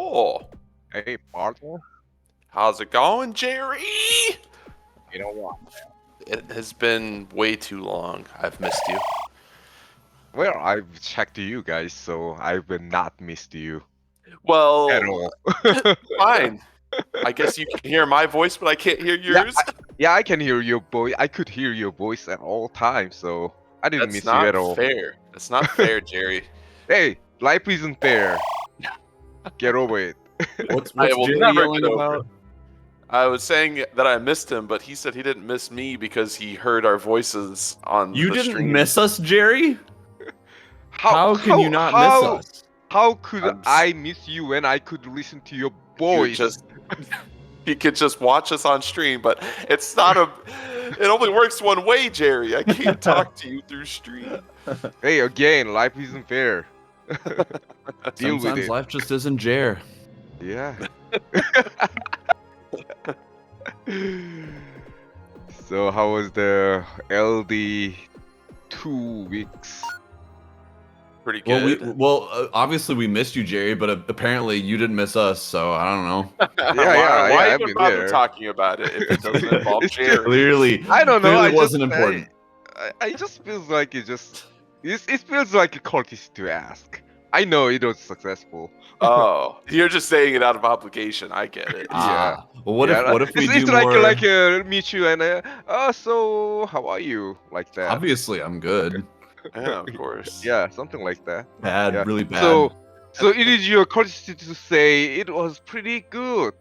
Oh, Hey, partner. how's it going, Jerry? You know what? It has been way too long. I've missed you. Well, I've checked you guys, so I will not missed you at Well, all. fine. I guess you can hear my voice, but I can't hear Yeah, yours. yeah, I can hear your voice. I could hear your voice at all times, so I didn't That's miss you at not all. fair. That's not fair, Jerry. Hey, life isn't fair. Get over it. What's I will Jerry never yelling get over about? it. I was saying that I missed him, but he said he didn't miss me because he heard our voices on You the didn't stream. miss us, Jerry? How can you not miss us? How could I'm s- I miss you when I could listen to your You voice? just he could just watch us on stream, but it's not a. It only works one way, Jerry. I can't talk to you through stream. Hey, again, life isn't fair. Deal with Sometimes it. life just isn't Jer. Yeah. So how was the LD 2 weeks? Pretty Well, good. obviously we missed you, Jerry, but apparently you didn't miss us. So I don't know. Why I've even been bother there. talking about it if it doesn't involve It's Jerry? Clearly, I don't know. Clearly wasn't important. I just feels like it feels like a courtesy to ask. I know it was successful. Oh, you're just saying it out of obligation. I get it. Yeah. Well, what Yeah, if we it's do like more? meet you and so how are you, like that? Obviously, I'm good. Yeah, of course. Yeah, something like that. Bad, Yeah. really bad. So it is your courtesy to say it was pretty good,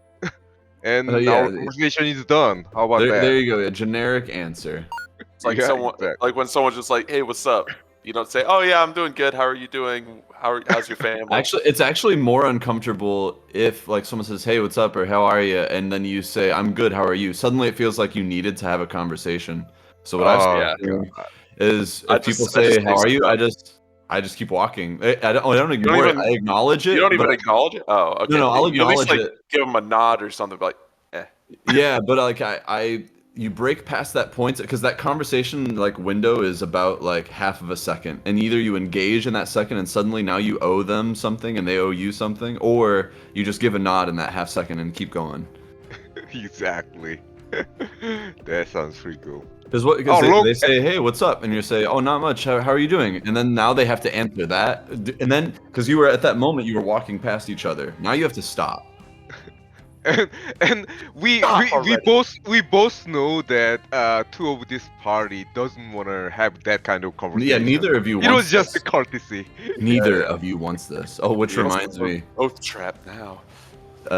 and yeah, our conversation is done. How about that? there you go. A generic answer. It's like Yeah, someone, exactly. like when someone's just like, "Hey, what's up?" You don't say, "Oh yeah, I'm doing good. How are you doing? How's your family?" Actually, it's actually more uncomfortable if like someone says, "Hey, what's up?" or "How are you?" and then you say, "I'm good. How are you?" Suddenly, it feels like you needed to have a conversation. So what I've Oh, seen is I if people just- I say, just "How are you?" say I just keep walking. I don't ignore it. even- I acknowledge it. You don't even but acknowledge it. Oh, okay. No, I'll You at least acknowledge like it. give them a nod or something. Like, Yeah, but like you break past that point because that conversation like window is about like half of a second, and either you engage in that second and suddenly now you owe them something and they owe you something, or you just give a nod in that half second and keep going. exactly. That sounds pretty cool. Because they say, "Hey, what's up?" and you say, "Oh, not much. How are you doing?" And then now they have to answer that, and then because you were at that moment you were walking past each other, now you have to stop. And we Stop we both know that two of this party doesn't want to have that kind of conversation. Yeah, neither of you. It was just a courtesy. Neither of you wants this. Oh, which Yeah. reminds me. Oath trap now.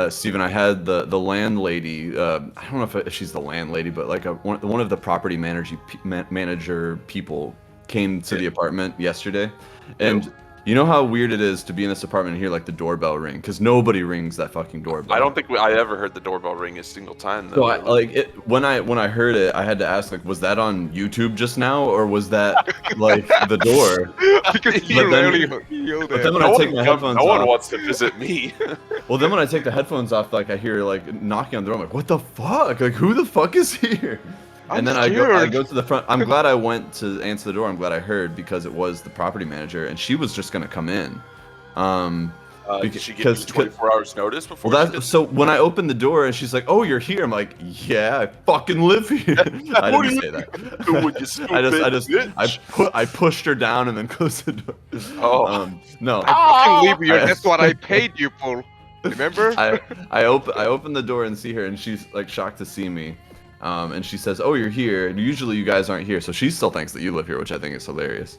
Steven, I had the landlady. I don't know if she's the landlady, but like one of the property manager people came to the apartment yesterday, and you know how weird it is to be in this apartment and hear like the doorbell ring because nobody rings that fucking doorbell. I don't think I ever heard the doorbell ring a single time. Though. So when I heard it, I had to ask like, was that on YouTube just now or was that like the door? Because you But then- rarely yelled but at then when me. I take my headphones no one off- wants to visit me. Well, then when I take the headphones off, like I hear like knocking on the door. I'm like, what the fuck? Like who the fuck is here? And then I go to the front. I'm glad I went to answer the door. I'm glad I heard because it was the property manager, and she was just gonna come in. Did she give you 24 hours notice before? Well, she did? so when I opened the door and she's like, "Oh, you're here," I'm like, "Yeah, I fucking live here." I didn't say that. You stupid I pushed her down and then closed the door. Oh. No. I fucking leave you. I- That's what I paid you for. Remember? I open the door and see her, and she's like shocked to see me. And she says, "Oh, you're here. And usually you guys aren't here." So she still thinks that you live here, which I think is hilarious.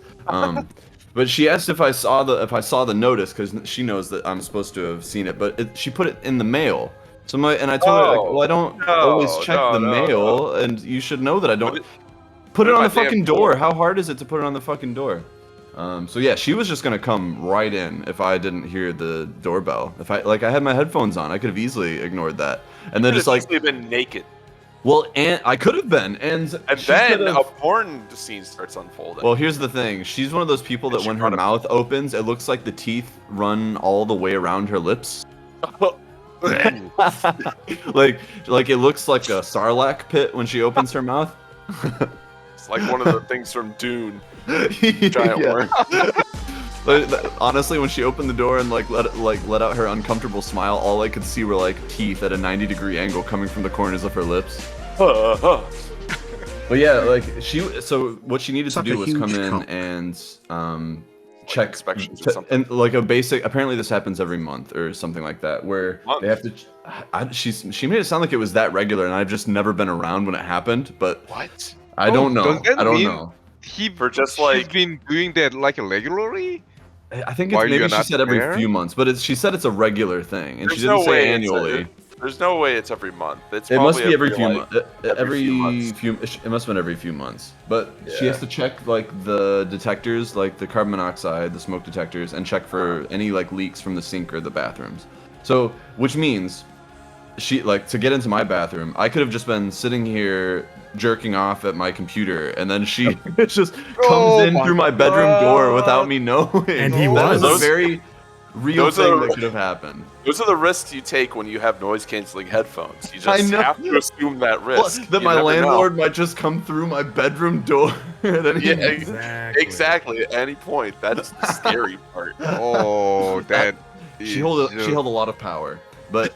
But she asked if I saw the notice because she knows that I'm supposed to have seen it. But she put it in the mail. So I told her, like, well, I don't always check the mail, and you should know that I don't. Put it on the fucking door. How hard is it to put it on the fucking door? So yeah, she was just gonna come right in if I didn't hear the doorbell. If I had my headphones on, I could have easily ignored that. And then just like been naked. Well, and I could have been, and then a porn scene starts unfolding. Well, here's the thing: she's one of those people that when her mouth opens, it looks like the teeth run all the way around her lips. like it looks like a sarlacc pit when she opens her mouth. It's like one of the things from Dune. Giant worm. Honestly, when she opened the door and let out her uncomfortable smile, all I could see were like teeth at a 90-degree angle coming from the corners of her lips. But yeah, like so what she needed to do was come in and check inspections or something. and like a basic. Apparently, this happens every month or something like that, where they have to. She made it sound like it was that regular, and I've just never been around when it happened. But What? I don't know. does that I don't mean know. For just she's like been doing that like regularly? I think Why it's maybe you're she not said every there? few months, but she said it's a regular thing, and she there's didn't no say way annually. there's no way it's every month. It's It must be every probably, few like, months. every few months. It must have been every few months. But she Yeah. has to check like the detectors, like the carbon monoxide, the smoke detectors, and check for any like leaks from the sink or the bathrooms. So, which means she like to get into my bathroom, I could have just been sitting here jerking off at my computer, and then she just comes Oh in my through my bedroom door God. without me knowing. And he That was. a very real Those thing are- that could have happened. Those are the risks you take when you have noise canceling headphones. You I just know. have to assume that risk. That You my never know. landlord might just come through my bedroom door at any Yeah, moment. Exactly. Exactly. At any point. That's the scary part. Oh, that. She is held just- a lot of power, but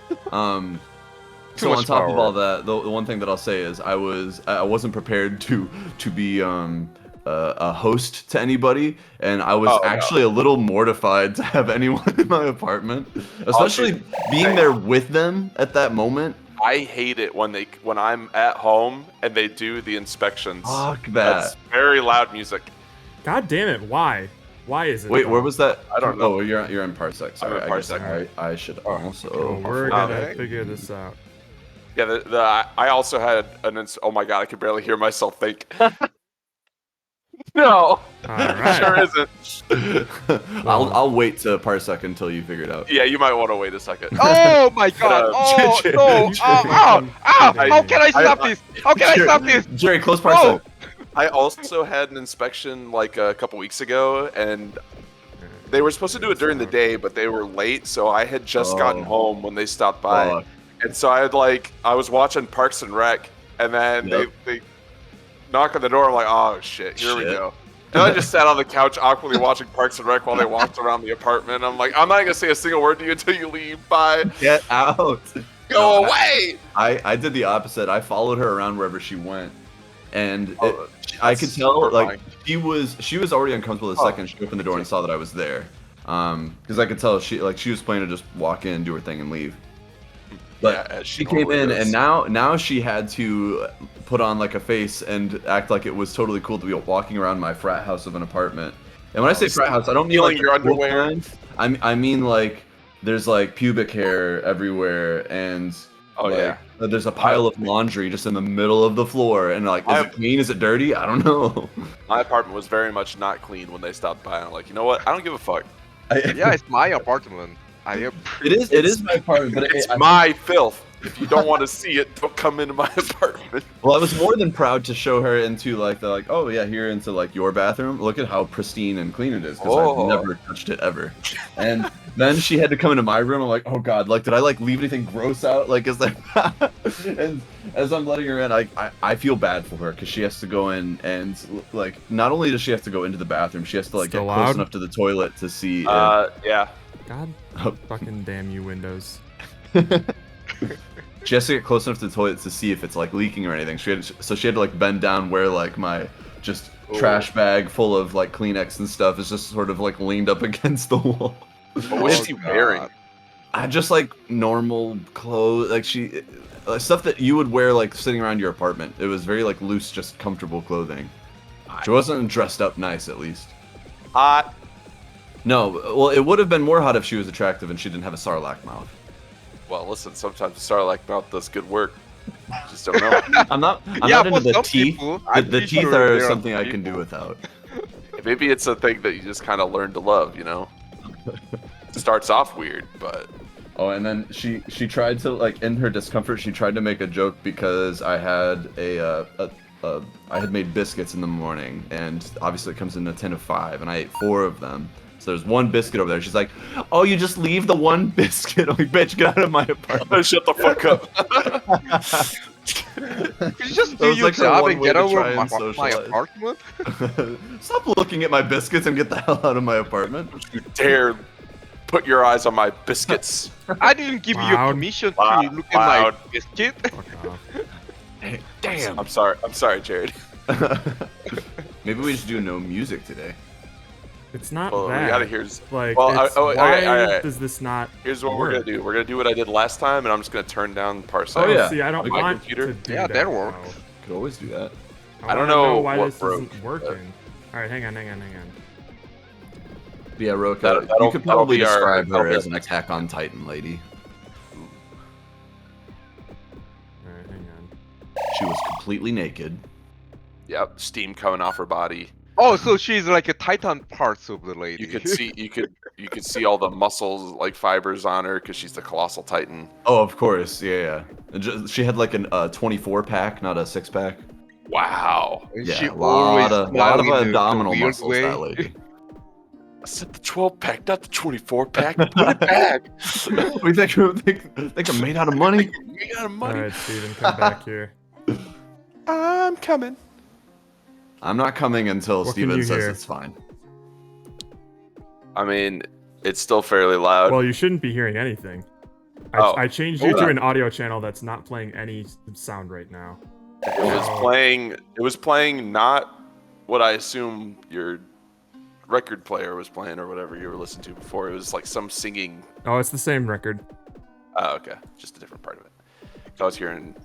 Too so on much top of power. all that, the one thing that I'll say is I wasn't prepared to be a host to anybody, and I was Oh, no. actually a little mortified to have anyone in my apartment, especially being there with them at that moment. I hate it when I'm at home and they do the inspections. Fuck That's that. very loud music. God damn it! Why? Why is it? Wait, where was that? I don't know. Oh, you're in Parsec. Sorry, I'm in I guess Parsec. I should also. Oh, we're Oh, gonna okay. figure this out. Yeah, I also had oh my god, I could barely hear myself think. No, All right. sure isn't. I'll wait to Parsec until you figure it out. Yeah, you might want to wait a second. Oh my god! Oh Jerry, no! you should Oh, become- oh, oh! How can I stop this? How can I Jerry- stop this? Jerry, close Oh! Parsec. I also had an inspection like a couple weeks ago, and they were supposed to do it during the day, but they were late, so I had just gotten Oh. home when they stopped by, Fuck. and so I was watching Parks and Rec, and then Yep. they knock on the door. I'm like, oh shit, here we Shit. go. And I just sat on the couch awkwardly watching Parks and Rec while they walked around the apartment. I'm like, I'm not gonna say a single word to you until you leave. Bye. Get out. Go No, away. I did the opposite. I followed her around wherever she went, and Oh, I could that's tell like horrifying. she was already uncomfortable the Oh. second she opened the door and saw that I was there. Because I could tell she was planning to just walk in, do her thing, and leave. But Yeah, as she came normally in, does. and now she had to put on like a face and act like it was totally cool to be walking around my frat house of an apartment. And when I say frat house, I don't mean Stealing like your the cool underwear. kind. I mean like there's like pubic hair everywhere, and Oh, like, yeah. there's a pile of laundry just in the middle of the floor, and like, is I- it clean? Is it dirty? I don't know. My apartment was very much not clean when they stopped by. I'm like, you know what? I don't give a fuck. Yeah, it's my apartment. I am. It is my apartment, but It's my filth. If you don't want to see it, don't come into my apartment. Well, I was more than proud to show her into like oh yeah, here into like your bathroom. Look at how pristine and clean it is because Oh. I've never touched it ever. And then she had to come into my room. I'm like, oh god, like did I like leave anything gross out? Like is there? And as I'm letting her in, I feel bad for her because she has to go in and like not only does she have to go into the bathroom, she has to like Still get close loud? enough to the toilet to see. Yeah. God Oh. fucking damn you, Windows. She has to get close enough to the toilet to see if it's like leaking or anything. So she had to like bend down where like my just trash bag full of like Kleenex and stuff is just sort of like leaned up against the wall. What was she wearing? I just like normal clothes, like stuff that you would wear like sitting around your apartment. It was very like loose, just comfortable clothing. She wasn't dressed up nice, at least. Hot. No, well, it would have been more hot if she was attractive and she didn't have a sarlacc mouth. Well, listen, sometimes the Starlight mouth does good work. Just don't know. I'm not Yeah, into for the some teeth. people, The, I'm the pretty teeth sure are there are something I can do people. without. Maybe it's a thing that you just kind of learn to love, you know? It starts off weird, but Oh, and then she tried to like in her discomfort she tried to make a joke because I had I had made biscuits in the morning, and obviously it comes in a tin of 5, and I ate 4 of them. So there's 1 biscuit over there. She's like, "Oh, you just leave the 1 biscuit?" I'm like, "Bitch, get out of my apartment." shut the fuck up. Could you just That do was your like her job one and way get to over try my, and my socialize. apartment? Stop looking at my biscuits and get the hell out of my apartment. You dare put your eyes on my biscuits. I didn't give you your Loud. permission Loud, to look at my loud. biscuit. Fuck off. Damn. I'm sorry, Jared. Maybe we should do no music today. It's not Well, that. we gotta here's Like, Well, it's, okay, why alright. does this not here's what work? we're gonna do. We're gonna do what I did last time, and I'm just gonna turn down Parsec. Oh, yeah. See, I don't On my want computer? to do Yeah, that works. though. Could always do that. I don't wanna know why what this broke, isn't working. All right, hang on. Yeah, Roka, That'll- you could that'll probably be our- describe that'll her be as our an Attack on Titan lady. All right, hang on. She was completely naked. Yep, steam coming off her body. Oh, so she's like a Titan parts of the lady. You could see all the muscles like fibers on her because she's the colossal titan. Oh, of course, yeah. And she had like a 24 pack, not a 6 pack. Wow. And Yeah, she a lot always of smile in the abdominal weird muscles. way. That lady. I said the 12 pack, not the 24 pack. Put it back. We think I'm made out of money. You got All money. right, Steven, come back here. I'm coming. I'm not coming until What can Steven you says hear? it's fine. I mean, it's still fairly loud. Well, you shouldn't be hearing anything. Oh. I changed you Hold to on. an audio channel that's not playing any sound right now. It was playing not what I assume your record player was playing or whatever you were listening to before. It was like some singing. Oh, it's the same record. Oh, okay, just a different part of it. 'Cause I was hearing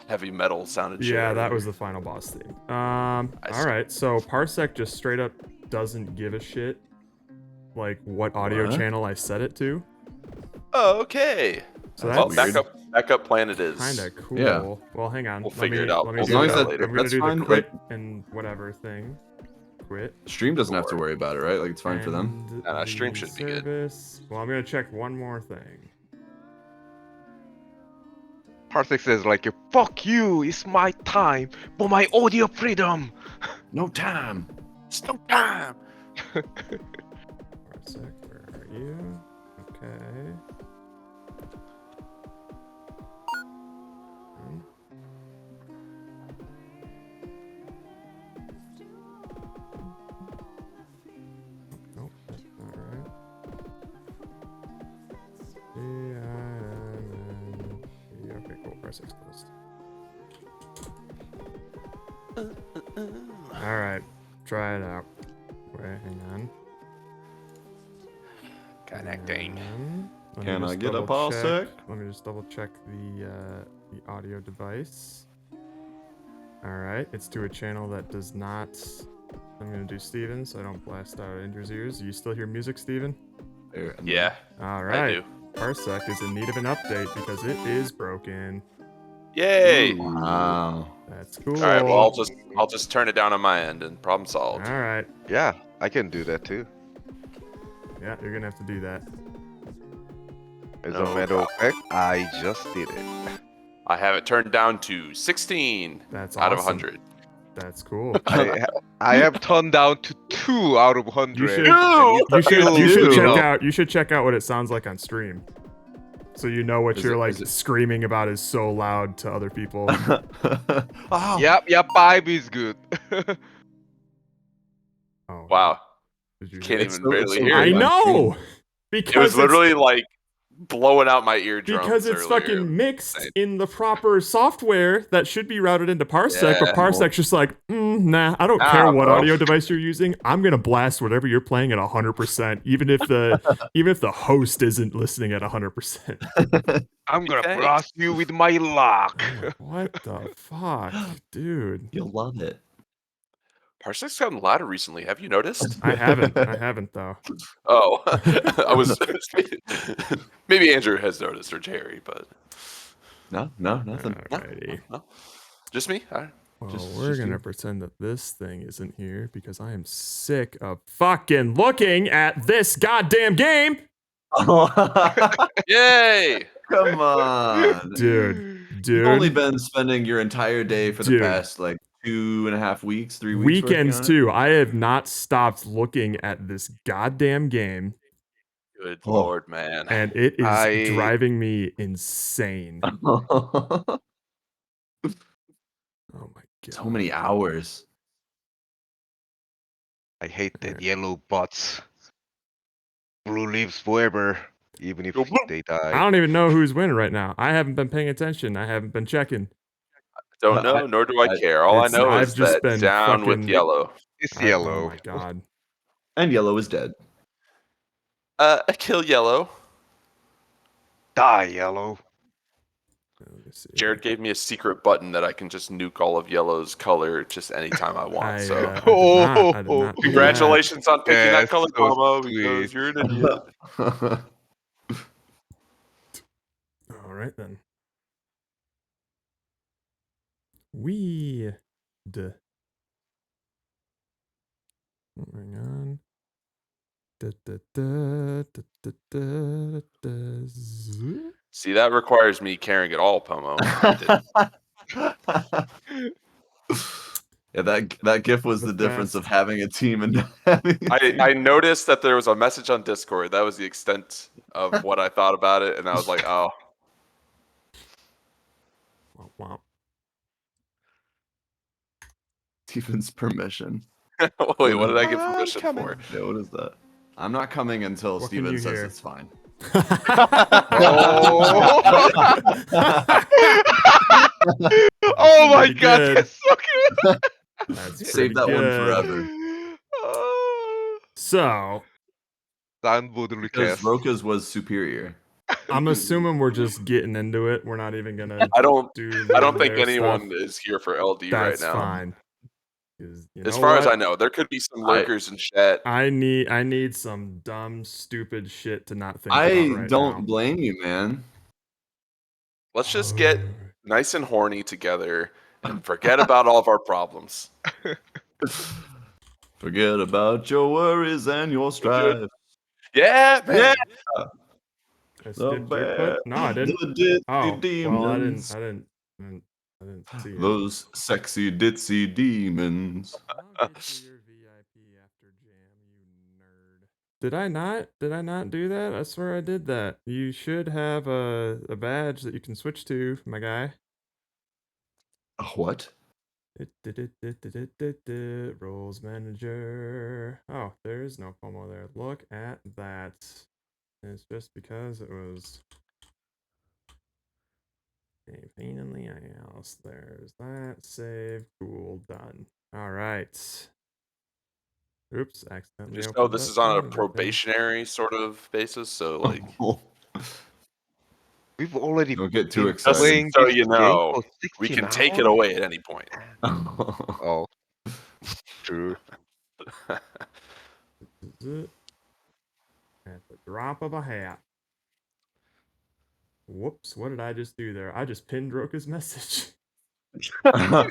heavy metal sounded. shit Yeah, that earlier. was the final boss theme. see. All right. So Parsec just straight up doesn't give a shit, like what audio What? channel I set it to. Oh, okay. So Well, that's backup plan it is. kind of cool. Yeah. Well, hang on. We'll Let figure me- it out. Let me We'll do As long do as that the- later. I'm gonna That's do fine, the quit and whatever thing. Quit. Stream doesn't have to worry about it, right? Like it's fine for them. And No, stream the should be good. service. Well, I'm gonna check one more thing. Parsec says like, "Fuck you! It's my time for my audio freedom." No time. It's no time. Parsec, where are you? Okay. Nope, that's not right. Okay, cool. Parsec's closed. Alright, try it out. Wait, hang on. Connecting. Let me Can I just get a double pause check- sec? Let me just double check the audio device. All right, it's to a channel that does not. I'm gonna do Steven so I don't blast out Andrew's ears. Do you still hear music, Steven? There, and Yeah, All I right. do. Parsec is in need of an update because it is broken. Yay! then- Wow. That's cool. All right, well I'll just turn it down on my end and problem solved. All right. Yeah, I can do that too. Yeah, you're gonna have to do that. As No a matter of fact, I just did it. I have it turned down to 16 That's out of awesome. 100. That's cool. I have turned down to 2 out of 100. You should- and it's You should still check low. out. You should check out what it sounds like on stream. So you know what Is you're it- like is it- screaming about is so loud to other people. Oh. Yep, 5 is good. Oh, Wow, did you can't hear It's even so- it's barely so hear I it. on know stream. because It was it's- literally like blowing out my eardrums. because it's earlier. fucking mixed Insane. in the proper software that should be routed into Parsec, but Yeah. Parsec's just like, nah, I don't Nah, care what bro. audio device you're using. I'm gonna blast whatever you're playing at 100%, even if the host isn't listening at 100%. I'm gonna Okay. blast you with my lock. What the fuck, dude? You'll love it. Parsec's gotten louder recently. Have you noticed? I haven't though. Oh, I was. Maybe Andrew has noticed or Jerry, but No, nothing. Alrighty. just me. All right. Well, Just- we're just gonna you. pretend that this thing isn't here because I am sick of fucking looking at this goddamn game, Yay! Come on. dude. You've only been spending your entire day for the Dude. past like 2.5 weeks, 3 weeks. working Weekends on it? too. I have not stopped looking at this goddamn game, Good Oh. lord, man. and it is I- driving me insane. Oh my god. So many hours. I hate that Alright. yellow bots. Blue lives forever, even if Go blue. they I die. don't even know who's winning right now. I haven't been paying attention. I haven't been checking. Don't know, nor do I care. All I know I've is just that been down with fucking- yellow. It's Oh yellow. my god. And yellow is dead. Kill yellow. Die, yellow. Let me see. Jared gave me a secret button that I can just nuke all of yellow's color just anytime I want. I, so I did not do that. congratulations on picking Yeah, that color, so Pomo, sweet. because you're an idiot. All right then. Weed. Hang on. Da, da, da, da, da, da, da, zzz. See, that requires me caring at all, Pomo. Yeah, that GIF was the The difference of best. having a team and not having a team. I noticed that there was a message on Discord. That was the extent of what I thought about it, and I was like, oh. Womp womp. Steven's permission. Wait, what did I get permission coming. for? Yeah, what is that? I'm not coming until What can Steven you says hear? it's fine. Oh my Pretty god, good. that's so good. That's pretty Save that one good. forever. So, Soundboard Because request. Roka's was superior. I'm assuming we're just getting into it. We're not even gonna I don't do. I don't think their anyone stuff. is here for LD That's right now. fine. 'Cause you As know far as what? I know, there could be some lurkers in chat. I need some dumb, stupid shit to not think I about right don't now. blame you, man. Let's just get nice and horny together and forget about all of our problems. Forget about your worries and your strife. Yeah, man. Yeah. I skipped your put? No, I didn't. The ditzy Oh, demons. well, I didn't see it. Those sexy ditzy demons. I'll get you your VIP after jam, you nerd. Did I not? Did I not do that? I swear I did that. You should have a badge that you can switch to, my guy. What? Roles manager. Oh, there is no Pomo there. Look at that. It's just because it was a pain in the ass. There's that. Save. Cool. Done. All right. Oops, accidentally. Just know opened this up is on a another thing. probationary sort of basis, so like We've already Don't get too been excited. playing So this you game know, for we 16 can take it hours? away at any point. Oh, true. At the drop of a hat. Whoops, what did I just do there? I just pinned Roka's message. Yeah. What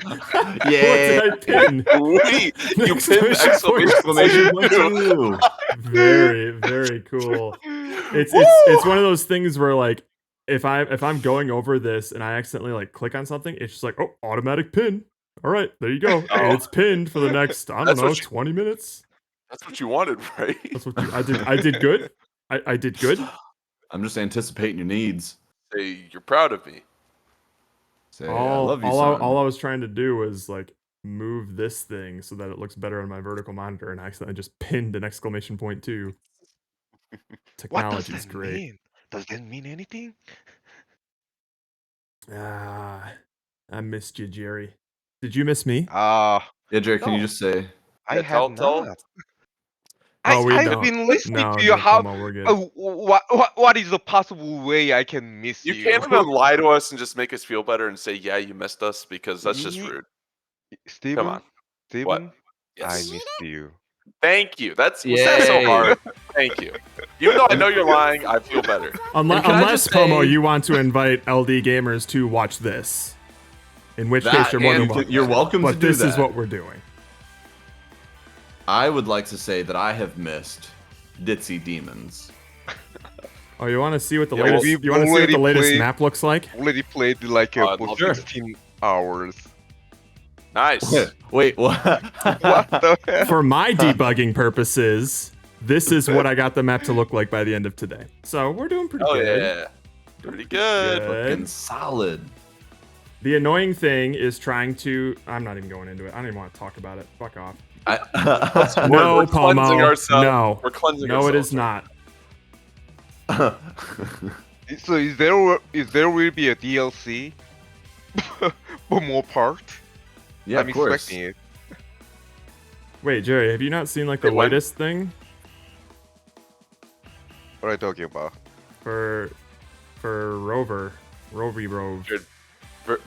did I pin? Wait, you pinned Exclamation point two. Very, very cool. It's one of those things where like if I'm going over this and I accidentally like click on something, it's just like, oh, automatic pin. All right, there you go. Oh. It's pinned for the next, I don't That's know, what you- 20 minutes. That's what you wanted, right? That's what I did good. I did good. I'm just anticipating your needs. Say you're proud of me. Say, I love you, son. All I was trying to do was like move this thing so that it looks better on my vertical monitor, and I accidentally just pinned an exclamation point too. What does Technology's that great. mean? Does that mean anything? Ah, I missed you, Jerry. Did you miss me? Ah, Yeah, Jerry, can you No. just say? I Yeah, have tell- not. Oh, we I've don't. been listening No, to you. no, How? Pomo, we're good. What is the possible way I can miss you? You can't even lie to us and just make us feel better and say, yeah, you missed us, because that's just Ye- rude. Steven? Come on. Steven? What? I Yes. missed you. Thank you. Was that so Yay. hard? Thank you. Even though I know you're lying, I feel better. Unless, can I unless just Pomo, say- you want to invite LD gamers to watch this, in which case That, you're more than and welcome. you're welcome to But do this that. is what we're doing. I would like to say that I have missed Ditzy Demons. Oh, you want to see what the Yeah, latest? we've You want to see what the already latest played- map looks like? Already played like Oh, I'd for love to. 15 hours. Nice. Wait, what? What the hell? For my debugging purposes, this is what I got the map to look like by the end of today. So we're doing pretty Oh good. yeah. Pretty good. Good. Fucking solid. The annoying thing is trying to. I'm not even going into it. I don't even want to talk about it. Fuck off. No, we're cleansing Pomo. ourselves. No. We're cleansing No, it ourselves. is not. So is there will be a DLC for more part? Yeah, I'm of course. expecting it. Wait, Jerry, have you not seen like the Wait, what? latest thing What are you talking about? for Rover, Rovy Rove?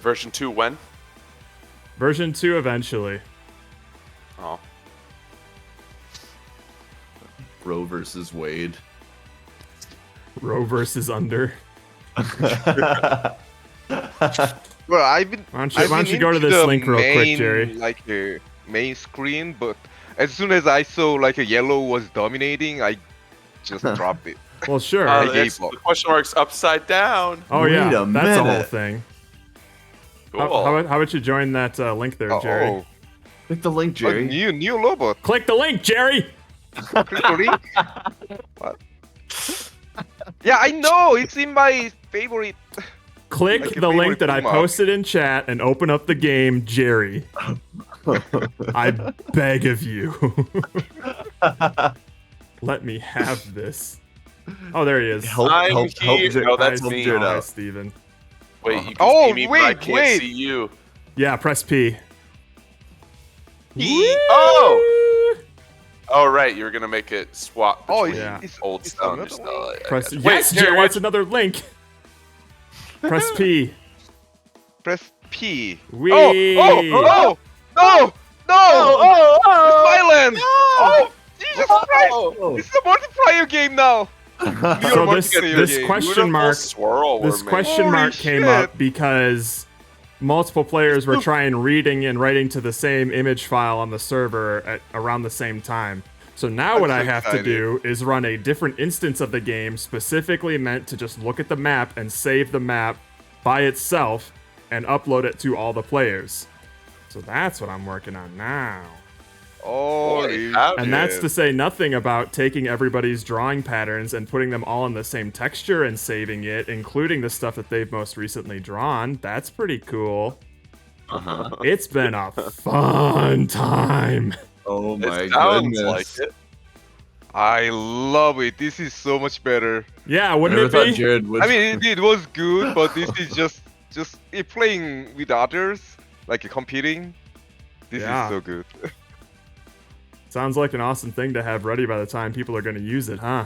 Version 2 when? Version 2 eventually. Oh. Roe versus Wade. Roe versus under. Well, I've been. Why I've don't been you go to into this the link real quick, main, Jerry? Like the main screen, but as soon as I saw like a yellow was dominating, I just dropped it. Well, sure. I It's, gave the up. question mark's upside down. Oh Wait yeah, a that's the whole minute. thing. Cool. How about you join that link there, Jerry? Oh, Click the link, oh, Jerry. new robot. Click the link, Jerry. Click the link. What? Yeah, I know. It's in my favorite. Click Like your the link favorite that I bookmark. posted in chat and open up the game, Jerry. I beg of you. Let me have this. Oh, there he is. Help, I'm help, help, here. Jared- No, that's help me. Jared Hi, out. Steven. Wait, you can Oh, see me, but I wait, can't wait. see you. Yeah, press P. P. Oh! Oh, right. You were going to make it swap Oh, between Yeah. old it's style and new another style. one? I Press. guess. Yes, Jerry, Jerry. what- That's another link. Press P. Press P. Wee. Oh! No! No! The silence! Oh! Jesus Christ! Oh. This is a multiplayer game now. So Real this multiplayer this game. question Beautiful mark swirl this we're making. question Holy mark came shit. up because multiple players were trying reading and writing to the same image file on the server at around the same time. So now I'm what so I have excited. to do is run a different instance of the game specifically meant to just look at the map and save the map by itself and upload it to all the players. So that's what I'm working on now. Holy Boy, And that's to say nothing about taking everybody's drawing patterns and putting them all in the same texture and saving it, including the stuff that they've most recently drawn. That's pretty cool. Uh-huh. It's been a fun time. Oh my It sounds goodness. like it. I love it. This is so much better. Yeah, I wouldn't never it thought be? Jared would. I mean, it was good, but this is just playing with others, like competing. This Yeah. is so good. Sounds like an awesome thing to have ready by the time people are going to use it, huh?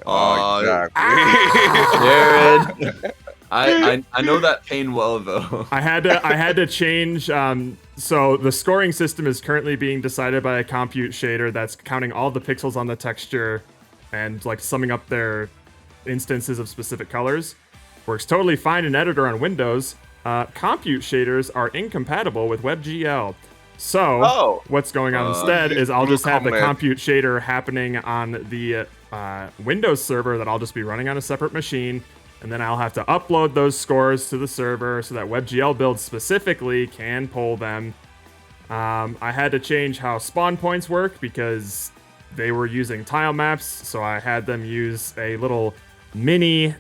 Aw, exactly. Jared. I know that pain well though. I had to change. So the scoring system is currently being decided by a compute shader that's counting all the pixels on the texture and like summing up their instances of specific colors. Works totally fine in editor on Windows. Compute shaders are incompatible with WebGL. So Oh. what's going on Uh, instead is I'll just have the comment. compute shader happening on the Windows server that I'll just be running on a separate machine. And then I'll have to upload those scores to the server so that WebGL builds specifically can pull them. I had to change how spawn points work because they were using tile maps, so I had them use a little mini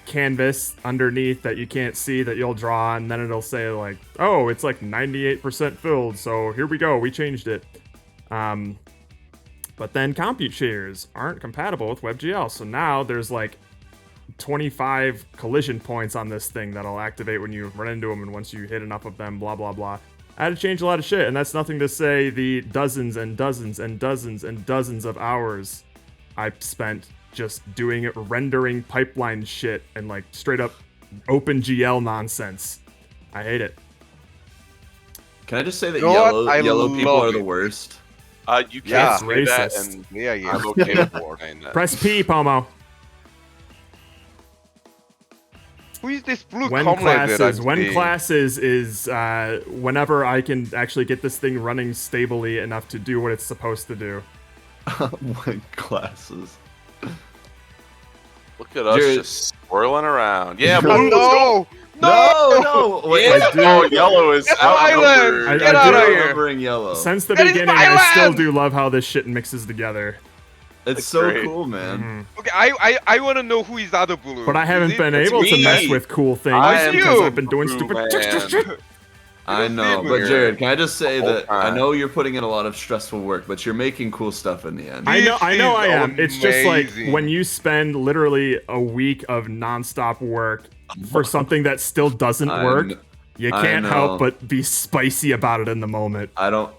canvas underneath that you can't see that you'll draw, and then it'll say like, oh, it's like 98% filled, so here we go, we changed it. But then compute shaders aren't compatible with WebGL, so now there's like 25 collision points on this thing that'll activate when you run into them, and once you hit enough of them, blah blah blah. I had to change a lot of shit, and that's nothing to say the dozens and dozens and dozens and dozens of hours I spent just doing rendering pipeline shit and like straight up OpenGL nonsense. I hate it. Can I just say that You know what? I yellow people love are the it. worst? You Yeah. can't say that, Racist. and Yeah, yeah. I'm okay with saying that. Press P, Pomo. Who is this blue When comrade that classes, I'm when seeing? classes is whenever I can actually get this thing running stably enough to do what it's supposed to do. When classes. Look at us Jared- just swirling around. Yeah, Oh, blue. no! No! Wait, Yeah, oh, yellow is It's outnumbered. violent. I Get out do- of I'm here! remembering yellow. Since the That is beginning, I still violent! do love how this shit mixes together. It's so great. cool, man. Mhm. Okay, I want to know who is other Blue. But I haven't been It's able to me. mess with cool things I am because you. I've been doing Blue stupid man. shit. I You're know, the but same Jared, can I just say whole that I time. know you're putting in a lot of stressful work, but you're making cool stuff in the end. I know This I is am. It's just like amazing. when you spend literally a week of nonstop work for something that still doesn't I work, kn- you I can't know. help but be spicy about it in the moment. I don't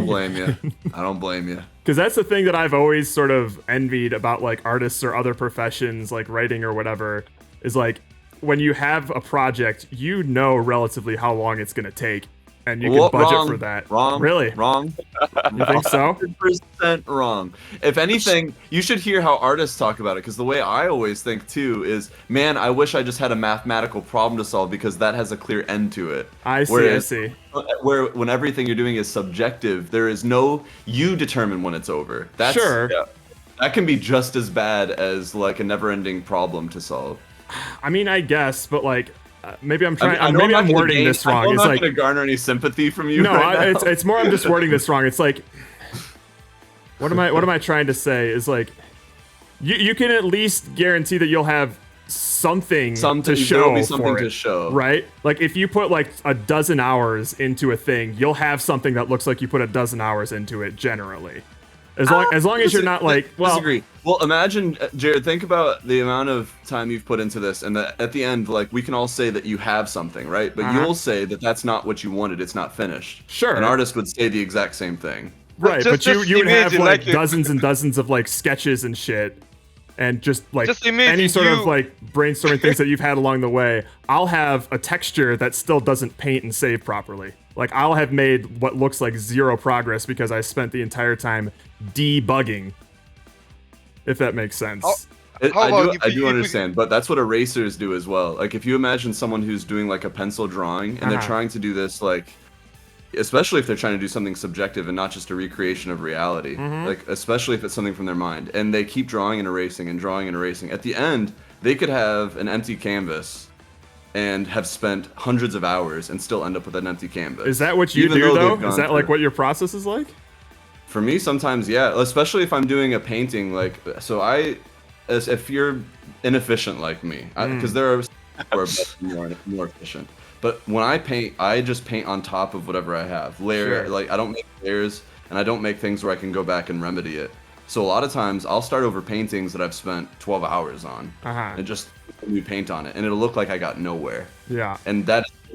blame you. I don't blame you. Because that's the thing that I've always sort of envied about like artists or other professions like writing or whatever is like when you have a project, you know relatively how long it's going to take and you can budget Wrong. for that. Wrong. Really? Wrong. You think so? 100% wrong. If anything, you should hear how artists talk about it, because the way I always think too is, man, I wish I just had a mathematical problem to solve because that has a clear end to it. I see, Whereas- I see. Where when everything you're doing is subjective, there is no you determine when it's over. That's, Sure. yeah, that can be just as bad as like a never-ending problem to solve. I mean, I guess, but like maybe I'm trying. I know maybe not I'm gonna wording gain- this I know wrong. I'm It's not like gonna garner any sympathy from you. no, right now. it's more. I'm just wording this wrong. It's like what am I trying to say? Is like you can at least guarantee that you'll have something Something to there show will be something for to it, show. right? Like if you put like a dozen hours into a thing, you'll have something that looks like you put a dozen hours into it generally. As long as you're not like well. Disagree. Well, imagine, Jared, think about the amount of time you've put into this, and that at the end, like, we can all say that you have something, right? But Uh-huh. you'll say that that's not what you wanted, it's not finished. Sure. An artist would say the exact same thing. Right, Just- but just you would have imagine, like like, dozens and dozens of like sketches and shit, and just like Just imagine any sort of you- like brainstorming things that you've had along the way. I'll have a texture that still doesn't paint and save properly. Like I'll have made what looks like zero progress because I spent the entire time debugging. If that makes sense. Oh, How I about do, if I you- do if we- understand, but that's what erasers do as well. Like, if you imagine someone who's doing like a pencil drawing, and they're Uh-huh. trying to do this, like, especially if they're trying to do something subjective and not just a recreation of reality, Mm-hmm. like, especially if it's something from their mind, and they keep drawing and erasing and drawing and erasing. At the end, they could have an empty canvas and have spent hundreds of hours and still end up with an empty canvas. Is that what you Even do though though? they've Is gone that like through- what your process is like? For me, sometimes, yeah. Especially if I'm doing a painting, like, so as if you're inefficient like me, because there are who are more efficient. But when I paint, I just paint on top of whatever I have. Sure. Like, I don't make layers, and I don't make things where I can go back and remedy it. So a lot of times, I'll start over paintings that I've spent 12 hours on, Uh-huh. and just new paint on it, and it'll look like I got nowhere. Yeah. And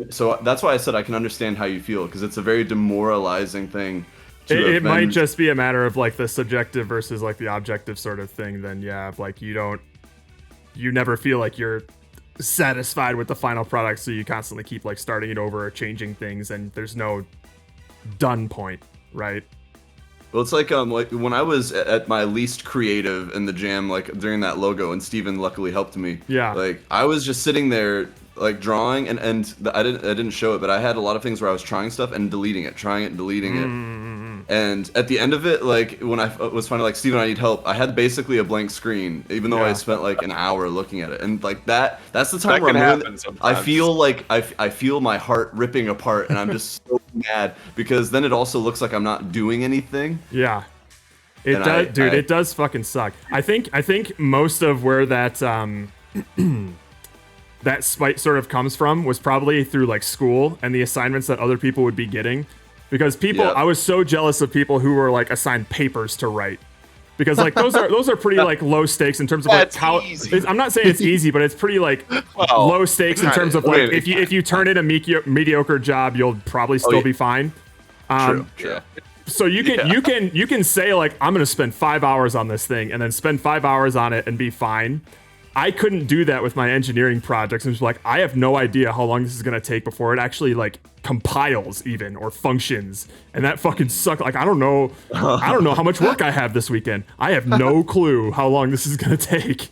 so that's why I said I can understand how you feel, because it's a very demoralizing thing. It might just be a matter of like the subjective versus like the objective sort of thing. Then yeah, like you never feel like you're satisfied with the final product, so you constantly keep like starting it over or changing things, and there's no done point, right? Well, it's like when I was at my least creative in the jam, like during that logo, and Steven luckily helped me. Yeah. Like I was just sitting there, like drawing, and I didn't show it, but I had a lot of things where I was trying stuff and deleting it, trying it and deleting it. And at the end of it, like when I was finally like, Steven, I need help, I had basically a blank screen, even though I Yeah. spent like an hour looking at it, and like that's the time That where can I'm really, happen I sometimes. feel like I feel my heart ripping apart, and I'm just so mad because then it also looks like I'm not doing anything. Yeah. It And does, dude. I- It does fucking suck. I think most of where that that spite sort of comes from was probably through like school and the assignments that other people would be getting, because people. Yep. I was so jealous of people who were like assigned papers to write, because like those are pretty like low stakes in terms of like That's how. easy. I'm not saying it's easy, but it's pretty like Well, low stakes in terms of I like mean, if you turn in a mediocre job, you'll probably still yeah. be fine. True. So you can say like I'm gonna spend 5 hours on this thing and then spend 5 hours on it and be fine. I couldn't do that with my engineering projects. I'm just like, I have no idea how long this is gonna take before it actually like compiles even or functions, and that fucking sucked. Like I don't know how much work I have this weekend. I have no clue how long this is gonna take.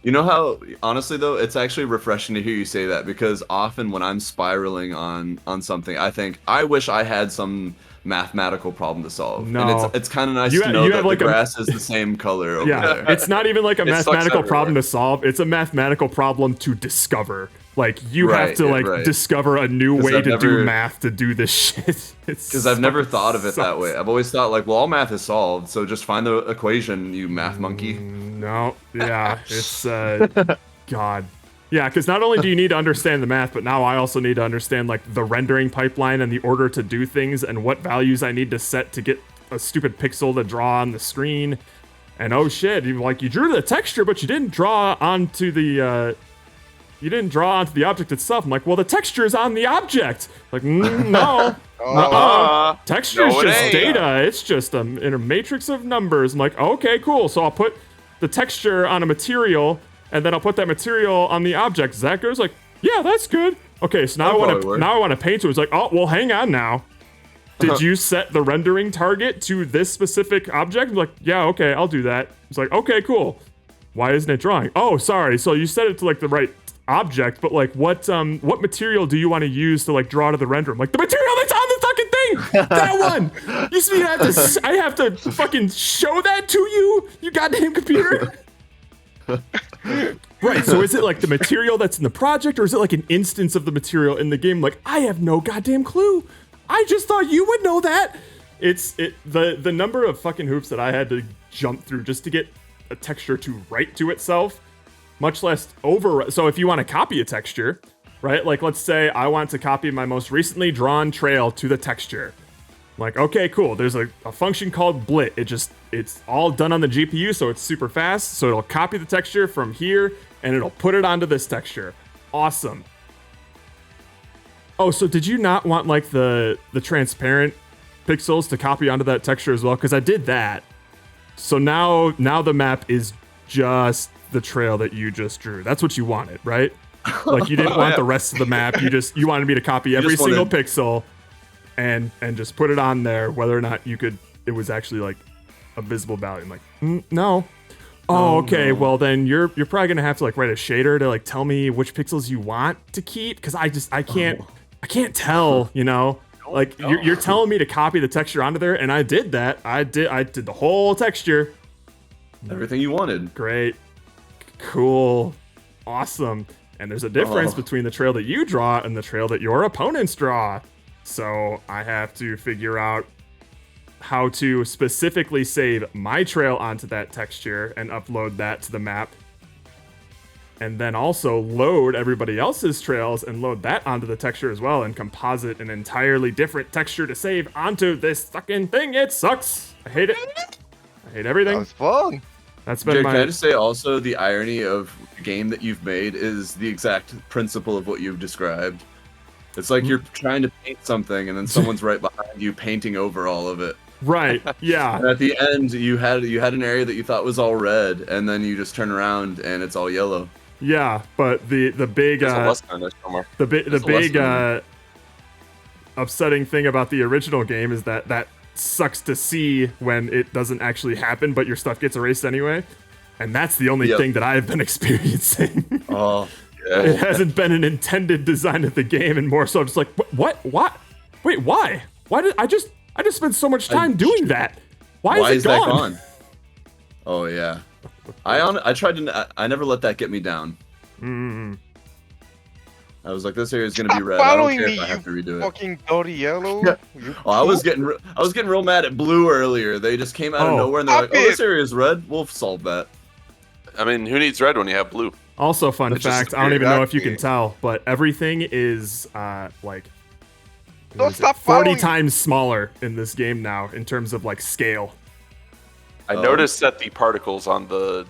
You know how, honestly though, it's actually refreshing to hear you say that, because often when I'm spiraling on something, I think I wish I had some mathematical problem to solve. No. And it's kind of nice You to ha- know you that have the like a- grass is the same color over Yeah, there. it's not even like a It sucks mathematical problem everywhere. to solve. It's a mathematical problem to discover. Like you have Right, to like right. discover a new 'Cause way I've to do never- math to do this shit. Because I've never thought of it that way. I've always thought like, well, all math is solved, so just find the equation, you math monkey. No, yeah, it's God. Yeah, because not only do you need to understand the math, but now I also need to understand like the rendering pipeline and the order to do things and what values I need to set to get a stupid pixel to draw on the screen. And oh shit, you drew the texture, but you didn't draw onto the object itself. I'm like, well, the texture is on the object. Like, no. Texture's No, it just ain't. data. It's just in a matrix of numbers. I'm like, okay, cool. So I'll put the texture on a material, and then I'll put that material on the object. Zach goes like, yeah, that's good. Okay, so now I want to paint it. It's like, oh, well, hang on now. Did you set the rendering target to this specific object? I'm like, yeah, okay, I'll do that. It's like, okay, cool. Why isn't it drawing? Oh, sorry. So you set it to like the right object, but like what material do you want to use to like draw to the render? I'm like, the material that's on the fucking thing! That one! You see, I have to fucking show that to you, you goddamn computer? Right, so is it like the material that's in the project, or is it like an instance of the material in the game? Like, I have no goddamn clue. I just thought you would know that. The number of fucking hoops that I had to jump through just to get a texture to write to itself, much less so if you want to copy a texture, right? Like, let's say I want to copy my most recently drawn trail to the texture. I'm like, okay, cool. There's a function called blit. It's all done on the GPU, so it's super fast. So it'll copy the texture from here, and it'll put it onto this texture. Awesome. Oh, so did you not want like the transparent pixels to copy onto that texture as well? Because I did that. So now the map is just the trail that you just drew. That's what you wanted, right? Like you didn't want the rest of the map. You wanted me to copy every single pixel and just put it on there, whether or not it was actually like a visible value. I'm like, no. Oh, okay. No. Well, then you're probably gonna have to like write a shader to like tell me which pixels you want to keep, because I can't tell, you know. Like you're telling me to copy the texture onto there, and I did that. I did the whole texture. Everything you wanted. Great. Cool. Awesome. And there's a difference between the trail that you draw and the trail that your opponents draw. So I have to figure out how to specifically save my trail onto that texture and upload that to the map. And then also load everybody else's trails and load that onto the texture as well and composite an entirely different texture to save onto this fucking thing. It sucks. I hate it. I hate everything. That was fun. That's been Jared, my... can I just say also the irony of the game that you've made is the exact principle of what you've described. It's like you're trying to paint something and then someone's right behind you painting over all of it. Right, yeah. And at the end, you had an area that you thought was all red, and then you just turn around and it's all yellow. Yeah, but the big There's a lesson in there somewhere. the big upsetting thing about the original game is that sucks to see when it doesn't actually happen, but your stuff gets erased anyway. And that's the only thing that I've been experiencing. Oh, Yeah. It hasn't been an intended design of the game, and more so just like, what? Wait, why? Why did I just spent so much time doing that? Why is it that gone? gone? Oh yeah. I never let that get me down. I was like, this area is gonna be red. I don't care if I have to redo it. Fucking dirty yellow. Oh, I was getting real mad at blue earlier. They just came out of nowhere and they're like, oh, this area is red. We'll solve that. I mean, who needs red when you have blue? Also, fun That's just fact, I don't even know if you can weird. tell, but everything is like Don't stop 40 following. times smaller in this game now in terms of like scale. I noticed that the particles on the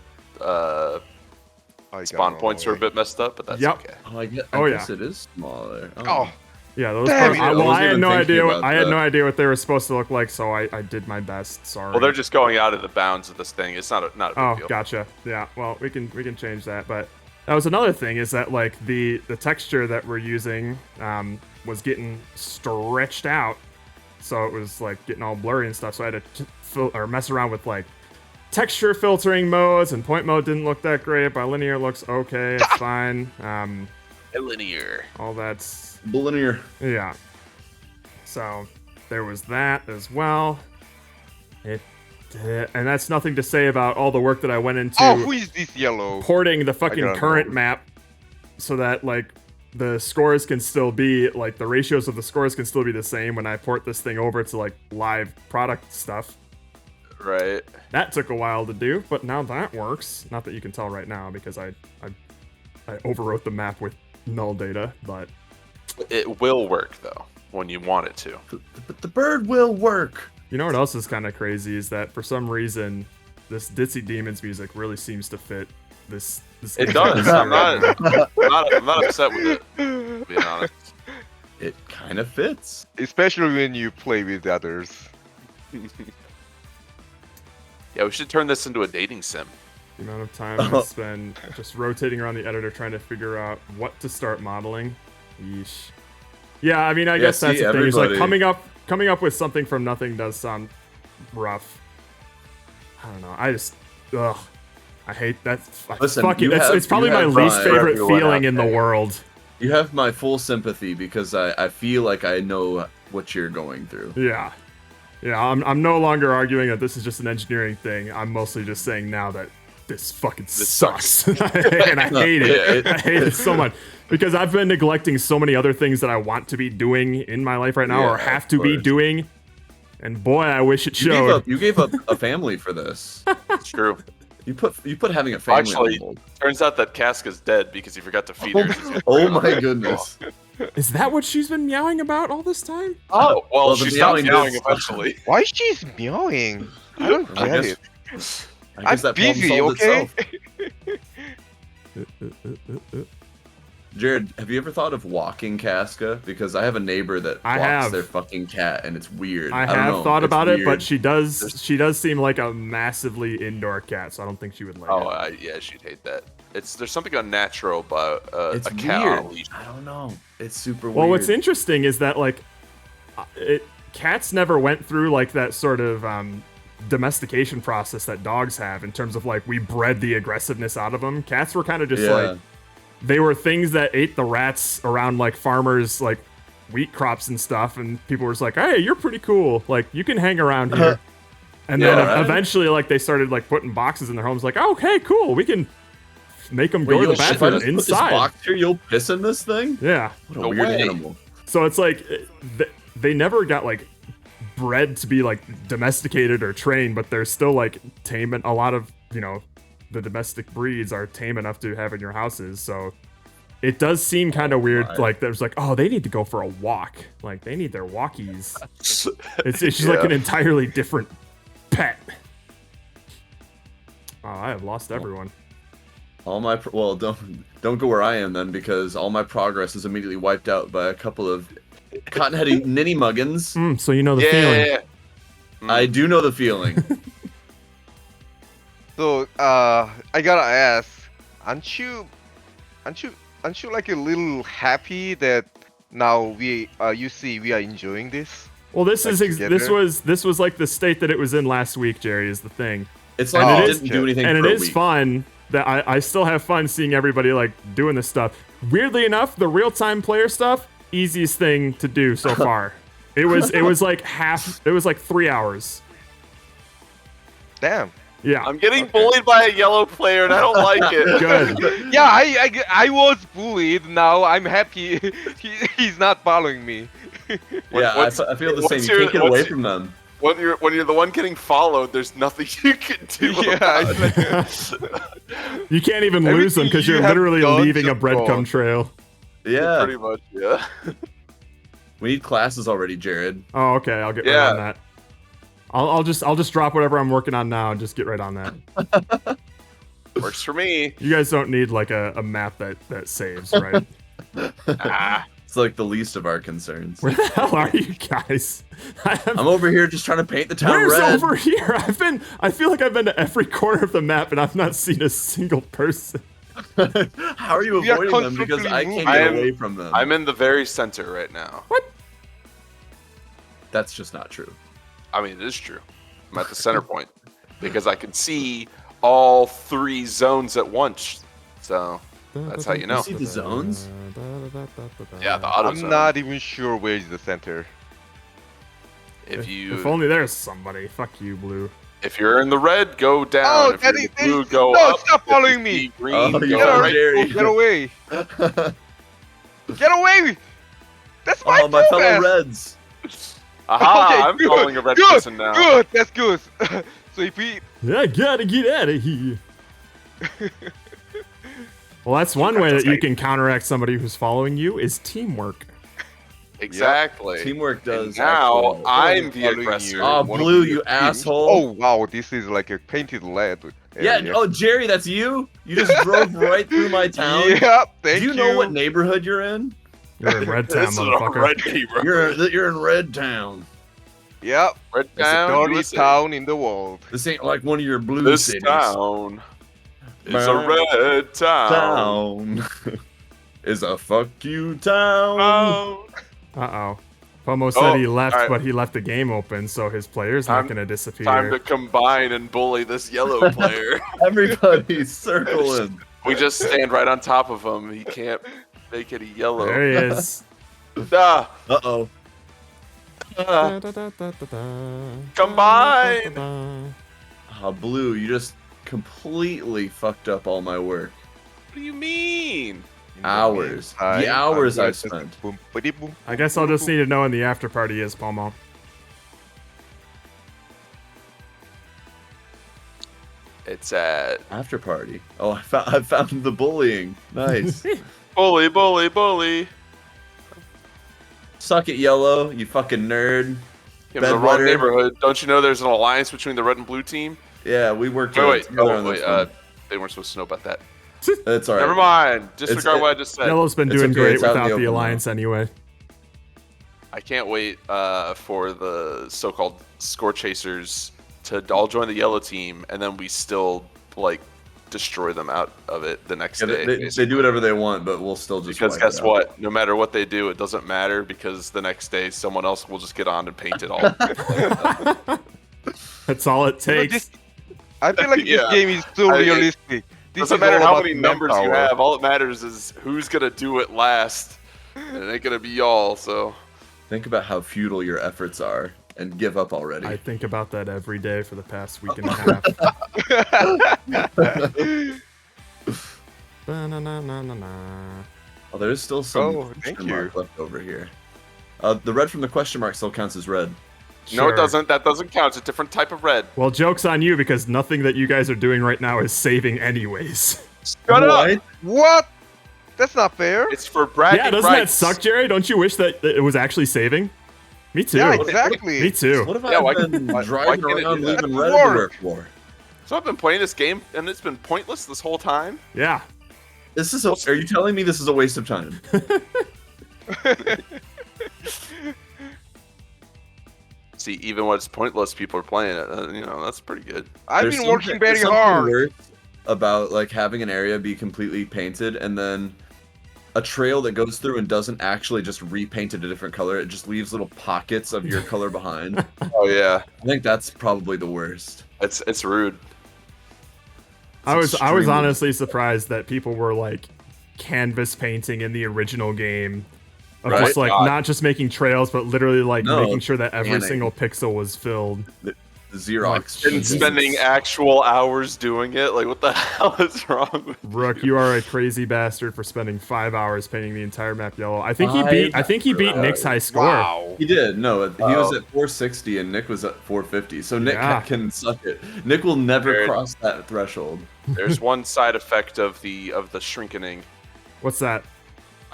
spawn points are a bit messed up, but that's Yep. okay. Oh, I Oh, guess it is smaller. Oh, Yeah, those Damn parts, it. I wasn't had even no thinking idea. about I had that. no idea what they were supposed to look like, so I did my best. Sorry. Well, they're just going out of the bounds of this thing. It's not a big Oh, deal. gotcha. Yeah. Well, we can change that, but that was another thing is that like the texture that we're using was getting stretched out, so it was like getting all blurry and stuff. So I had to mess around with like texture filtering modes, and point mode didn't look that great. Bilinear looks okay. It's fine. Linear. All that's Linear. yeah. So there was that as well. And that's nothing to say about all the work that I went into oh, who is this yellow? porting the fucking gotta current know. map so that like the scores can still be like the ratios of the scores can still be the same when I port this thing over to like live product stuff. Right. That took a while to do, but now that works. Not that you can tell right now because I overwrote the map with null data, but It will work though when you want it to. But the bird will work. you know what else is kind of crazy is that for some reason this Ditzy Demons music really seems to fit this It game does. right I'm now. I'm not upset with it. To be honest. It kind of fits. Especially when you play with others. Yeah, we should turn this into a dating sim. The amount of time I spend just rotating around the editor trying to figure out what to start modeling. Yeesh. Yeah, I mean, I guess that's see, the thing. Is like everybody- coming up with something from nothing does sound rough. I don't know. I just, ugh, I hate that. Listen, Fuck it. you have- It's probably you my have least my- favorite everyone feeling out in the there. world. You have my full sympathy because I feel like I know what you're going through. Yeah. Yeah, I'm no longer arguing that this is just an engineering thing. I'm mostly just saying now that this fucking sucks. and I hate it. I hate it so much. Because I've been neglecting so many other things that I want to be doing in my life right now or Yeah, have of to be course. doing. And boy, I wish it You showed. gave up a family for this. It's true. You put having a family Actually, on hold. turns out that Casca's dead because you forgot to feed her. Oh my goodness. Is that what she's been meowing about all this time? Oh, well, Well, the she stopped meowing meowing is- eventually. Why she's meowing? I don't I get guess- it. I guess I'm that problem busy, solved okay? itself. Jared, have you ever thought of walking Casca? Because I have a neighbor that I walks have. their fucking cat, and it's weird. I don't have know, thought it's about it, but weird. she does seem like a massively indoor cat, so I don't think she would like Oh, it. yeah, she'd hate that. There's something unnatural about It's a cat weird. on a leash. I don't know. It's super weird. Well, what's interesting is that like, cats never went through like that sort of domestication process that dogs have in terms of like we bred the aggressiveness out of them. Cats were kind of just Yeah. like they were things that ate the rats around like farmers like wheat crops and stuff, and people were just like, "Hey, you're pretty cool. Like you can hang around here." And then Yeah. eventually, like they started like putting boxes in their homes. Like, "Oh, okay, cool. We can make them go Wait, to the if I bathroom just put this inside." box here, you'll piss in this thing? Yeah. What a No weird way. animal. So it's like they never got like bred to be like domesticated or trained, but they're still like tame. And a lot of the domestic breeds are tame enough to have in your houses. So it does seem kind of weird. my. Like there's like, oh, they need to go for a walk. Like they need their walkies. It's just like Yeah. an entirely different pet. Oh, I have lost everyone. All my well, don't go where I am then, because all my progress is immediately wiped out by a couple of cotton-headed ninny muggins. So you know the feeling. Yeah. I do know the feeling. So, I gotta ask, aren't you like a little happy that now you see we are enjoying this? Well, this Like is together? this was like the state that it was in last week, Jerry, is the thing. It's like And I it is- didn't do anything And for it a is week. fun that I still have fun seeing everybody like doing this stuff. Weirdly enough, the real-time player stuff, easiest thing to do so far. It was like 3 hours. Damn. Yeah. I'm getting bullied by a yellow player and I don't like it. Good. Yeah, I was bullied. Now I'm happy he's not following me. Yeah, What's- I feel the what's same. You your- can't get what's away your- from them. When you're the one getting followed, there's nothing you can do Yeah, about it. You can't even lose them Everything because you you're have literally done leaving a just breadcrumb wrong. trail. Yeah, Pretty much, yeah. we need classes already, Jared. Oh, okay. I'll get right Yeah. on that. I'll just drop whatever I'm working on now and just get right on that. Works for me. You guys don't need like a map that saves, right? Ah, It's like the least of our concerns. Where the hell are you guys? I'm over here just trying to paint the town Where's red. over here? I feel like I've been to every corner of the map and I've not seen a single person. How are you We are avoiding them? Because I constantly can't moving. get I'm- away from them. I'm in the very center right now. That's just not true. I mean, it is true. I'm at the center point because I can see all 3 zones at once. So that's how you know. see the zones? Yeah, the auto I'm zone. not even sure where is the center. If If only there's somebody. Fuck you, Blue. if you're in the red, go down. Oh, if you're in the that blue, is- go no, up. stop If you following see me. Green, Oh, go you Get are right. Jerry. away! Get away! Get away! That's my Oh, my fellow dumbass. Reds. Aha! Okay, I'm good, calling a red good, person now. Good, that's good. So if we, I gotta get out of here. Well, that's one way that you can counteract somebody who's following you is teamwork. Exactly. Teamwork does. And now actually- I'm the Following aggressor. you. Oh, One Blue, of you your teams. asshole. Oh wow, this is like a painted lead. Yeah. area. Oh, Jerry, that's you. You just drove right through my town. Yeah, thank Do you know what neighborhood you're in? You're in Red Town, This is a motherfucker. red neighborhood. You're in Red Town. Yep, Red it's the town, dirty USA. town in the world. This ain't like one of your blue This cities. town is a red town. Town is a fuck you town. Oh. Uh-oh. Pomo said he left, alright. but he left the game open, so his player's not Time- gonna disappear. Time to combine and bully this yellow player. Everybody circling. We just stand right on top of him. He can't make it a yellow. There he is. Ah, Uh-oh. ah. Combine. Combine. Blue, you just completely fucked up all my work. What do you mean? Hours. The hours I spent. Boom, ba-dee, boom. I guess I'll just need to know when the after party is, Pomo. It's at After party. Oh, I found the bullying. Nice. bully, bully, bully. Suck it, yellow, you fucking nerd. You're in the wrong Bedwetter. neighborhood. Don't you know there's an alliance between the red and blue team? Yeah, we worked Wait, together on this one. they weren't supposed to know about that. That's alright. Never mind. Disregard what I just said. Yellow's been It's doing okay, great it's out in without the the open alliance anyway. I can't wait for the so-called score chasers to all join the yellow team, and then we still like destroy them out of it the next Yeah, day. they basically. do whatever they want, but we'll still just Because wipe guess it out. what? No matter what they do, it doesn't matter because the next day someone else will just get on and paint it all. That's all it You know, takes. this- I feel like Yeah. this game is so I- realistic. This Doesn't is matter all how about many numbers you manpower. have. All that matters is who's gonna do it last. And it ain't gonna be y'all. So Think about how futile your efforts are and give up already. I think about that every day for the past week and a half. Ba-na-na-na-na-na. Oh, there's still some Oh, thank question you. mark left over here. The red from the question mark still counts as red. no, it Sure. doesn't. That doesn't count. It's a different type of red. Well, joke's on you because nothing that you guys are doing right now is saving anyways. Shut up. What? What? That's not fair. It's for bragging Yeah, doesn't that rights. suck, Jerry? Don't you wish that it was actually saving? Me too. Yeah, What- exactly. Me too. What have Yeah, I why- been why driving can't it around do that? leaving That's red everywhere work. for? So I've been playing this game and it's been pointless this whole time. Yeah. This is are you telling me this is a waste of time? See, even when it's pointless, people are playing it. That's pretty good. I've There's been working something- very there's something hard. worse about like having an area be completely painted and then a trail that goes through and doesn't actually just repaint it a different color. It just leaves little pockets of your color behind. Oh yeah, I think that's probably the worst. it's rude. I was extremely- honestly surprised that people were like canvas painting in the original game. Of Right. just like God. not just making trails, but literally like No, making sure that every scanning. single pixel was filled. The Xerox. And painting. spending actual hours doing it. Like, what the hell is wrong with Rook, you are a crazy bastard for spending 5 hours painting the entire map yellow. I think he beat Nick's high score. Wow. He did. No, he was Oh. at 460 and Nick was at 450. So Nick Yeah. can suck it. Nick will never Jared. cross that threshold. There's one side effect of the shrinking. What's that?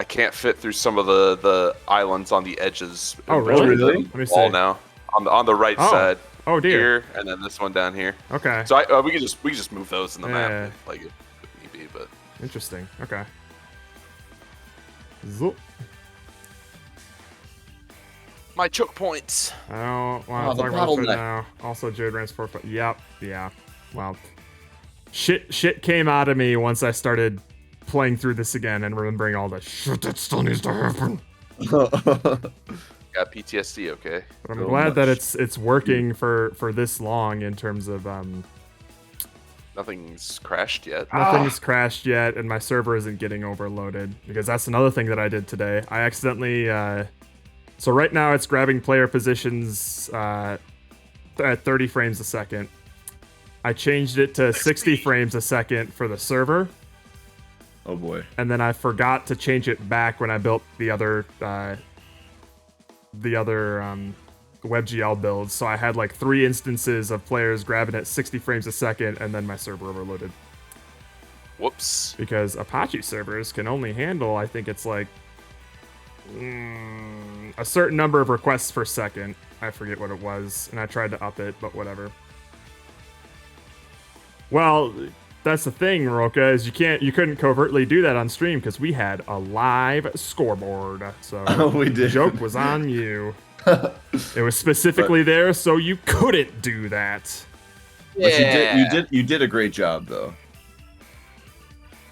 I can't fit through some of the islands on the edges. Oh, of really? the Let me wall see. now. On the right Oh. side Oh dear. here, and then this one down here. Okay. So we can just move those in the Yeah. map, like if need be. But Interesting. Okay. Zoop. my choke points. I don't want Oh, to the talk about that bottleneck. now. Also, Jared Rams 4. Yep. Yeah. Well, shit came out of me once I started playing through this again and remembering all the shit that still needs to happen. Got PTSD, okay? But I'm So glad that much. it's working for this long in terms of Nothing's crashed yet. nothing's crashed yet and my server isn't getting overloaded because that's another thing that I did today. I accidentally so right now it's grabbing player positions at 30 frames a second. I changed it to 60 frames a second for the server. Oh boy. and then I forgot to change it back when I built the other WebGL builds. So I had like 3 instances of players grabbing at 60 frames a second, and then my server overloaded. Whoops. Because Apache servers can only handle, I think it's like a certain number of requests per second. I forget what it was, and I tried to up it, but whatever. Well, that's the thing, Roka, is you couldn't covertly do that on stream because we had a live scoreboard. So We the did. joke was on you. It was specifically there, so you couldn't do that. But you did a great job though.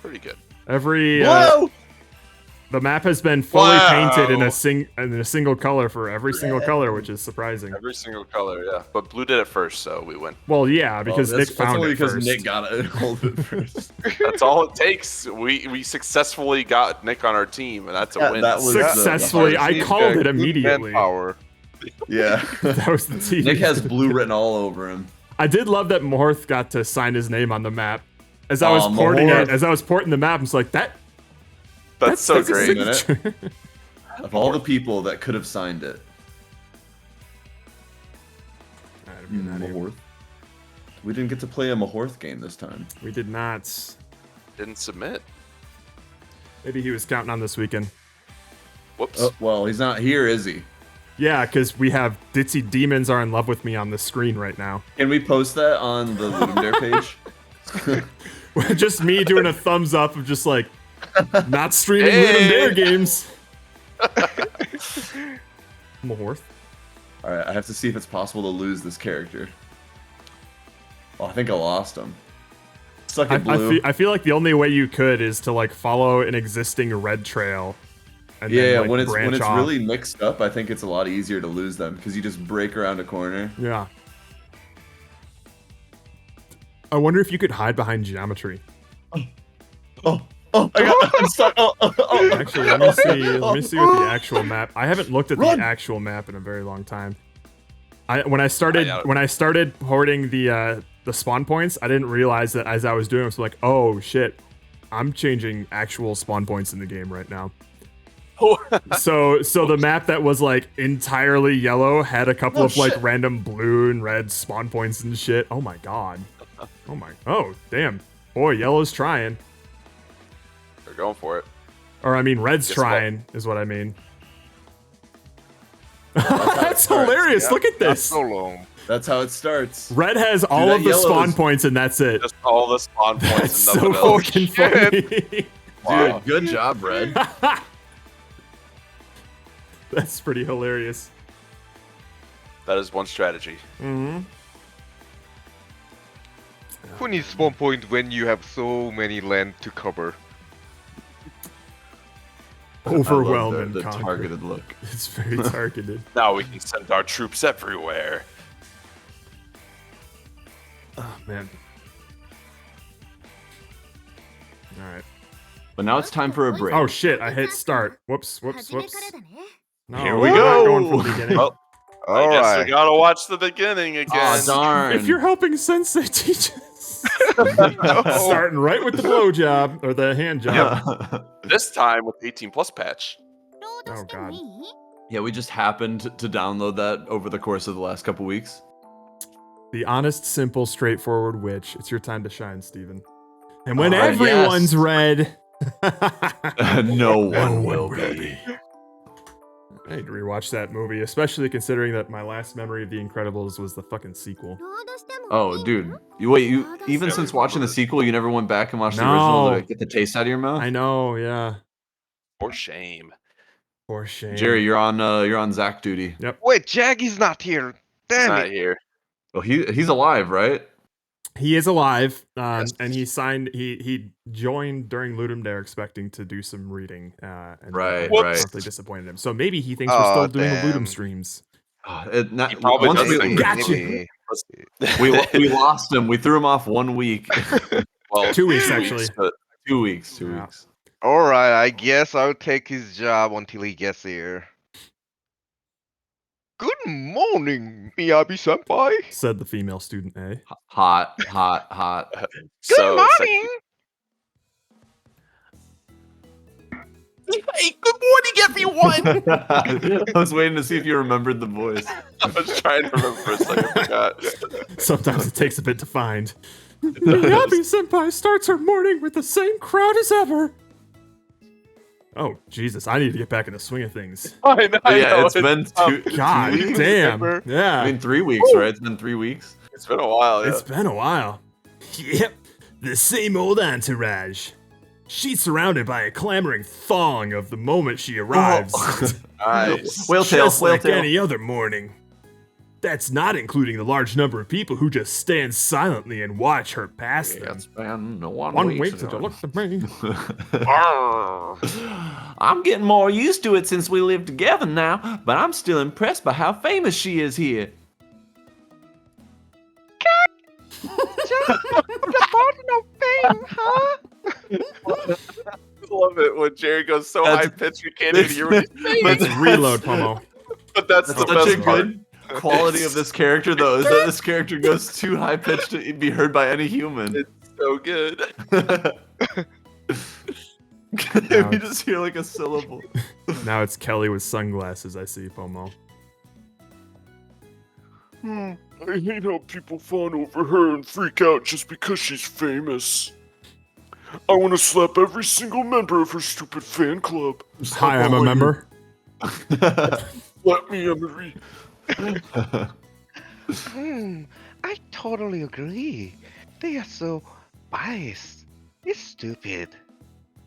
Pretty good. Every Whoa! the map has been fully painted in Wow. a single color for every single color, which is surprising. Every single color, yeah. But blue did it first, so we win. Well, yeah, because Well, Nick that's found only it because first. Nick got it hold it first. That's all it takes. We successfully got Nick on our team, and that's a Yeah, win. that was Successfully, I He's called got it good immediately. manpower. Yeah. That was the team. Nick has blue written all over him. I did love that Mahorth got to sign his name on the map. As I was Aw, porting Mahorth. it, as I was porting the map, I was like, that's so a great. signature. Of all the people that could have signed it, Mahorth. We didn't get to play a Mahorth game this time. We did not. Didn't submit. Maybe he was counting on this weekend. Whoops. Oh, well, he's not here, is he? Yeah, because we have Ditzy Demons Are in Love with Me on the screen right now. Can we post that on the Ludendare page? Just me doing a thumbs up of just like, not streaming Hey. Ludum Dare games. Mahorth. All right, I have to see if it's possible to lose this character. Oh, I think I lost him. Suck it, Blue. I feel like the only way you could is to like follow an existing red trail. And Yeah, then, like, when branch it's off. really mixed up, I think it's a lot easier to lose them because you just break around a corner. Yeah. I wonder if you could hide behind geometry. Oh, I'm stuck. Oh. Actually, let me see what the actual map. I haven't looked at Run! the actual map in a very long time. When I started hoarding the spawn points, I didn't realize that as I was doing it, I was like, oh shit, I'm changing actual spawn points in the game right now. So the map that was like entirely yellow had a couple of like shit. random blue and red spawn points and shit. Oh my god. Oh damn. Boy, yellow's trying. They're going for it. Or I mean red's Guess what? trying is what I mean. how That's it starts, hilarious. Yeah, Look at not this. so long. That's how it starts. Red has all that of the yellow spawn is- points and that's it. Just all the spawn That's points so and nothing else. fucking shit. funny. Wow. Dude, good job, Red. That's pretty hilarious. That is one strategy. Mm-hmm. Who needs spawn point when you have so many land to cover? Overwhelming I love the conquer. targeted look. It's very targeted. Now we can send our troops everywhere. Oh man. All right. But now it's time for a break. Oh shit! I hit start. Whoops. No, Here we're we not go. Going from the beginning. Well, I All guess right. we gotta watch the beginning again. Aw, darn. If you're helping Sensei teach us, No. starting right with the blow job or the hand job. This time with 18 plus patch. Oh god. Yeah, we just happened to download that over the course of the last couple weeks. The honest, simple, straightforward witch. It's your time to shine, Steven. And when Yes. everyone's red. No one No will one will be. I need to rewatch that movie, especially considering that my last memory of The Incredibles was the fucking sequel. Oh, dude. You even Yeah, since we watching the remember. sequel, you never went back and watched the No. original to get the taste out of your mouth? I know, yeah. For shame. For shame. Jerry, you're on Zach duty. Wait, Jaggy's not here. It's Damn not it. here. Well, he's alive, right? He is alive, Yes. and he joined during Ludum Dare expecting to do some reading, and Right, Whoops. right. promptly disappointed him. So maybe he thinks we're still doing the damn. Ludum streams. Not, He probably once does we, think- Gotcha. Maybe. we lost him. We threw him off 1 week. Well, 2 weeks, actually. but 2 weeks. 2 Yeah. weeks. Alright, I guess I'll take his job until he gets here. Good morning, Miyabi-senpai. Said the female student A. Hot. Good so morning. Hey, good morning, everyone. I was waiting to see if you remembered the voice. I was trying to remember for a second. I forgot. Sometimes it takes a bit to find. Miyabi Senpai starts her morning with the same crowd as ever. Oh, Jesus, I need to get back in the swing of things. I know. Yeah, it's been two God 2 weeks. damn. Yeah. I mean, 3 weeks, right? It's been 3 weeks. It's been a while. Yeah. It's been a while. Yep, the same old entourage. She's surrounded by a clamoring throng of the moment she arrives. Nice. Whale tail, Just whale like tail. any other morning. That's not including the large number of people who just stand silently and watch her pass them. It's been 1 One week. week since you looked at me. I'm getting more used to it since we live together now, but I'm still impressed by how famous she is here. Love it when Jerry goes so That's- high pitched we can't even hear what he's saying. Let's reload, Pomo. But that's That's the such a best part. good quality of this character, though, is that this character goes too high pitched to be heard by any human. It's so good. We just hear like a syllable. Now it's Kelly with sunglasses, I see, Pomo. I hate how people fawn over her and freak out just because she's famous. I want to slap every single member of her stupid fan club. Hi, I'm a member. Let me, Emery. I totally agree. They are so biased. It's stupid.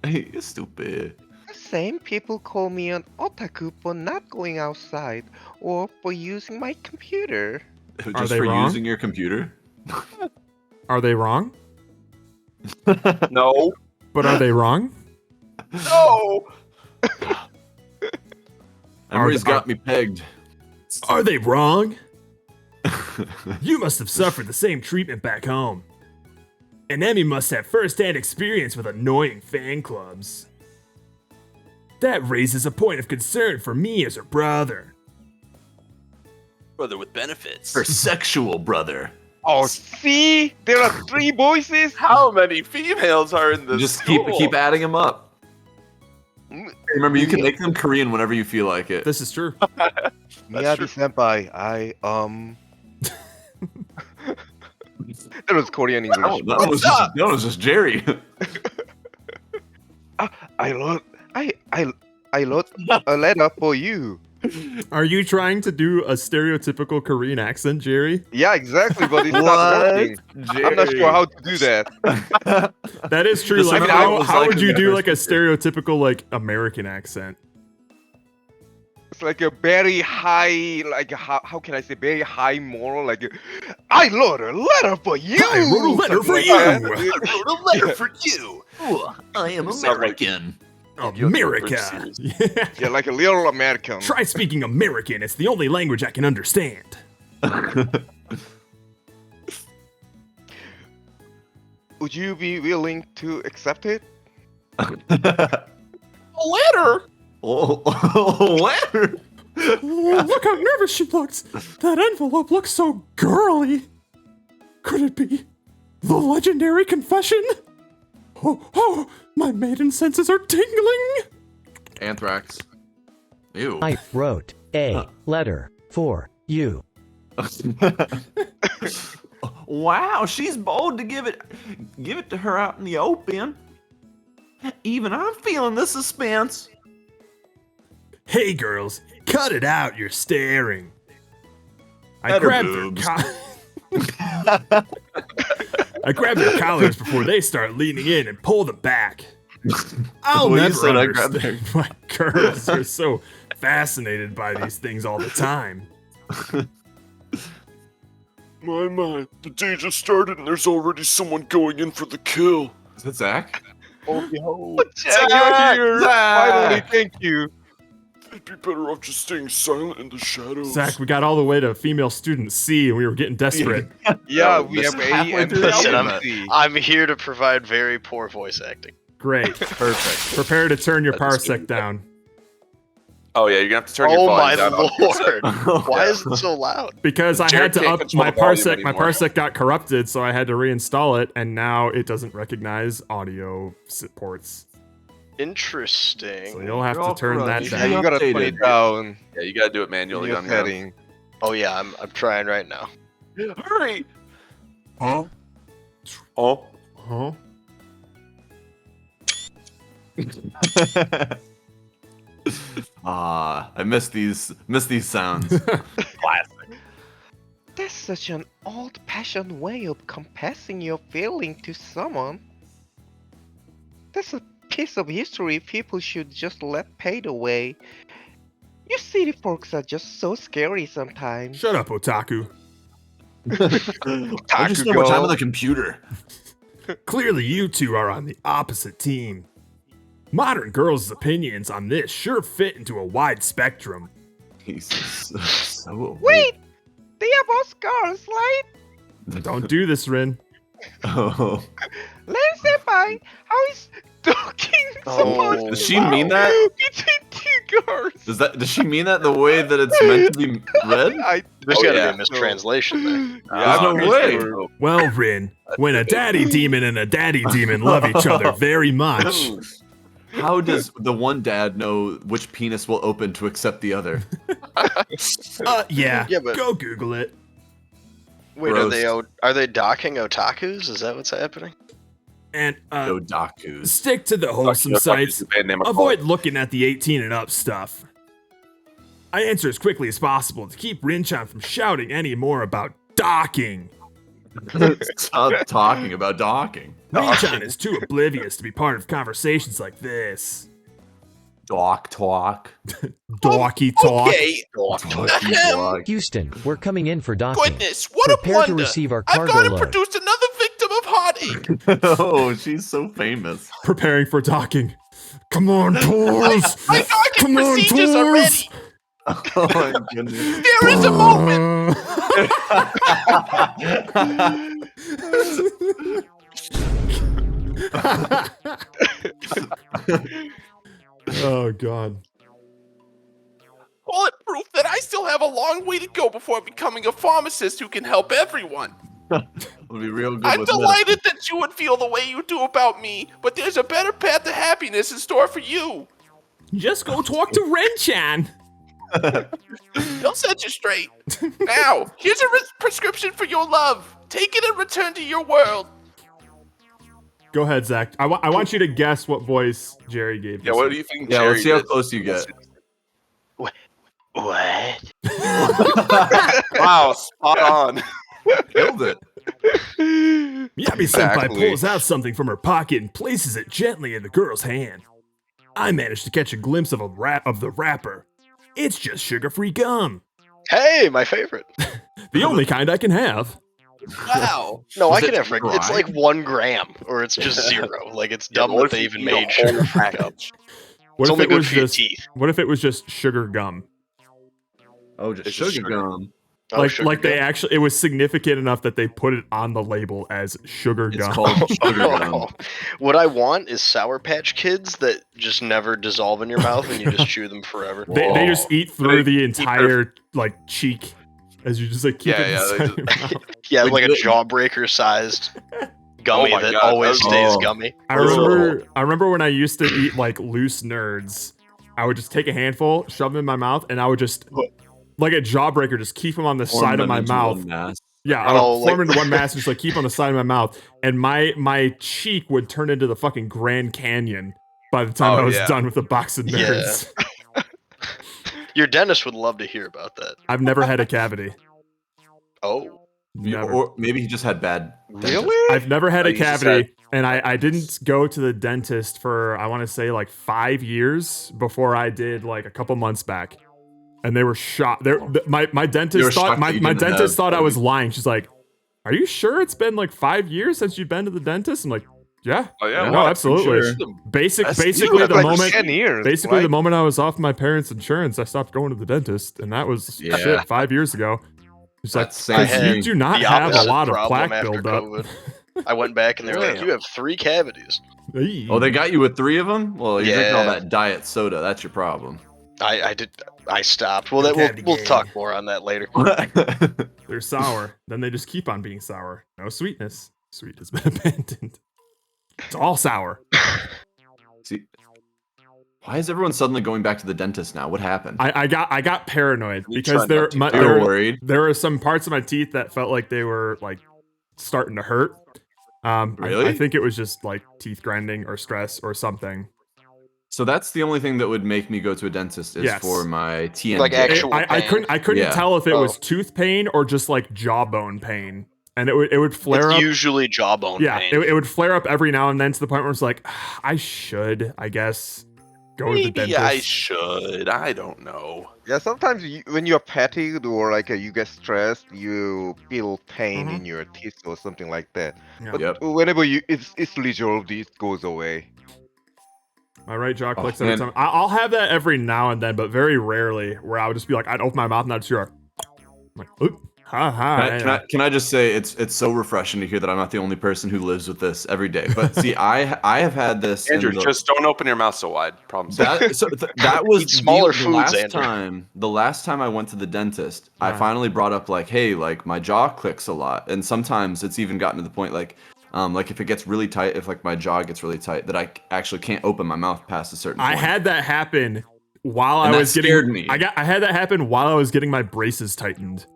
Hey, you're stupid. The same people call me an otaku for not going outside or for using my computer. Just they for wrong? using your computer? Are they wrong? No. But are they wrong? No. Emery's got me pegged. Are they wrong? You must have suffered the same treatment back home. And Emmy must have first-hand experience with annoying fan clubs. That raises a point of concern for me as her brother. Brother with benefits. Her sexual brother. Oh, see? There are 3 voices? How many females are in this? Just school? keep adding them up. Mm, Remember, you can make them Korean whenever you feel like it. This is true. Miyabi-senpai, That was Korean English. Oh, that was just Jerry. I wrote a letter for you. Are you trying to do a stereotypical Korean accent, Jerry? Yeah, exactly, but it's not working. I'm not sure how to do that. That is true. Just Like, remember how it was how like would in you the do first like a picture. stereotypical like American accent? It's like a very high, like how can I say, very high moral. Like, I wrote a letter for you. I wrote a letter for Something like you. that. I wrote a letter for you. I am sound like- American. America. Yeah. Yeah, like a little American. Try speaking American. It's the only language I can understand. Would you be willing to accept it? A letter. Letter. Oh, look how nervous she looks. That envelope looks so girly. Could it be the legendary confession? Oh, my maiden senses are tingling. Anthrax. Ew. I wrote a letter for you. Wow, she's bold to give it to her out in the open. Even I'm feeling the suspense. Hey, girls, cut it out. You're staring. I Better grabbed boobs. I grabbed their collars before they start leaning in and pull them back. I'll Well, you never said I grabbed understand why girls are so fascinated by these things all the time. My, the day just started and there's already someone going in for the kill. Is that Zach? Jack, you're here. Finally, thank you. They'd be better off just staying silent in the shadows. Zach, we got all the way to female student C and we were getting desperate. Yeah, Oh, we this have is A halfway and through the Listen, C. I'm here to provide very poor voice acting. Great. Perfect. Prepare to turn your That is parsec good. down. Oh yeah, you're gonna have to turn your Oh my volume down. on your side. lord! Why is it so loud? Because I Jared had to can't up control my the volume parsec. My anymore. parsec got corrupted, so I had to reinstall it, and now it doesn't recognize audio ports. Interesting. So you'll have You're to all turn that correct. Yeah, down. you gotta put it Updated. down Yeah, you gotta do it in manually your on your own. setting. Oh yeah, I'm trying right now. Hurry! Huh? Oh, Huh? I miss these sounds. That's such an old-fashioned way of confessing your feeling to someone. That's a piece of history people should just let fade away. You city folks are just so scary sometimes. Shut up, otaku. I just spend more time on the computer. Clearly, you two are on the opposite team. Modern girls' opinions on this sure fit into a wide spectrum. He's so awake. Wait! They are both girls, right? Don't do this, Rin. Oh. Len Senpai, how is talking supposed Oh. Does she mean that? between two girls? Does she mean that the way that it's meant to be read? There's Oh, gotta yeah. be a mistranslation there. There's no way. Well, Rin, when a daddy demon and a daddy demon love each other very much. How does the one dad know which penis will open to accept the other? Yeah, Yeah, but- go Google it. Wait, are they docking otakus? Is that what's happening? And Odakus. stick to the wholesome sites. Avoid looking at the 18 and up stuff. I answer as quickly as possible to keep Rinchan from shouting any more about docking. Stop talking about docking. Rinchan is too oblivious to be part of conversations like this. Dock talk. Dorky talk. Okay. Docky talk. Houston, we're coming in for docking. Goodness, what Prepare a to blunder! receive our I've cargo got to load. produce another victim of heartache. Oh, she's so famous. Preparing for docking. Come on, Tors! My docking Come on, procedures are Tors! ready. Oh my goodness. There is a moment. Oh god. Bulletproof that I still have a long way to go before becoming a pharmacist who can help everyone. It'll be real good I'm with delighted that you would feel the way you do about me, but there's a better path to happiness in store for you. Just go talk to Renchan. He'll set you straight. Now, here's a prescription for your love. Take it and return to your world. Go ahead, Zach. I want you to guess what voice Jerry gave. Yeah, this what one. do you think? Yeah, let's see how Jerry did? close you get. What? Wow, spot on. Killed it. Miyabi Senpai Exactly. pulls out something from her pocket and places it gently in the girl's hand. I managed to catch a glimpse of the wrapper. It's just sugar-free gum. Hey, my favorite. The only kind I can have. Wow. No, I Is can it have freak. It's dry? like 1 gram, or it's just 0. Like it's dumb what that if they you even eat a made whole sugar free gum. package? What It's if only it good was for your just teeth. What if it was just sugar gum? Oh, just It's just sugar sugar. gum. Oh, like sugar they gum. actually, it was significant enough that they put it on the label as sugar It's gum. called sugar gum. What I want is Sour Patch Kids that just never dissolve in your mouth and you just chew them forever. They just eat through They the eat entire like cheek as you just like keep Yeah, it yeah, they inside your mouth. Yeah, like a Like- jawbreaker sized gummy Oh my that God, always that was- stays Oh. gummy. I remember when I used to eat like loose nerds. I would just take a handful, shove them in my mouth, and I would just like a jawbreaker, just keep them on the Form side of them my into mouth. one mass. Yeah, I would Oh, form like- into one mass and just like keep on the side of my mouth, and my cheek would turn into the fucking Grand Canyon by the time Oh, I was yeah. done with the box of Yeah. nerds. Your dentist would love to hear about that. I've never had a cavity. Oh. Never. Or maybe he just had bad. Really? I've never had a you just cavity, and I didn't go to the dentist for I want to say like 5 years before I did like a couple months back, and they were shocked. My They were dentist thought shocked my, that you my didn't dentist have thought I was cavities. lying. She's like, "Are you sure it's been like 5 years since you've been to the dentist?" I'm like, "Yeah, Oh yeah, no, absolutely." sure. Basically Like the moment 10 years. basically right? the moment I was off my parents' insurance, I stopped going to the dentist, and that was Yeah. shit 5 years ago. It's like, That's I same had thing. you do not the have a opposite lot of problem plaque after buildup. COVID. I went back and they were like, Yeah. "You have 3 cavities." Oh, they got you with 3 of them? Well, you're drinking all Yeah. that diet soda. That's your problem. I stopped. Well, Cavity we'll gang. talk more on that later. They're sour. Then they just keep on being sour. No sweetness. Sweet has been abandoned. It's all sour. See, Why is everyone suddenly going back to the dentist now? What happened? I got paranoid You because try not to. You were worried. there were some parts of my teeth that felt like they were like starting to hurt. Really? I think it was just like teeth grinding or stress or something. So that's the only thing that would make me go to a dentist is Yes. for my TMJ. Like actual I pain. couldn't Yeah. tell if it was Oh. tooth pain or just like jawbone pain, and it would flare It's up. usually jawbone Yeah, pain. it would flare up every now and then to the point where it's like, I should, I guess, go to the Maybe dentist. I should. I don't know. Yeah, sometimes when you're fatigued or like you get stressed, you feel pain Mhm. in your teeth or something like that. Yeah. But Yep. whenever it's resolved, it goes away. My right jaw Oh, clicks every man. time. I'll have that every now and then, but very rarely. Where I would just be like, I'd open my mouth and I'd just hear, I'm like, oop, ha ha. Can I just say it's so refreshing to hear that I'm not the only person who lives with this every day. But see, I have had this. in Andrew, the- just don't open your mouth so wide. Problem solved. that was Eat smaller the foods, last Andrew. time. The last time I went to the dentist, I Yeah. finally brought up like, hey, like my jaw clicks a lot, and sometimes it's even gotten to the point like if it gets really tight, if like my jaw gets really tight, that I actually can't open my mouth past a certain I point. had that happen while And I that was getting. scared me. I had that happen while I was getting my braces tightened.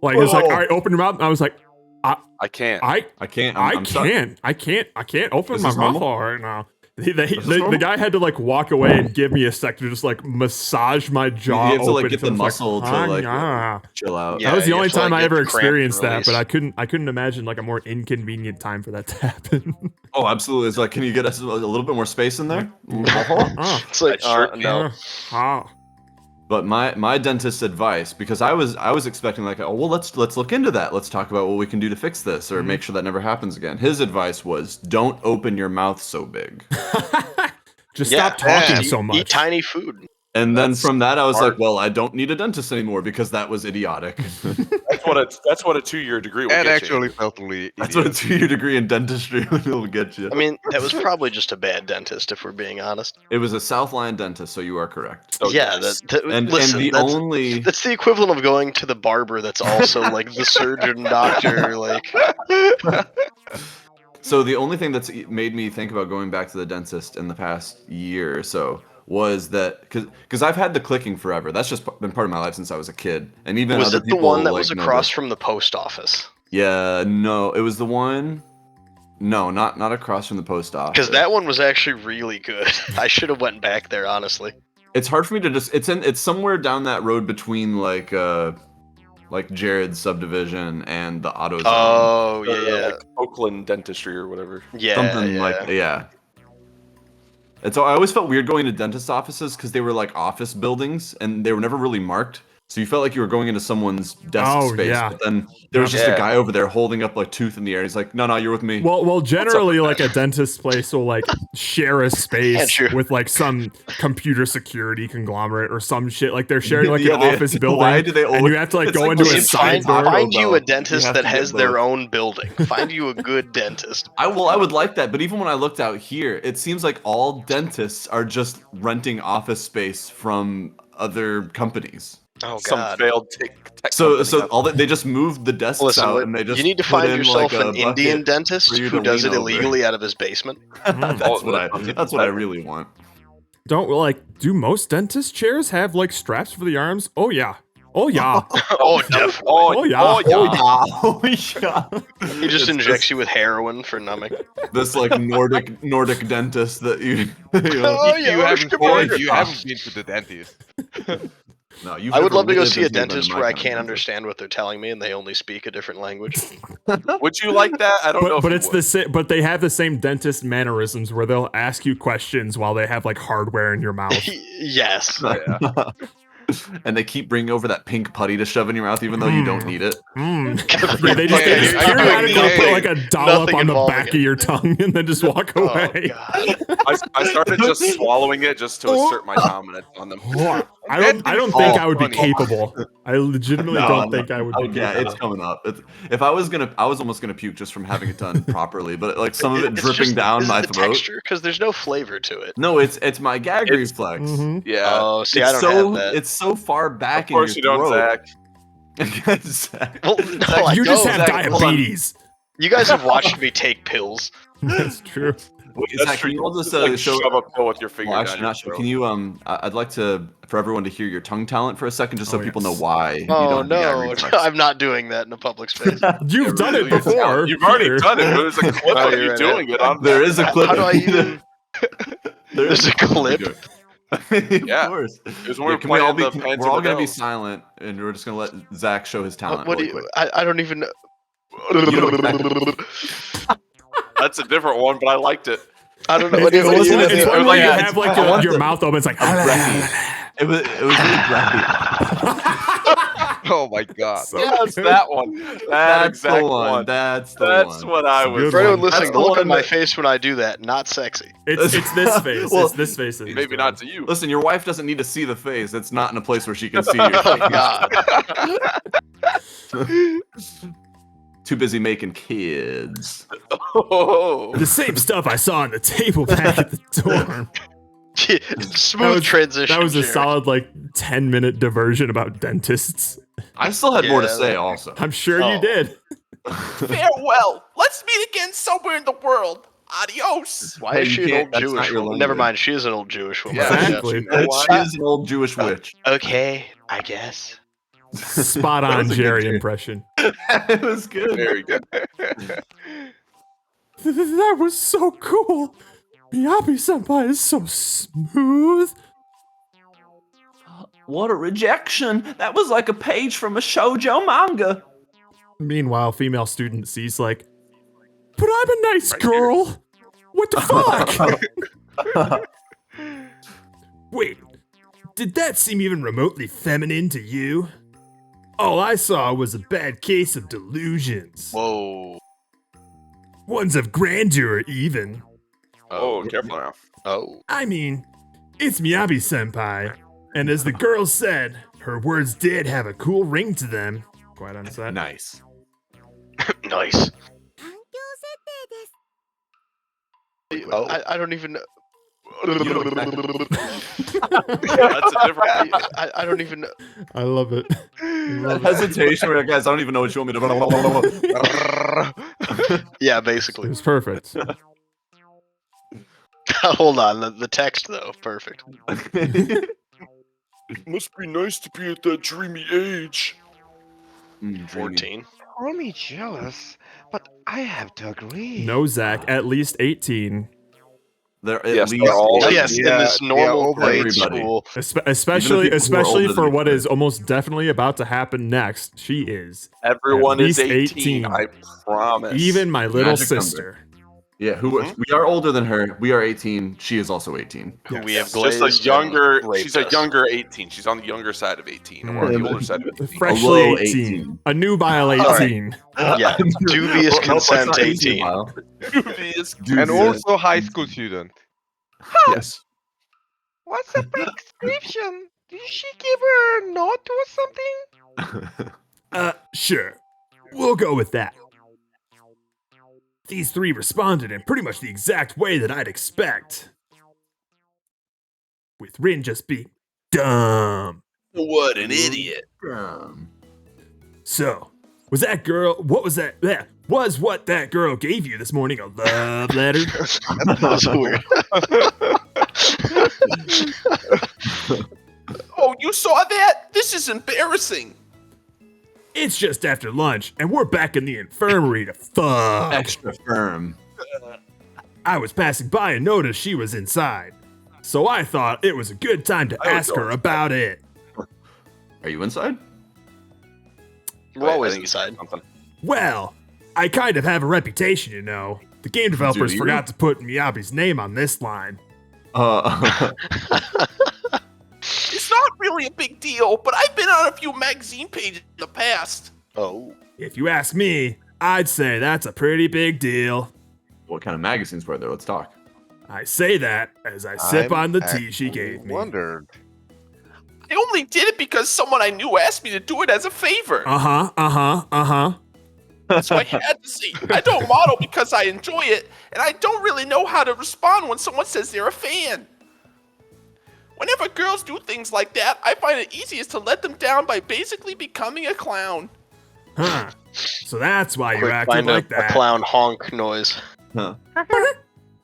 Like it's like, Whoa. all right, open your mouth. And I was like, I can't. I can't. I stuck. can't open This my is mouth normal? all right now. The normal? guy had to like walk away and give me a sec to just like massage my jaw. You have to, like, open get the until it's muscle to, "Ah, like, yeah." Chill out. Yeah, That was the you only have to, like, time I get ever the cramp experienced that, release. but I couldn't imagine like a more inconvenient time for that to happen. Oh, absolutely. It's like, can you get us a little bit more space in there? Oh, It's like, I sure no. ah. But my dentist's advice, because I was expecting like, oh well, let's look into that. Let's talk about what we can do to fix this or make sure that never happens again. His advice was, don't open your mouth so big. Just Yeah, stop talking eat- so much. Eat tiny food. And then That's from that, I was hard. like, well, I don't need a dentist anymore because that was idiotic. That's what a 2-year degree will That get actually felt really. That's what a 2-year degree in dentistry will get you. I mean, that was probably just a bad dentist, if we're being honest. It was a Southline dentist, so you are correct. you. Oh, yeah, yes. listen, and the that's, only that's the equivalent of going to the barber that's also like the surgeon, doctor, like... So the only thing that's made me think about going back to the dentist in the past year or so was that because I've had the clicking forever. That's just been part of my life since I was a kid. And even Was other it the people, one that like, was know across that- from the post office? Yeah, no, it was the one. No, not across from the post office. Because that one was actually really good. I should have went back there, honestly. It's hard for me to just. It's somewhere down that road between like Jared's subdivision and the AutoZone. Oh, Or, yeah. like Oakland Dentistry or whatever. Yeah, Something yeah. like yeah. And so I always felt weird going to dentist offices because they were like office buildings and they were never really marked. So you felt like you were going into someone's desk Oh, space. yeah. But then there was just Yeah. a guy over there holding up like tooth in the air. He's like, no, you're with me. Well, generally, like a dentist place will like share a space Andrew. with like some computer security conglomerate or some shit. Like they're sharing like Yeah, an they- office building, why do they and always- you have to like it's go like into the a Dude, side Taco find, door. find you Bell. a You dentist have that to get has their both. own building. Find you a good dentist. I would like that, but even when I looked out here, it seems like all dentists are just renting office space from other companies. Oh, Some God. failed tech So company. all they just moved the desks Listen, out and they just you need to put find in, yourself like, a an Indian bucket dentist for you who to does it lean over. illegally out of his basement. That's Oh, that's what I really want. Don't like do most dentist chairs have like straps for the arms? Oh yeah. Oh yeah. Oh, definitely. Oh yeah. Oh yeah. He just injects you with heroin for numbing. This like Nordic dentist that you. you know, Oh, If yeah, you haven't come been, on. if you haven't been to the dentist. no, you've I would never love to go lived see a as you've been dentist in where my I kind of can't dentist. understand what they're telling me and they only speak a different language. Would you like that? I don't know. If But you it's would. the same. But they have the same dentist mannerisms where they'll ask you questions while they have like hardware in your mouth. Yes. And they keep bringing over that pink putty to shove in your mouth, even though you don't need it. Mm. Yeah, they just Yeah, you're periodically doing put nothing- like a dollop nothing on the involving back it. of your tongue and then just walk Oh, away. God. I started just swallowing it just to assert my dominance on them. I don't think I would be capable. I legitimately No, don't no. think I would Oh, be yeah, capable. it's coming up. If I was almost gonna puke just from having it done properly, but like some of it It's dripping just- down is my it the throat. texture? Because there's no flavor to it. No, it's my gag It's- reflex. Mhm. Yeah. Oh, see, it's I don't so have that. it's so far back of course in you your don't, throat. Zach. Zach. Well, no, I You just don't. have Zach, hold on. diabetes. You guys have watched me take pills. That's true. Zach, can you all just like show? shove a pill with your finger Well, down actually, your not sure. throat. Can you I'd like for everyone to hear your tongue talent for a second, just so Oh, people yes. know why. you Oh don't do gag no, reflex. I'm not doing that in a public space. You've done it Really good talent. before. You've already Here. done it. There's a clip Oh, of you're you right. doing it on There is a clip. How do I even? There's There's a clip? Of Yeah. course. It was when we were Can we all playing be? the Panzer We're all gonna be Rebels. silent, and we're just gonna let Zach show his talent. What do really you? quick. I don't even know. That's a different one, but I liked it. I don't know. It's, What do you? it's, What do you it's do? one where you yeah, have like I want your the- mouth open. It's like It was really breathy. Oh my god. So Yeah, it's good. that one. That That's exact the one. one. That's the That's one. what I It's a was. good For anyone one. listening, That's the the look on one my that- face when I do that, not sexy. It's this face. Well, it's this face. that he's Maybe doing. not to you. Listen, your wife doesn't need to see the face. It's not in a place where she can see your face. God. Too busy making kids. Oh, The same stuff I saw on the table back at the dorm. Smooth transition. That was a Jared. solid like 10-minute diversion about dentists. I still had more to Yeah, say. that- Also, I'm sure Oh. you did. farewell. Let's meet again somewhere in the world. Adios. Why Hey, is you she an can't- old that's not Jewish your woman? Never language. mind. She is an old Jewish woman. Yeah, Exactly. she is an old Jewish witch. Okay, I guess. Spot That on was a good Jerry trick. impression. It was good. Very good. That was so cool. Miyabi-senpai is so smooth. What a rejection! That was like a page from a shoujo manga. Meanwhile, female student sees like, but I'm a nice girl. What the fuck? Wait, did that seem even remotely feminine to you? All I saw was a bad case of delusions. Whoa. Ones of grandeur, even. Oh, careful now. Oh. I mean, it's Miyabi-senpai, and as the girl said, her words did have a cool ring to them. Quite unsaid. Nice. Nice. Oh. I don't even know. That's a different. I don't even know. I love it. That hesitation where, guys, I don't even know what you want me to. Yeah, It basically. was perfect. Hold on. The text, though. Perfect. Must be nice to be at that dreamy age. 14. Call me jealous, but I have to agree. No, Zach, at least 18. They're at Yes, least they're all- Yes, in this yeah, normal over grade everybody. school. Especially people who are older for than what you. is almost definitely about to happen next. She is. Everyone At is least 18. 18. I promise. Even my little Magic number. sister. Yeah, we are older than her. We are 18. She is also 18. Who we have It's glazed just a younger. and raped She's a us. younger 18. She's on the younger side of 18, or the older side of 18. Freshly low 18. 18. A nubile right. 18. Yeah, dubious Well, no, it's consent not easy, 18. Lyle. Dubious. And Dubious. also high school student. Yes. What's the prescription? Did she give her a note or something? Sure. We'll go with that. These three responded in pretty much the exact way that I'd expect. With Rin just being dumb. What an idiot. So, was that girl, what was that? Yeah, was what that girl gave you this morning a love letter? That was weird. Oh, you saw that? This is embarrassing. It's just after lunch, and we're back in the infirmary to fuck. Extra firm. I was passing by and noticed she was inside. So I thought it was a good time to I would ask go her about it. Are you inside? We're always I think inside. something. Well, I kind of have a reputation, you know. The game developers you? forgot to put Miyabi's name on this line. It's not really a big deal, but I've been on a few magazine pages in the past. Oh. If you ask me, I'd say that's a pretty big deal. What kind of magazines were there? Let's talk. I say that as I sip I'm on the tea she gave me. Wondered. I only did it because someone I knew asked me to do it as a favor. So I had to say, I don't model because I enjoy it, and I don't really know how to respond when someone says they're a fan. Whenever girls do things like that, I find it easiest to let them down by basically becoming a clown. Huh. So that's why you're Quick, acting find like a that. clown honk noise. Huh.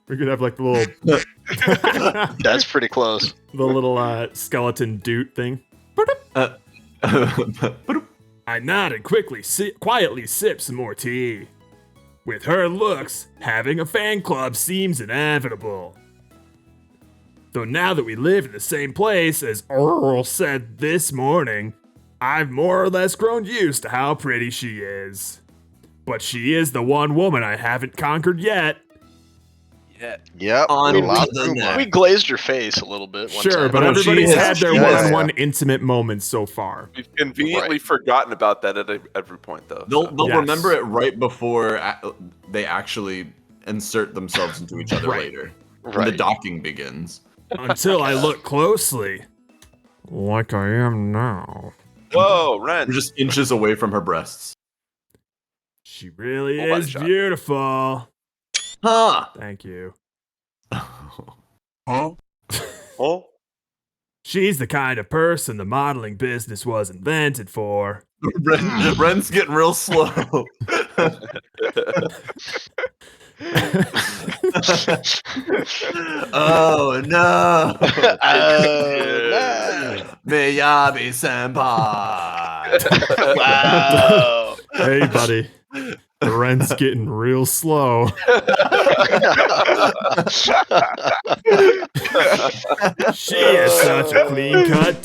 We could have like the little, That's pretty close. the little skeleton doot thing. I nod and quietly sip some more tea. With her looks, having a fan club seems inevitable. Though now that we live in the same place, as Earl said this morning, I've more or less grown used to how pretty she is. But she is the one woman I haven't conquered yet. Yeah. Yep. On we, to the next. we glazed your face a little bit. One Sure, time. but No, she everybody's has- had their she has- one-on-one intimate moments so far. We've conveniently forgotten about that at every point, though. They'll Yes. remember it right before they actually insert themselves into each other Right. later. When the Right. docking begins. Until I look closely. Like I am now. Whoa, Ren. We're just inches away from her breasts. She really Full body is shot. beautiful. Huh. Thank you. Oh, She's the kind of person the modeling business was invented for. Ren's getting real slow. Oh no! Miyabi senpai. Wow. Hey, buddy. The rent's getting real slow. She is such a clean-cut,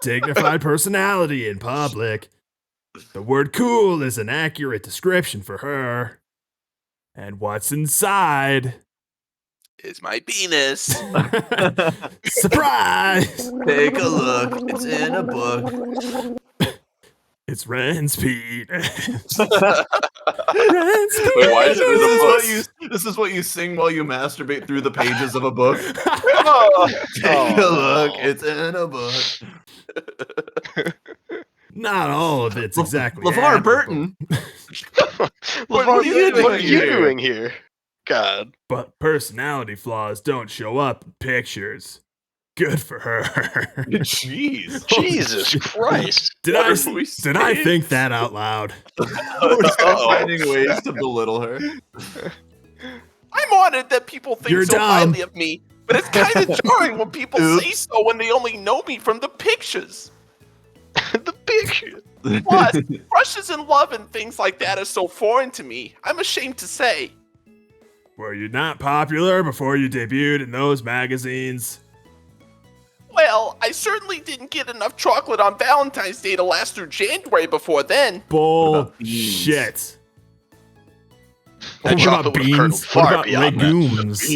dignified personality in public. The word cool is an accurate description for her. And what's inside? Is my penis. Surprise! Take a look. It's in a book. It's Ren's Pete. Ren's Wait, why is it in a book? This is what you sing while you masturbate through the pages of a book. Oh, Take a look. It's in a book. Not all of it's exactly LeVar admirable, Burton. LeVar, are you what are doing you here? doing here? God. but personality flaws don't show up in pictures. Good for her. Jeez. Jesus Christ. Did What I are we did I saying? think that out loud? We're finding ways to belittle her. I'm honored that people think You're so dumb. highly of me, but it's kind of jarring when people say Oops. so when they only know me from the pictures. The picture. Plus, crushes and love and things like that are so foreign to me, I'm ashamed to say. Were you not popular before you debuted in those magazines? Well, I certainly didn't get enough chocolate on Valentine's Day to last through January before then. Bullshit. That What chocolate about would have curdled beans? far What about beyond that. legumes?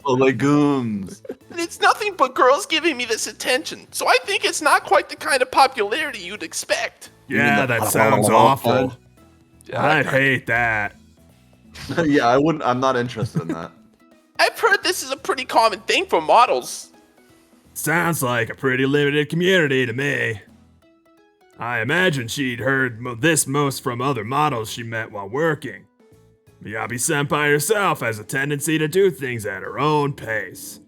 Legumes. And it's nothing but girls giving me this attention, so I think it's not quite the kind of popularity you'd expect. Yeah, the that sounds awful. Yeah, I'd hate that. Yeah, I wouldn't. I'm not interested in that. I've heard this is a pretty common thing for models. Sounds like a pretty limited community to me. I imagine she'd heard this most from other models she met while working. Miyabi-senpai herself has a tendency to do things at her own pace,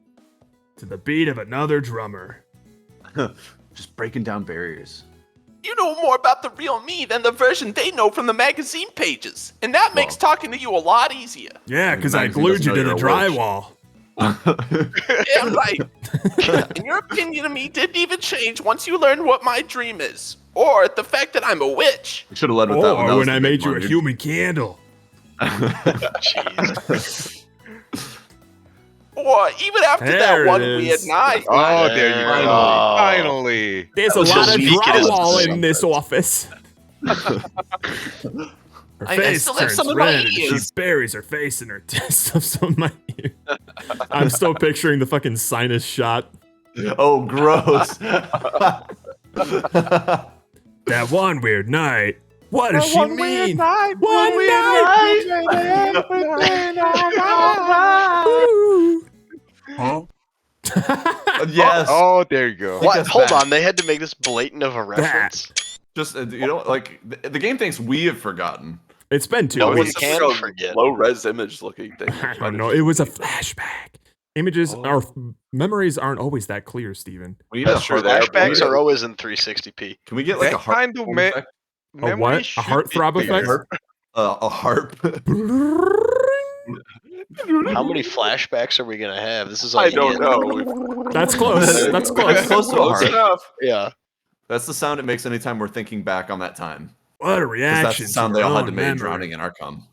to the beat of another drummer. Just breaking down barriers. You know more about the real me than the version they know from the magazine pages, and that makes talking to you a lot easier. Yeah, because I magazine glued you doesn't to know the you're a witch. drywall. Yeah, right. And your opinion of me didn't even change once you learned what my dream is, or the fact that I'm a witch. Should have led with that one. That Or was when I the made big you one, a dude. human candle. Jeez. Or even after There that it one is. weird night. Oh, there you go. Oh. Finally. There's a Let's lot just of speak it as drywall it in this office. Her I face still have turns some in my red and she ears. buries her face in her some of my ear. I'm still picturing the fucking sinus shot. Oh, gross. That one weird night. What does she mean? night. One night. Yes. Oh, there you go. What? us Hold back. on, they had to make this blatant of a reference. Just you know, like the game thinks we have forgotten. It's been 2 No one weeks. can Like a forget. Low res image looking thing. I don't know. It was a flashback. Images, our memories aren't always that clear, Steven. We need That's a true, heart- they Flashbacks are always in 360p. Can we get like That a heart kind of effect? A memory what? A should heartthrob be effect? clear. A harp. How many flashbacks are we gonna have? This is I like don't know. That's close. That's That's close. close to a Close heart. enough. Yeah. That's the sound it makes anytime we're thinking back on that time. What a 'Cause reaction that's the sound to they your all had to own make memory. drowning in our cum.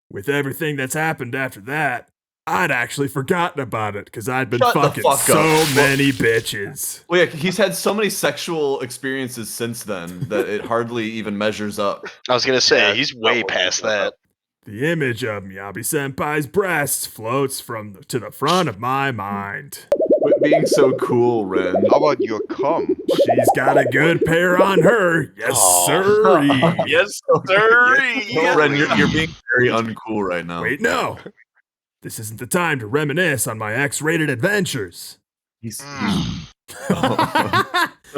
With everything that's happened after that, I'd actually forgotten about it because I'd been Shut the fucking fuck so up. many bitches. Well, yeah, he's had so many sexual experiences since then that it hardly even measures up. I was gonna say Yeah, he's that way one past is not that. The image of Miyabi Senpai's breasts floats to the front of my mind. Quit being so cool, Ren. How about your cum? She's got a good pair on her. Yes, Aw. sir. Yes, sir. Ren, you're being very uncool right now. Wait, no. This isn't the time to reminisce on my X-rated adventures. He's, That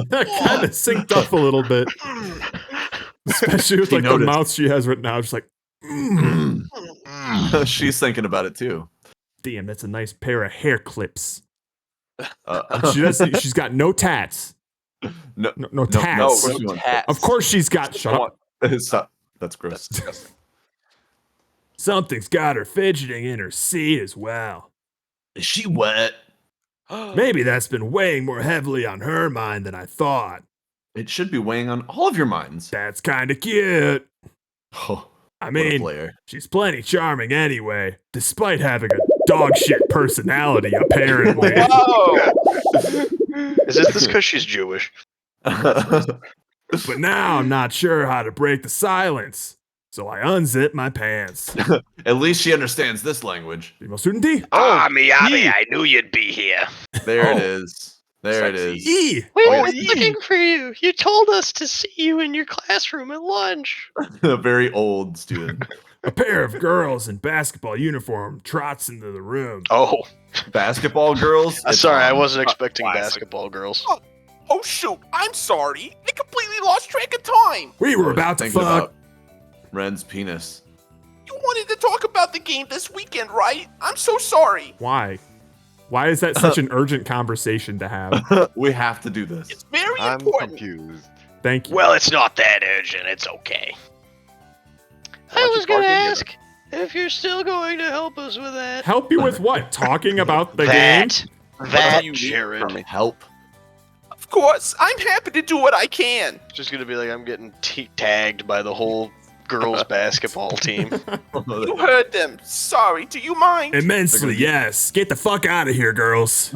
kind of synced up a little bit. Especially with He like the noticed. mouth she has right now. Just like, She's thinking about it too. damn, that's a nice pair of hair clips. Uh, She's got no tats. no, No tats. no, of course you want- Of course she's got, shut up. Stop. That's gross. Something's got her fidgeting in her seat as well. Is she wet? Maybe that's been weighing more heavily on her mind than I thought. It should be weighing on all of your minds. That's kind of cute. Oh, I what a mean, player. she's plenty charming anyway, despite having a dog shit personality, apparently. Oh, Is this because she's Jewish? But now I'm not sure how to break the silence. So I unzip my pants. At least she understands this language. Female student D. Miyabi, I knew you'd be here. There it Oh. is. There it Sexy. is. E. We Oh, were yeah. looking for you. You told us to see you in your classroom at lunch. A very old student. A pair of girls in basketball uniform trots into the room. Oh, Basketball girls. it's sorry, I on. wasn't expecting classic. basketball girls. Oh shoot, I'm sorry. I completely lost track of time. We were about to Thinking fuck. about Ren's penis. You wanted to talk about the game this weekend, right? I'm so sorry. Why? Why is that such an urgent conversation to have? We have to do this. It's very I'm important. confused. Thank you. Well, it's not that urgent. It's okay. Why don't you bargain together? if you're still going to help us with that. Help you with what? Talking about the game? That, you need Jared. from me? Help. Of course, I'm happy to do what I can. Just gonna be like, I'm getting tagged by the whole girls' basketball team. You heard them. Sorry, do you mind? Immensely, yes. Get the fuck out of here, girls.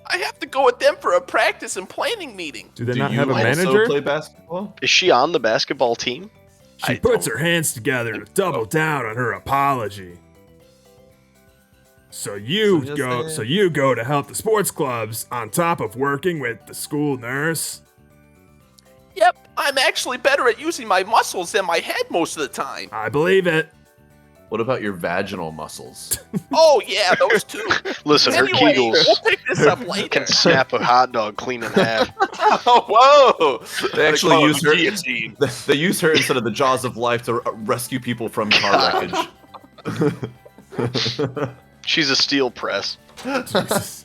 I have to go with them for a practice and planning meeting. Do they Do not you have a also manager? play basketball? Is she on the basketball team? She puts her hands together to double down on her apology. So you So just go. say- So you go to help the sports clubs on top of working with the school nurse. Yep, I'm actually better at using my muscles than my head most of the time. I believe it. What about your vaginal muscles? Oh yeah, those two. Listen, her Anyway, Kegels we'll pick this up later. can snap a hot dog clean in half. Oh, whoa! They actually use her. Guillotine. They use her instead of the jaws of life to rescue people from car wreckage. She's a steel press. Jesus.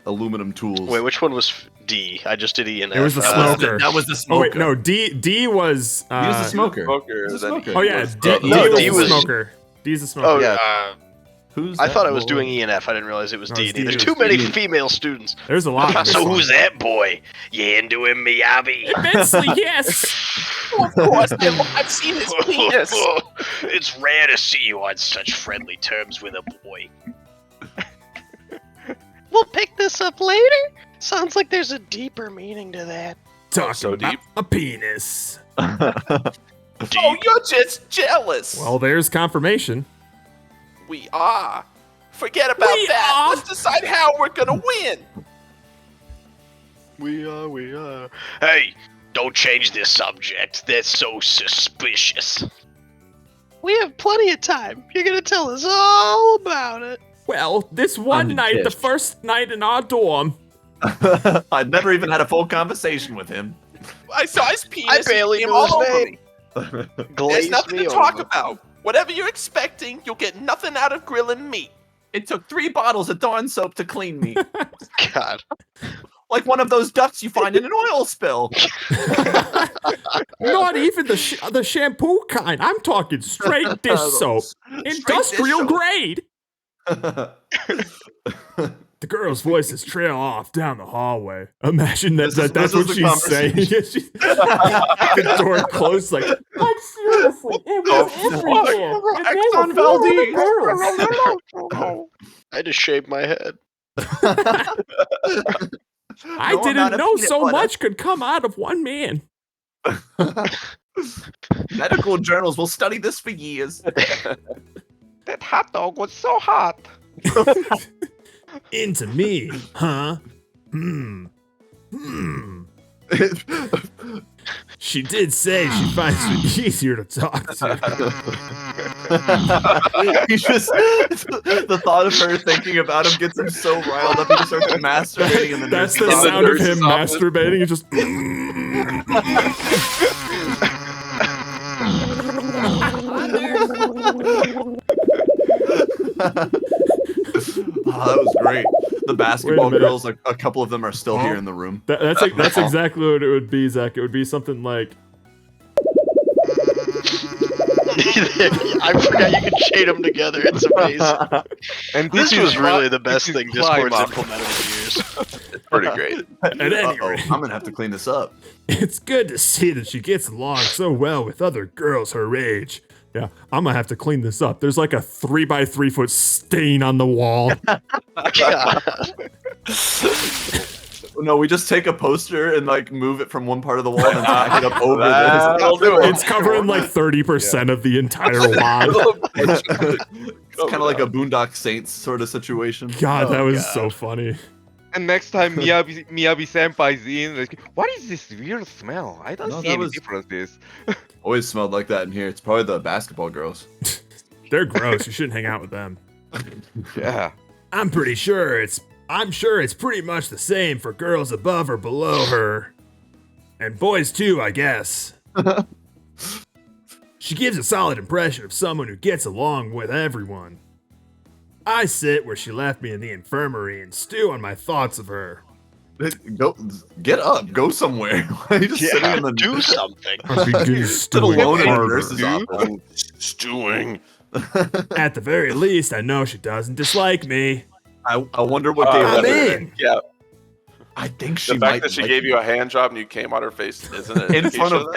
Aluminum tools. Wait, which one was D? I just did E and F. It was the smoker. That was the Oh smoker. wait, no. D was. He was the smoker. Smoker. He's a then smoker. Oh yeah, was D, the- D No, was D the was- smoker. D's the smoker. Oh, Yeah. Who's I that? thought I was Whoa, doing whoa. E and F. I didn't realize it was No, D. it's D. There's It's too many D. female students. There's a lot. in this So one. who's that boy? You into him, Miyabi? Immensely, yes. Oh, of course, I've seen his penis. It's rare to see you on such friendly terms with a boy. We'll pick this up later? Sounds like there's a deeper meaning to that. Talking so about deep. a penis. Oh, you're just jealous. Well, there's confirmation. We are. Forget about We that. are. Let's decide how we're gonna win. We are. Hey, don't change this subject. That's so suspicious. We have plenty of time. You're gonna tell us all about it. Well, this one I'm night, the pissed. first night in our dorm, I'd never even had a full conversation with him. I saw his penis. barely and he knew came his all over name. me. There's Glaze nothing me to talk over. about. Whatever you're expecting, you'll get nothing out of grilling meat. It took 3 bottles of Dawn soap to clean me. God. Like one of those ducks you find in an oil spill. Not even the shampoo kind. I'm talking straight dish soap. Industrial soap. grade. The girl's voices trail off down the hallway. Imagine that's This what is the she's saying. conversation. The door closed like seriously, it was everywhere. And they were full of girls. I had to shave my head. I No amount didn't of know peanut so butter. much could come out of one man. Medical journals will study this for years. That hot dog was so hot. Into me, huh? Hmm. She did say she finds me easier to talk to. He just the thought of her thinking about him gets him so riled up he just starts masturbating in the That's the nurse's sound of office. him masturbating. He just. Oh, that was great. The basketball minute. girls, like a couple of them are still here in the room. That's exactly what it would be, Zach. It would be something like. I forgot you could chain them together. It's amazing. And This is was cli- really the this best is thing climb Discord's up. implemented in years. It's pretty great. At any Uh-oh, rate, I'm gonna have to clean this up. it's good to see that she gets along so well with other girls her age. Yeah, I'm gonna have to clean this up. There's like a 3x3 foot stain on the wall. No, we just take a poster and like move it from one part of the wall and tack it up over That'll this. do it. It's covering like 30% of the entire wall. It's kind of like a Boondock Saints sort of situation. God, that was so funny. And next time Miyabi senpai's in, like, what is this weird smell? I don't No, see that any was- differences. Always smelled like that in here. It's probably the basketball girls. They're gross. You shouldn't hang out with them. Yeah. I'm sure it's pretty much the same for girls above or below her. And boys too, I guess. She gives a solid impression of someone who gets along with everyone. I sit where she left me in the infirmary and stew on my thoughts of her. Go, get up, go somewhere. Why are you just sitting in the Do something. I begin sit alone in the nurse's office? Stewing. At the very least, I know she doesn't dislike me. I wonder what gave I'm that. in. Yeah, I think she the might fact that she like gave you a hand job and you came on her face, isn't it?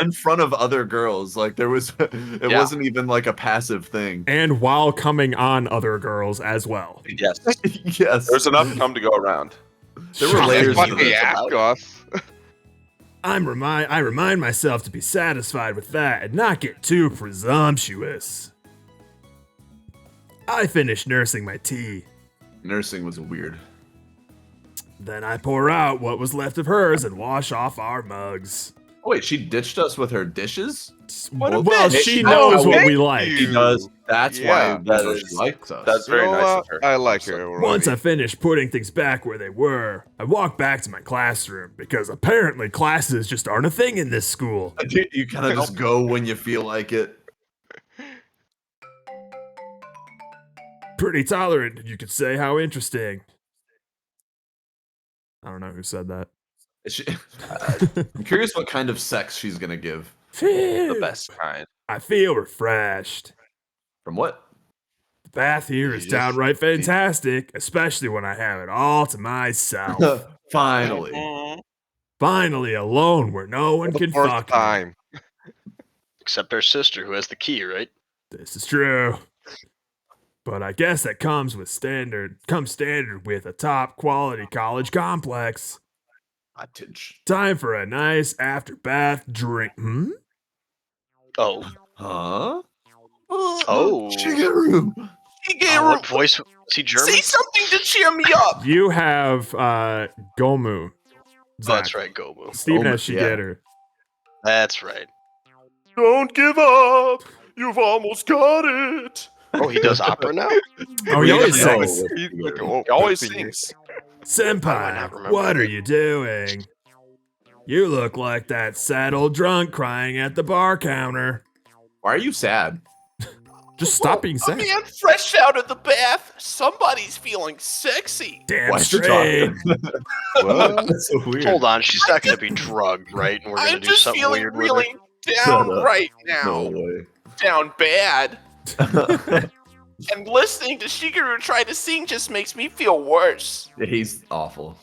in front of other girls. Like there was, it Yeah. wasn't even like a passive thing. And while coming on other girls as well. Yes, Yes, there's enough come to go around. there were layers What of they this. ask us. I remind myself to be satisfied with that and not get too presumptuous. I finish nursing my tea. Nursing was weird. Then I pour out what was left of hers and wash off our mugs. Oh, wait, she ditched us with her dishes? Well, bitch. she Oh, knows what thank we like. you. She does. That's Yeah, why that she is- likes us. That's You very know nice what? of her. I like her already. Once I finish putting things back where they were, I walk back to my classroom because apparently classes just aren't a thing in this school. You kind of just go when you feel like it. Pretty tolerant, you could say. How interesting. I don't know who said that. She, I'm curious what kind of sex she's gonna give. The best kind. I feel refreshed. From what? The bath here is Yes. downright fantastic, especially when I have it all to myself. Finally. Finally alone where no one For the can first fuck me. time. Except our sister, who has the key, right? This is true. But I guess that comes standard with a top quality college complex. Cottage. Time for a nice after bath drink. Oh. Huh? Oh. Shigeru. What voice? Is he German? Say something to cheer me up. You have Gomu. Oh, that's right, Gomu. Steven Gomu, has yeah. Shigeru. That's right. Don't give up. You've almost got it. Oh, he does opera now? Oh, he always Yeah. sings. He's like, oh, He always singing. sings. Why would I not Senpai, remember what that? are you doing? You look like that sad old drunk crying at the bar counter. Why are you sad? Just stop being A sexy. man fresh out of the bath. Somebody's feeling sexy. Damn Why is she straight. talking? What? That's so weird. Hold on, she's not gonna be drugged, right? And we're gonna I'm do just something feeling weird really with down Shut up. right No now. way. Down bad. And listening to Shigeru try to sing just makes me feel worse. Yeah, he's awful.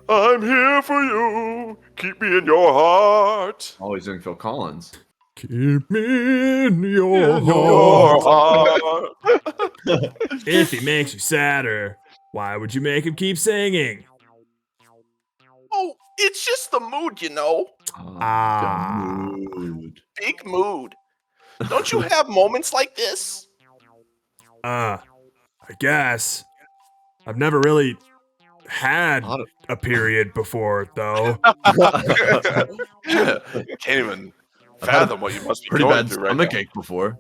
I'm here for you. Keep me in your heart. Always doing Phil Collins. Keep me in your Your heart. heart. If he makes you sadder, why would you make him keep singing? Oh, it's just the mood, you know. Ah. Mood. Big mood. Don't you have moments like this? I guess. I've never really had Lot of- a period before, though. Can't even fathom what you must be Pretty going bad through right stomach now. ache before.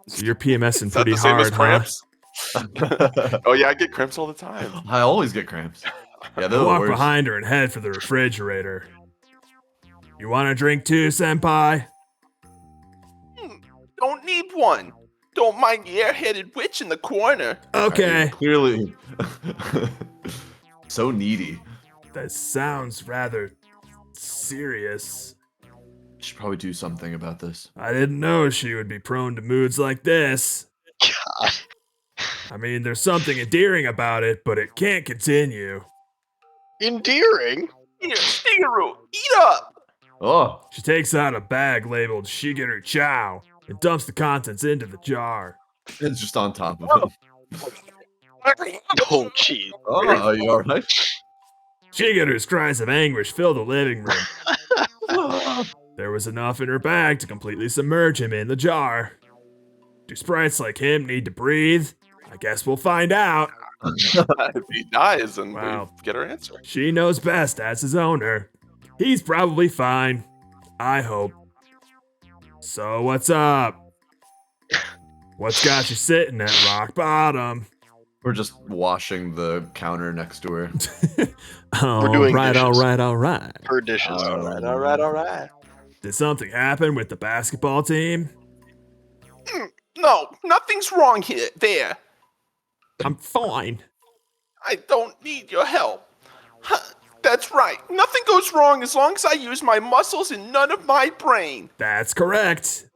So you're PMSing Is that pretty the same as hard, huh? cramps? Oh yeah, I get cramps all the time. I always get cramps. Yeah, I they're the walk worst. behind her and head for the refrigerator. You want a drink too, senpai? Don't need one. Don't mind the airheaded witch in the corner. Okay. Clearly. So needy. That sounds rather serious. Should probably do something about this. I didn't know she would be prone to moods like this. God. I mean, there's something endearing about it, but it can't continue. Endearing. Here, Shigeru, eat up. Oh, She takes out a bag labeled Shigeru Chow and dumps the contents into the jar. it's just on top of him. Oh, jeez. Oh, are you alright? Shigeru's cries of anguish fill the living room. There was enough in her bag to completely submerge him in the jar. Do sprites like him need to breathe? I guess we'll find out. If he dies, and Wow. we get our answer. She knows best as his owner. He's probably fine. I hope. So what's up? What's got you sitting at rock bottom? We're just washing the counter next to her. All doing right, all dishes. right, all right. Her dishes. Alright. Did something happen with the basketball team? No, nothing's wrong here. There. I'm fine. I don't need your help. Huh, that's right. Nothing goes wrong as long as I use my muscles and none of my brain. That's correct.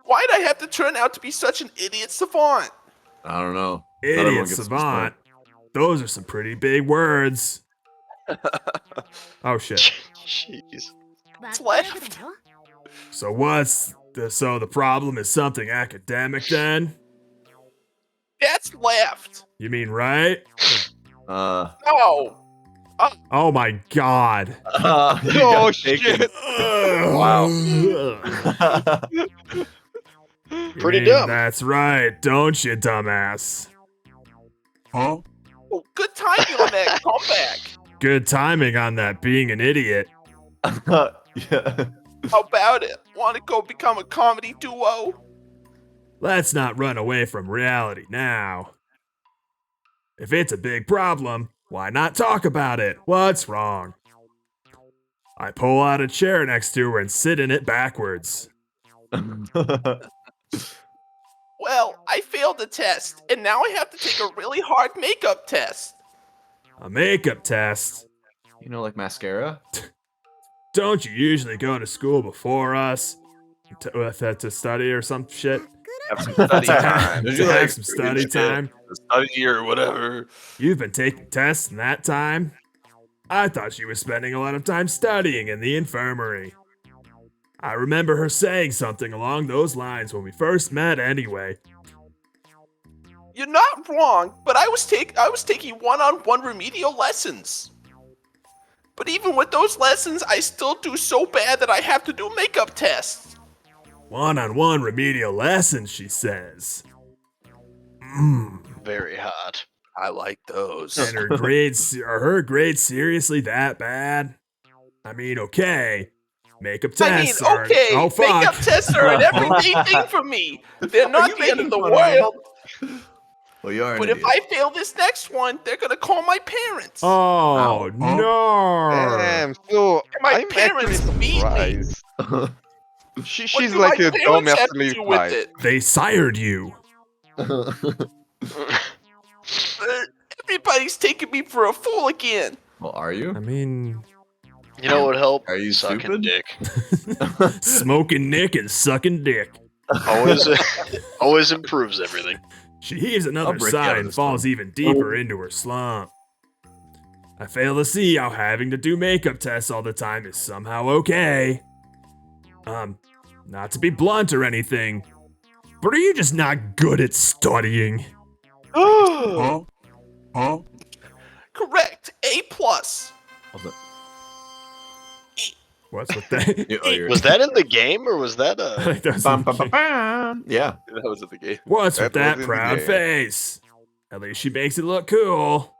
Why'd I have to turn out to be such an idiot savant? I don't know. Not everyone Idiot gets to savant. Those are some pretty big words. Oh shit. Jeez. What's left? So the problem is something academic then? That's left. You mean right? Uh, No. Oh my god. you Oh, got shit. taken. Wow. Pretty dumb. That's right, don't you, dumbass? Oh, good timing on that comeback. Good timing on that being an idiot. Yeah. How about it? Want to go become a comedy duo? Let's not run away from reality now. If it's a big problem, why not talk about it? What's wrong? I pull out a chair next to her and sit in it backwards. Well, I failed the test, and now I have to take a really hard makeup test. A makeup test? You know, like mascara? Don't you usually go to school before us? To study or some shit? Have some study time. Did To you, have like, some study shit. time? Study or whatever. You've been taking tests in that time? I thought she was spending a lot of time studying in the infirmary. I remember her saying something along those lines when we first met anyway. You're not wrong, but I was taking one-on-one remedial lessons. But even with those lessons, I still do so bad that I have to do makeup tests. One-on-one remedial lessons, she says. Very hot. I like those. And are her grades seriously that bad? I mean, okay. Makeup tests I mean, are... okay, Oh, fuck. makeup tests are an everyday thing for me. They're not the end of the world. Well, you are an But if idiot. I fail this next one, they're gonna call my parents. Oh, no. Damn, so My I'm parents actually beat me. surprised. What She's do like my a dumb parents have to athlete do with type. it? They sired you. Everybody's taking me for a fool again. Well, are you? I mean, You know what would help? Are you Sucking stupid? dick. smoking Nick and sucking dick. Always, always improves everything. She heaves another break you out sigh of and this falls one. even deeper into her slump. I fail to see how having to do makeup tests all the time is somehow okay. Not to be blunt or anything, but are you just not good at studying? Correct. A plus. What's with that? Yeah, oh, you're- Was that in the game or was that I a? think that was Bum, bum, bum, bum. Yeah. That was at the game. What's with That that was in the proud game. face? At least she makes it look cool.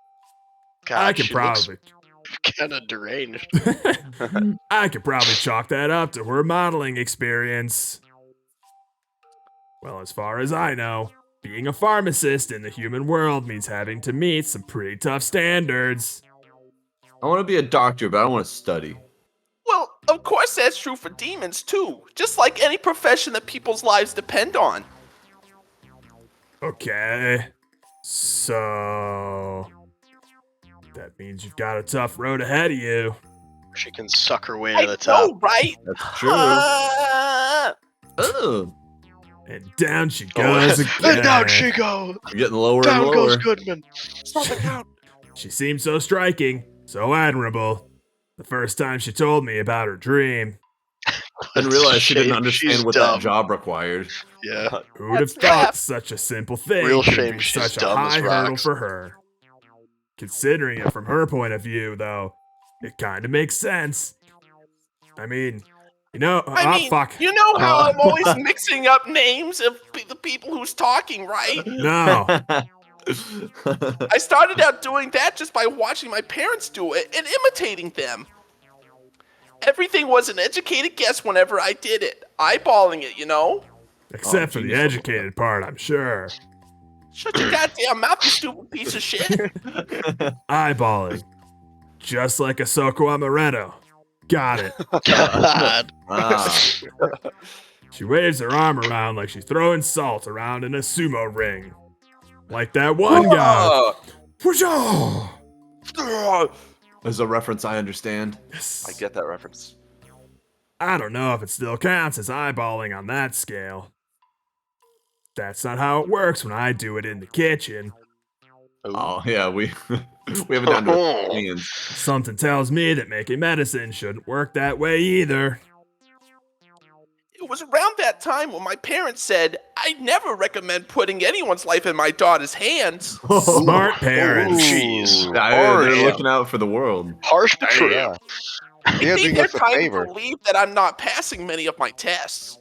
God, I could she looks probably, kind of deranged. I could probably chalk that up to her modeling experience. Well, as far as I know, being a pharmacist in the human world means having to meet some pretty tough standards. I want to be a doctor, but I don't want to study. Well, of course that's true for demons too. Just like any profession that people's lives depend on. Okay. So. That means you've got a tough road ahead of you. She can suck her way I to the top. know, right? That's true. Oh, And down she Oh, goes and again. down she goes. you're getting lower and Down lower. goes Goodman. Stop the count. She seemed so striking, so admirable. The first time she told me about her dream. Didn't realize she didn't Shame understand she's what dumb. that job required. Yeah. Who'd have That's thought rap. such a simple thing Real could shame be she's such a dumb as high hurdle rocks. for her? Considering it from her point of view, though, it kind of makes sense. I mean, you know, fuck. You know how I'm always mixing up names of the people who's talking, right? No. I started out doing that just by watching my parents do it and imitating them. Everything was an educated guess whenever I did it, eyeballing it, you know? Except for the genius. educated part, I'm sure. Shut your goddamn mouth, you stupid piece of shit. Eyeballing. Just like Ahsoka Amaretto. Got it. God. Ah, She waves her arm around like she's throwing salt around in a sumo ring. Like that one guy. Whoosha! there's a reference I understand. Yes. I get that reference. I don't know if it still counts as eyeballing on that scale. That's not how it works when I do it in the kitchen. Oh yeah, we we have it down to a science. Something tells me that making medicine shouldn't work that way either. It was around that time when my parents said, I'd never recommend putting anyone's life in my daughter's hands. Smart parents. Jeez. They're Harsh. looking out for the world. Harsh but true. Yeah. I They're think doing they're us a trying to favor. believe that I'm not passing many of my tests.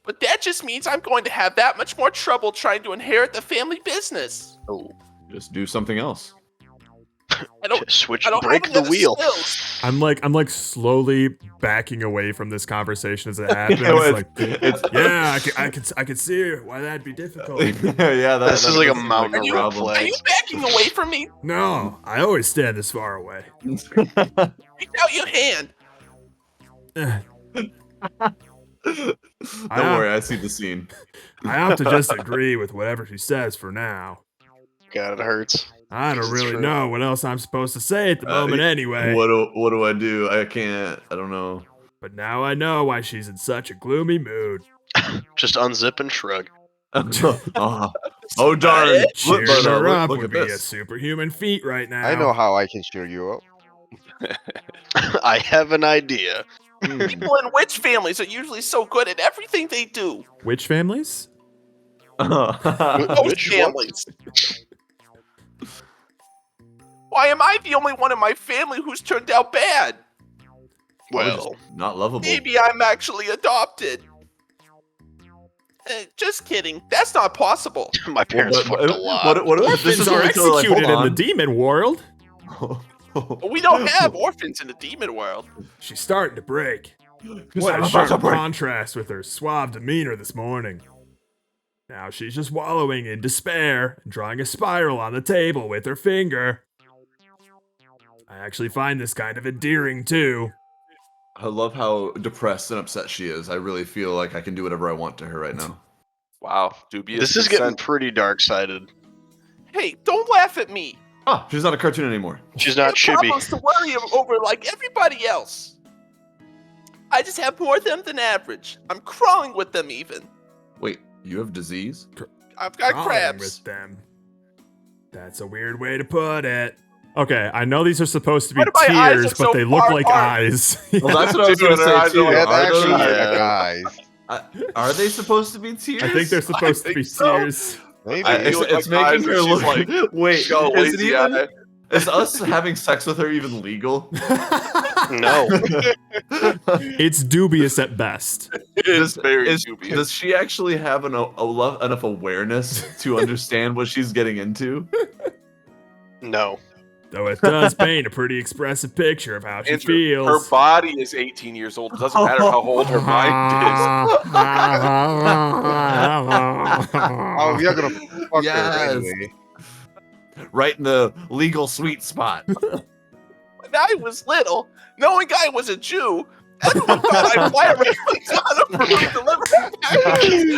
But that just means I'm going to have that much more trouble trying to inherit the family business. Oh. Just do something else. I don't Switch, I don't break have the enough wheel. skills. I'm like slowly backing away from this conversation as it happens. Like, yeah, I could see why that'd be difficult. yeah, This is like a doesn't seem mountain a role problem. Are play. you backing away from me? No, I always stand this far away. Reach out your hand. Eh, Don't worry, I see the scene. I have to just agree with whatever she says for now. God, it hurts. I don't It's really true. know what else I'm supposed to say at the moment anyway. What do I do? I can't. I don't know. But now I know why she's in such a gloomy mood. Just unzip and shrug. Oh darn! it? Cheering But, her up look would at be a this. superhuman feat right now. I know how I can cheer you up. I have an idea. People in witch families are usually so good at everything they do. Which families? Most Which one? families. Why am I the only one in my family who's turned out bad? Well, Not lovable. Maybe I'm actually adopted. Just kidding. That's not possible. my parents But- fucked a lot. what if this Orphans is are what we tell her, like, executed in hold the on. demon world. But we don't have orphans in the demon world. She's starting to break. I'm What a about sharp to break. contrast with her suave demeanor this morning. Now she's just wallowing in despair and drawing a spiral on the table with her finger. I actually find this kind of endearing too. I love how depressed and upset she is. I really feel like I can do whatever I want to her right now. Wow, dubious. This is getting consent. pretty dark-sided. Hey, don't laugh at me. Ah, she's not a cartoon anymore. She's I not have chibi. problems to worry over like everybody else. I just have more of them than average. I'm crawling with them even. Wait, you have disease? I've got Crawling crabs. with them. That's a weird way to put it. Okay, I know these are supposed to be Why do my eyes tears, look but so they look far like apart? eyes. Well, that's what I was Dude, going to their say eyes too. are like- That's Are actually those- like guys. are they supposed to be tears? I think they're supposed to think be so. tears. Maybe. It's, look it's like eyes making and her she's look. like, Wait, go is it lazy even? eye. Is us having sex with her even legal? No. It's dubious at best. It is very dubious. Does she actually have enough awareness to understand what she's getting into? No. Though it does paint a pretty expressive picture of how she Andrew, feels. her body is 18 years old. It doesn't matter how old her mind Oh, we are gonna fuck Yes. her anyway. Right in the legal sweet spot. is. When I was little, knowing I was a Jew, everyone thought I'd fly around on a broom delivering packages.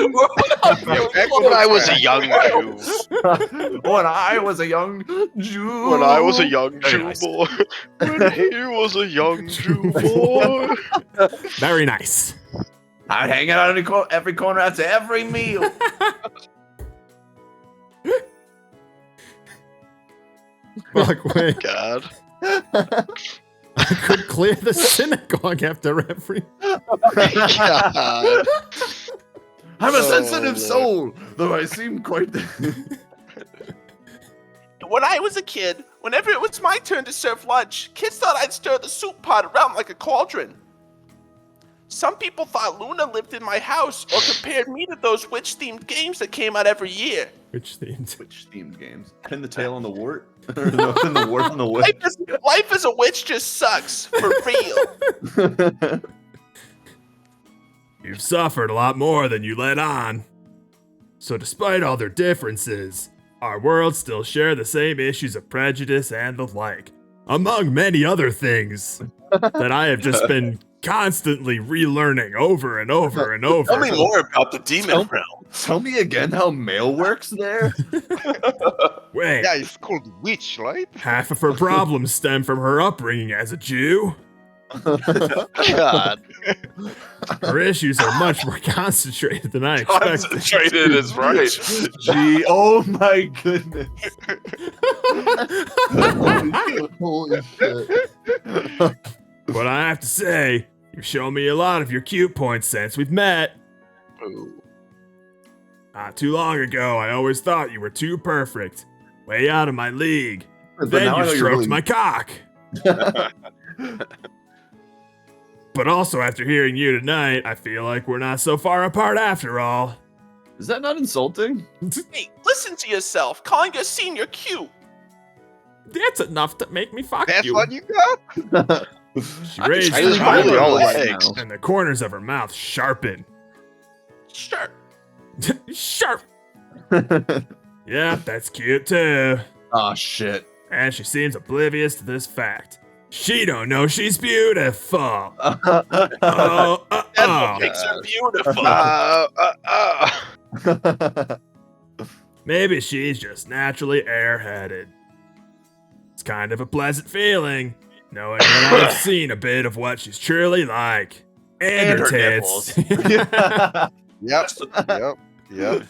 Back When I was a young Jew. When I was a young Jew. When I was a young Very Jew nice. boy. When he was a young Jew boy. Very nice. I'd hang out on every corner after every meal. Fuck, wait. God. I could clear the synagogue after every. God. I'm a Oh, sensitive Lord. soul, though I seem quite. When I was a kid, whenever it was my turn to serve lunch, kids thought I'd stir the soup pot around like a cauldron. Some people thought Luna lived in my house or compared me to those witch-themed games that came out every year. Which themed? Which themed games? Pin the tail on the wart? Or the wart on the Life witch? life as a witch just sucks, for real. You've suffered a lot more than you let on. So despite all their differences, our worlds still share the same issues of prejudice and the like, among many other things that I have just been constantly relearning over and over and over. Tell me more about the demon realm. Tell me again how mail works there? Wait, Yeah, it's called witch, right? half of her problems stem from her upbringing as a Jew. God. Her issues are much more concentrated than I expected. Concentrated is right. Gee, oh my goodness. Holy shit. But I have to say, you've shown me a lot of your cute points since we've met. Ooh. Not too long ago, I always thought you were too perfect. Way out of my league. But Then now I you know you're stroked really- my cock. But also, after hearing you tonight, I feel like we're not so far apart after all. Is that not insulting? Hey, listen to yourself. Calling your senior cute. That's enough to make me fuck That's you. what you got? She raised I was her really all eyebrows, legs. and the corners of her mouth sharpened. Sure. Sharp. Yeah, that's cute too. Aw, shit. And she seems oblivious to this fact. She don't know she's beautiful. Oh, That makes her beautiful. Maybe she's just naturally airheaded. It's kind of a pleasant feeling, knowing that I've seen a bit of what she's truly like. And, her tits. Yep. Yep.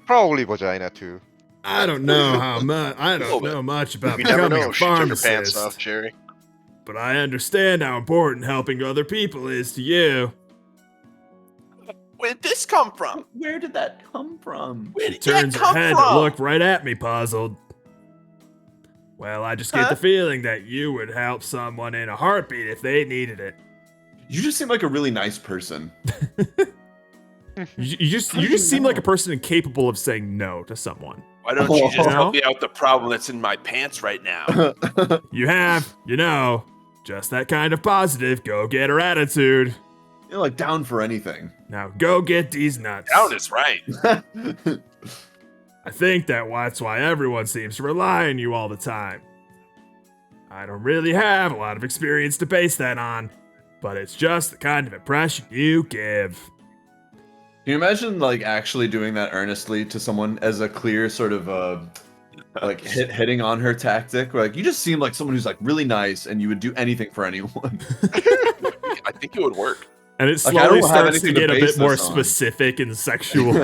Probably vagina too. I don't know how much. I Little don't bit. know much about You never becoming know a if she took her pants pharmacist, off, Jerry. but I understand how important helping other people is to you. Where did this come from? Where did that come from? Where She did turns that her come head from? to look right at me, puzzled. Well, I just get Huh? the feeling that you would help someone in a heartbeat if they needed it. You just seem like a really nice person. You just seem like a person incapable of saying no to someone. Why don't you just No? help me out the problem that's in my pants right now? You have, just that kind of positive go-getter attitude. You're like down for anything. Now go get these nuts. Down is right. I think that's why everyone seems to rely on you all the time. I don't really have a lot of experience to base that on, but it's just the kind of impression you give. Can you imagine like actually doing that earnestly to someone as a clear sort of like hitting on her tactic? Where, like, you just seem like someone who's like really nice and you would do anything for anyone. I think it would work. And it Like, I slowly don't have starts to anything to get a base bit more this on. specific and sexual.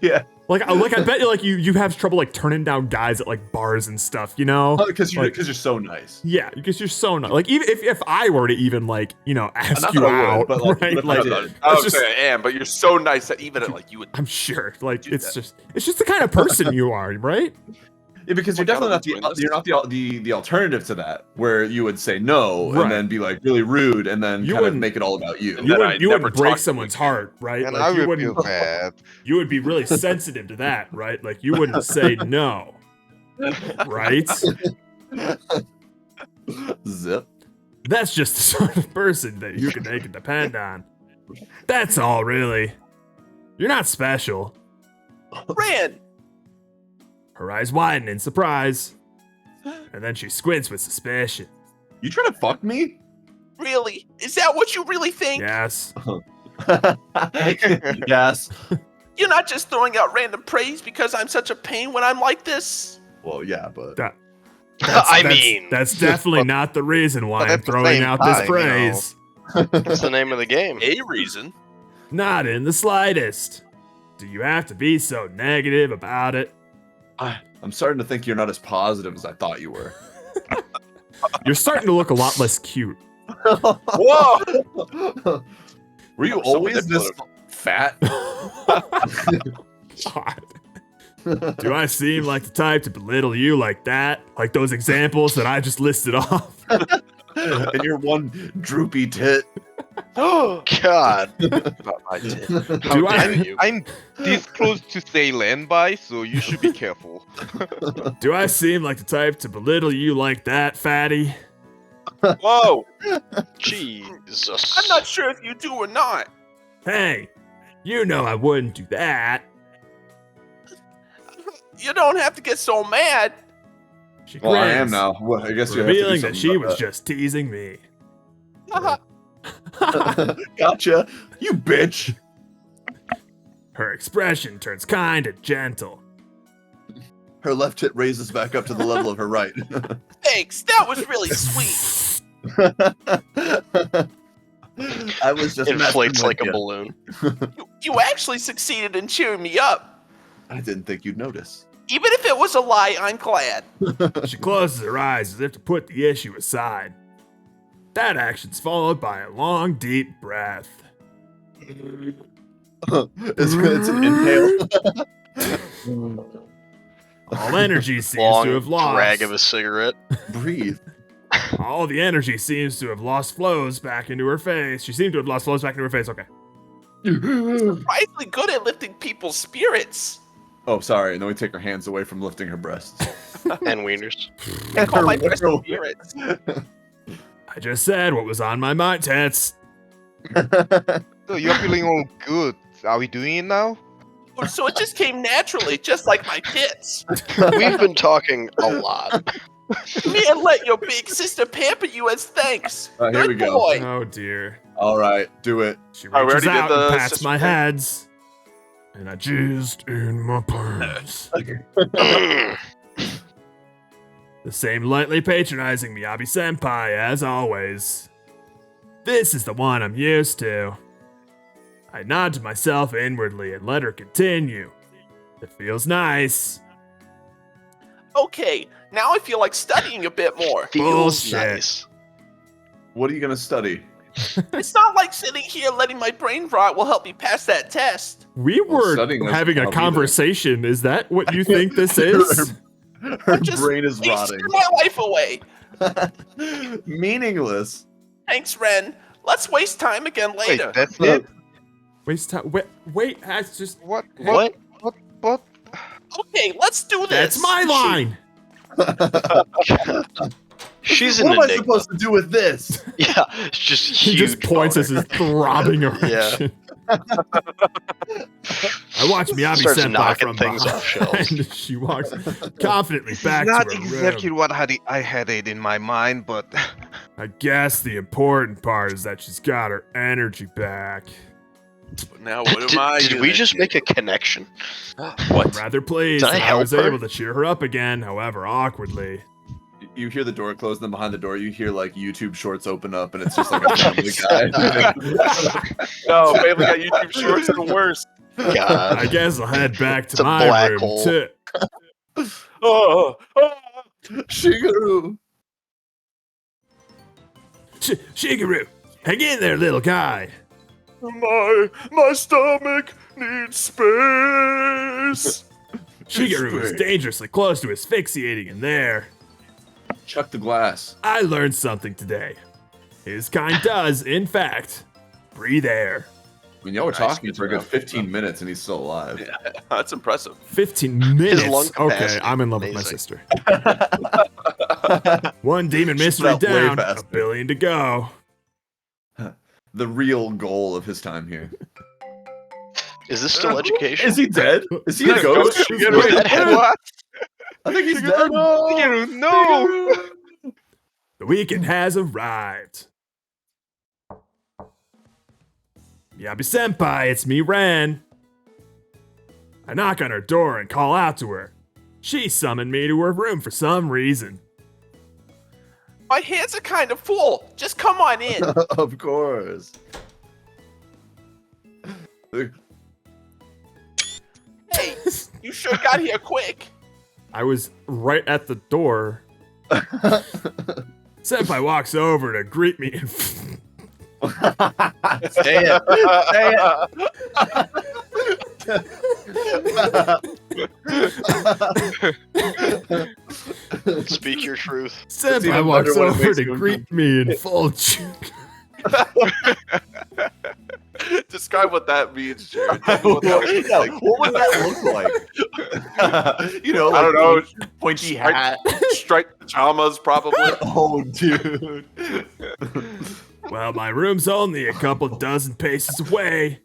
Yeah, like I bet you like you have trouble like turning down guys at like bars and stuff, you know? because you're Like- so nice. Yeah, because you're so nice. Like even if I were to even like ask Not you that I would, out, but, like, right? what if I Like did? I that's was just, saying I am, but you're so nice that even like you would. I'm sure. Like do it's that. just the kind of person you are, right? Yeah, because you're What kind definitely of not doing you're not the alternative to that, where you would say no Right. and then be like really rude and then You kind of wouldn't- make it all about you. And You then wouldn't I never break talk to someone's them again. heart, right? And Like I you would feel wouldn't bad. you would be really sensitive to that, right? Like you wouldn't say no. Right? Zip. That's just the sort of person that you can make it depend on. That's all, really. You're not special. Ran. Her eyes widen in surprise, and then she squints with suspicion. You trying to fuck me? Really? Is that what you really think? Yes. Yes. You're not just throwing out random praise because I'm such a pain when I'm like this? Well, yeah, but That's definitely not the reason why But I'm at the throwing same out this time, phrase. That's the name of the game. A reason. Not in the slightest. Do you have to be so negative about it? I'm starting to think you're not as positive as I thought you were. You're starting to look a lot less cute. Whoa! Were you That was so always this fat? God. Do I seem like the type to belittle you like that? Like those examples that I just listed off? And you're one droopy tit. Oh God! About my tit. How Do I- dare you? I'm this close to say land by, so you should be careful. Do I seem like the type to belittle you like that, fatty? Whoa! Jesus! I'm not sure if you do or not. Hey, you know I wouldn't do that. You don't have to get so mad. She Well, I am grins, now. Well, I guess you have to do revealing that something she about was just teasing me. that. Gotcha, you bitch. Her expression turns kind and gentle. Her left hip raises back up to the level of her right. Thanks. That was really sweet. I was just Inflates messing like with a ya. balloon. You actually succeeded in cheering me up. I didn't think you'd notice. Even if it was a lie, I'm glad. She closes her eyes as if to put the issue aside. That action's followed by a long, deep breath. It's an inhale. All energy seems Long to have lost. drag of a cigarette. Breathe. All the energy seems to have lost flows back into her face. She seemed to have lost flows back into her face. Okay. Surprisingly good at lifting people's spirits. Oh, sorry. And then we take her hands away from lifting her breasts. And wieners. I call my breast spirits. I just said what was on my mind, Tets. So you're feeling all good. Are we doing it now? So it just came naturally, just like my tits. We've been talking a lot. Me and let your big sister pamper you as thanks. Here Good we go. boy. Oh dear. All right, do it. She Alright, we reaches already did out and the pats sister my thing. heads. And I jizzed in my pants. The same lightly patronizing Miyabi-senpai as always. This is the one I'm used to. I nod to myself inwardly and let her continue. It feels nice. Okay, now I feel like studying a bit more. Feels Bullshit. nice. What are you gonna study? It's not like sitting here letting my brain rot will help me pass that test. We were studying is having a probably the- conversation. Is that what you think this is? Her Just brain is wasting rotting. my life away. Meaningless. Thanks, Ren. Let's waste time again Wait, later. that's it? Waste time. Wait, that's just. What? What? What? Okay, let's do this. That's my line! She's an What am I enigma. supposed to do with this? Yeah, it's just He huge. just points as boner. his throbbing erection. I watch Miyabi Starts senpai knocking from things behind. off shelves. She walks confidently This back is not to her exactly room. what I had it in my mind, but I guess the important part is that she's got her energy back. Now what am I? Did we gonna just do? make a connection? What? Rather pleased Did I that I was help her? able to cheer her up again, however awkwardly. You hear the door close, and then behind the door, you hear like YouTube Shorts open up, and it's just like a Family Guy. No, Family Guy YouTube Shorts are the worst. God. I guess I'll head back It's to a my black room hole. too. Oh, Shigeru. Shigeru, hang in there, little guy. My stomach needs space. Shigeru is dangerously close to asphyxiating in there. Chuck the glass. I learned something today. His kind does, in fact, breathe air. I mean, y'all were Nice, talking good for a to good 15 minutes, and he's still alive. Yeah, that's impressive. 15 minutes. lung Okay, capacity, I'm in love with my amazing. sister. One demon She's mystery up way down, a faster. billion to go. The real goal of his time here. Is this still education? Is he dead? Is he a Ghost ghost? Shigeru? Wait, What? I think he's dead. No! The weekend has arrived. Miyabi Senpai, it's me, Ren. I knock on her door and call out to her. She summoned me to her room for some reason. My hands are kind of full. Just come on in. Of course. Hey, you sure got here quick. I was right at the door. Senpai walks over to greet me and Say it. Speak your truth. Senpai even walks better when it over makes to you greet me in full juke. Describe what that means, Jared. Tell me what that looks Yeah, like. what would that look like? You know, I don't know. Pointy Striped- hat. Striped pajamas, probably. Oh, dude. Well, my room's only a couple dozen paces away.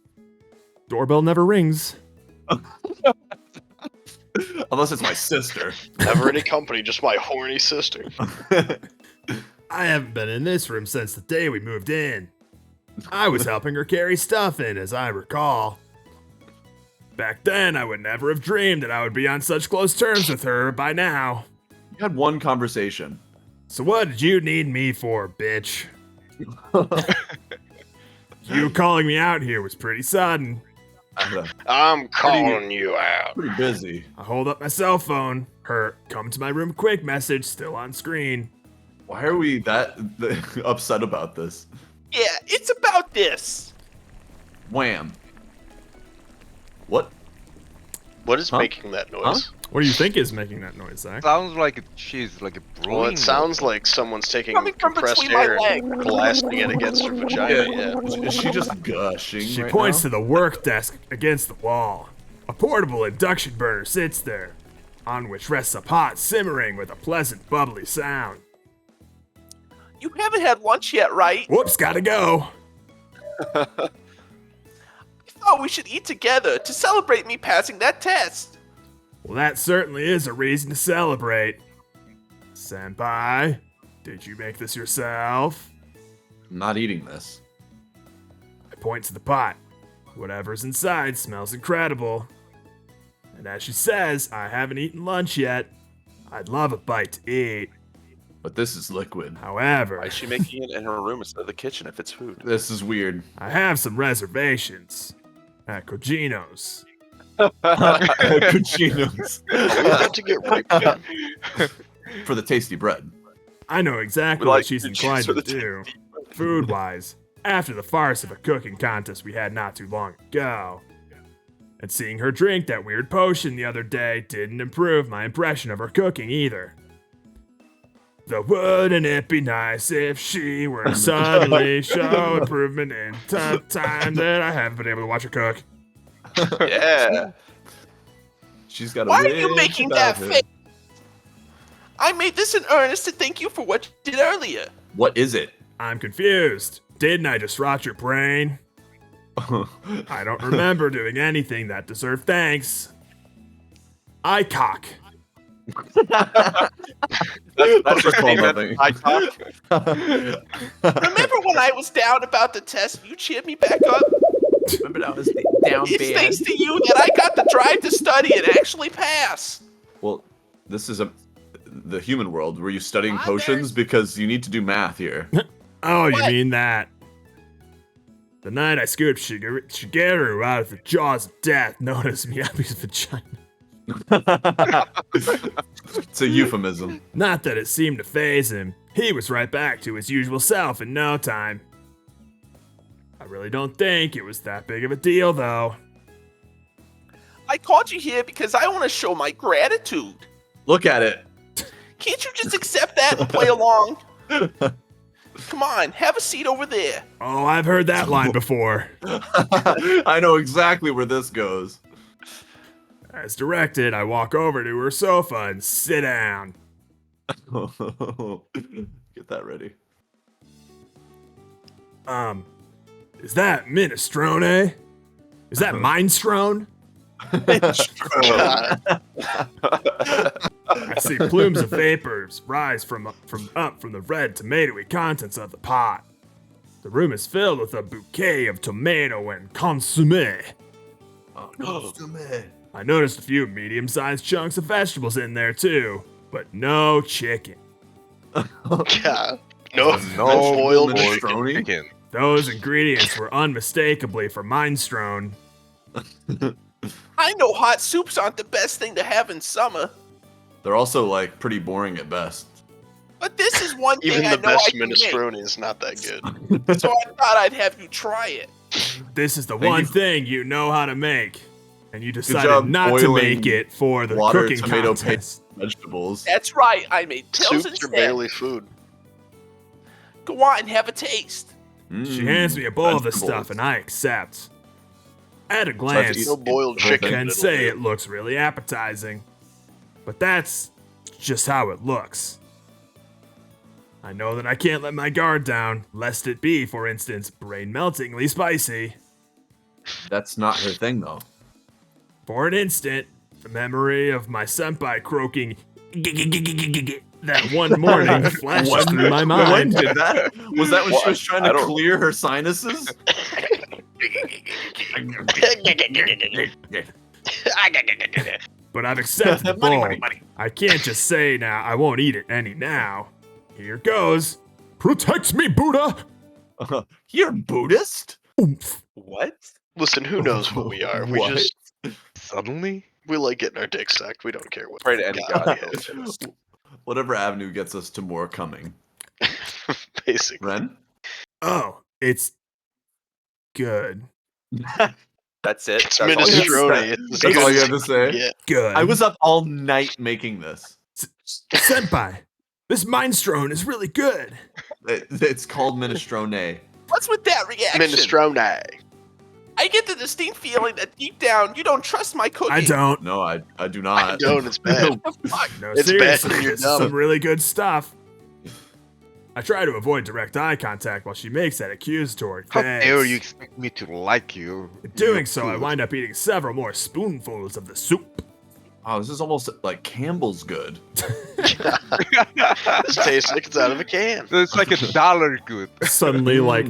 Doorbell never rings. Unless it's my sister. Never any company, just my horny sister. I haven't been in this room since the day we moved in. I was helping her carry stuff in, as I recall. Back then, I would never have dreamed that I would be on such close terms with her by now. You had one conversation. So what did you need me for, bitch? You calling me out here was pretty sudden. I'm calling you out. Pretty busy. I hold up my cell phone. Her "come to my room quick" message still on screen. Why are we that upset about this? Yeah, it's about this. Wham. What? What is Huh? making that noise? What do you think is making that noise, Zach? Sounds like she's like a brewing. Well, it sounds like someone's taking Coming from compressed between my air and legs. blasting it against her vagina. Yeah. Is she just gushing? She right points now? to the work desk against the wall. A portable induction burner sits there, on which rests a pot simmering with a pleasant, bubbly sound. You haven't had lunch yet, right? Whoops, gotta go. I thought we should eat together to celebrate me passing that test. Well, that certainly is a reason to celebrate. Senpai, did you make this yourself? I'm not eating this. I point to the pot. Whatever's inside smells incredible. And as she says, I haven't eaten lunch yet. I'd love a bite to eat. But this is liquid. However, Why is she making it in her room instead of the kitchen if it's food? This is weird. I have some reservations at Kojino's. Cucinos. Are we about to get raped again? For the tasty bread. I know exactly We what like she's to choose inclined for to the do, food-wise, after the farce of a cooking contest we had not too long ago. And seeing her drink that weird potion the other day didn't improve my impression of her cooking either. Though wouldn't it be nice if she were to suddenly show improvement in time that I haven't been able to watch her cook? Yeah. She's got a Why are you rich making that childhood. face? I made this in earnest to thank you for what you did earlier. What is it? I'm confused. Didn't I just rot your brain? I don't remember doing anything that deserved thanks. I cock. That's just called nothing. Remember when I was down about the test, you cheered me back up? Remember that was down It's bad. thanks to you that I got the drive to study and actually pass. Well, this is the human world. Were you studying potions? Because you need to do math here. Oh, you What? mean that? The night I scooped Shigeru out of the jaws of death, known as Miyabi's vagina. It's a euphemism. Not that it seemed to faze him. He was right back to his usual self in no time. I really don't think it was that big of a deal, though. I called you here because I want to show my gratitude. Look at it. Can't you just accept that and play along? Come on, have a seat over there. Oh, I've heard that line before. I know exactly where this goes. As directed, I walk over to her sofa and sit down. Get that ready. Is that minestrone? Is that minestrone? I see plumes of vapors rise from the red tomatoey contents of the pot. The room is filled with a bouquet of tomato and consommé. I noticed a few medium-sized chunks of vegetables in there too, but no chicken. God. No, No boiled minestrone? chicken. Those ingredients were unmistakably for minestrone. I know hot soups aren't the best thing to have in summer, They're also like pretty boring at best. but this is one thing Even I the know I best can make, minestrone is not that good. so I thought I'd have you try it. This is the Thank one you. thing you know how to make, and you job decided not to boiling make it for the water, cooking tomato contest. Vegetables. That's right, I made pills Soups are instead. barely food. Go on, have a taste. She hands me a bowl of the vegetables. stuff, and I accept. At a to glance, eat No boiled the whole chicken. thing. can it'll say do. it looks really appetizing. But that's just how it looks. I know that I can't let my guard down, lest it be, for instance, brain-meltingly spicy. That's not her thing, though. For an instant, the memory of my senpai croaking that one morning flashed through my When mind. did that? Was that when she was trying I to don't- clear her sinuses? But I've accepted the bowl. I can't just say now I won't eat it any now. Here goes. Protect me, Buddha! You're Buddhist? Oomph. What? Listen, who knows what we are? We What? just Suddenly? we like getting our dicks sucked. We don't care what. Pray to any god. Whatever avenue gets us to more coming. Basically. Ren? Oh, it's good. That's it. It's That's all you have to minestrone. say. It's That's all you have good. to say? Yeah. Good. I was up all night making this. Senpai, this minestrone is really good. It's called minestrone. What's with that reaction? Minestrone. I get the distinct feeling that deep down you don't trust my cooking. I don't. No, I do I not. don't. It's bad. What the fuck? No, It's bad seriously, when you're this is dumb. some really good stuff. I try to avoid direct eye contact while she makes that accusatory How face. dare you expect me to like you? In doing You so, I fool. wind up eating several more spoonfuls of the soup. Oh, this is almost like Campbell's good. This tastes like it's out of a can. It's like $1 good. Suddenly, like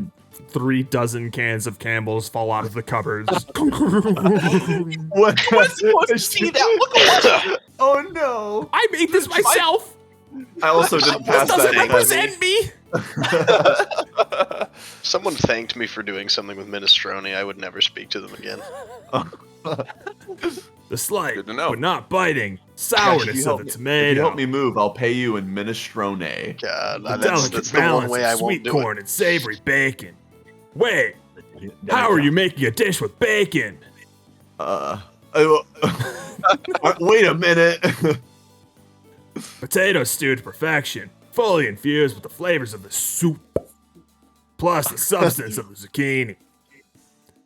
3 dozen cans of Campbell's fall out of the cupboards. What? I was supposed to see that. Look at what. Oh no! I made this myself. I also didn't pass This doesn't that. represent me. Someone thanked me for doing something with minestrone. I would never speak to them again. The slight, Good to know. but not biting, If you sourness help of the me- tomato. If you help me move, I'll pay you in minestrone. God, the that's delicate the one balance way I of won't sweet do corn it. and savory bacon. Wait, how are you making a dish with bacon? Wait a minute. Potato stew to perfection, fully infused with the flavors of the soup, plus the substance of the zucchini.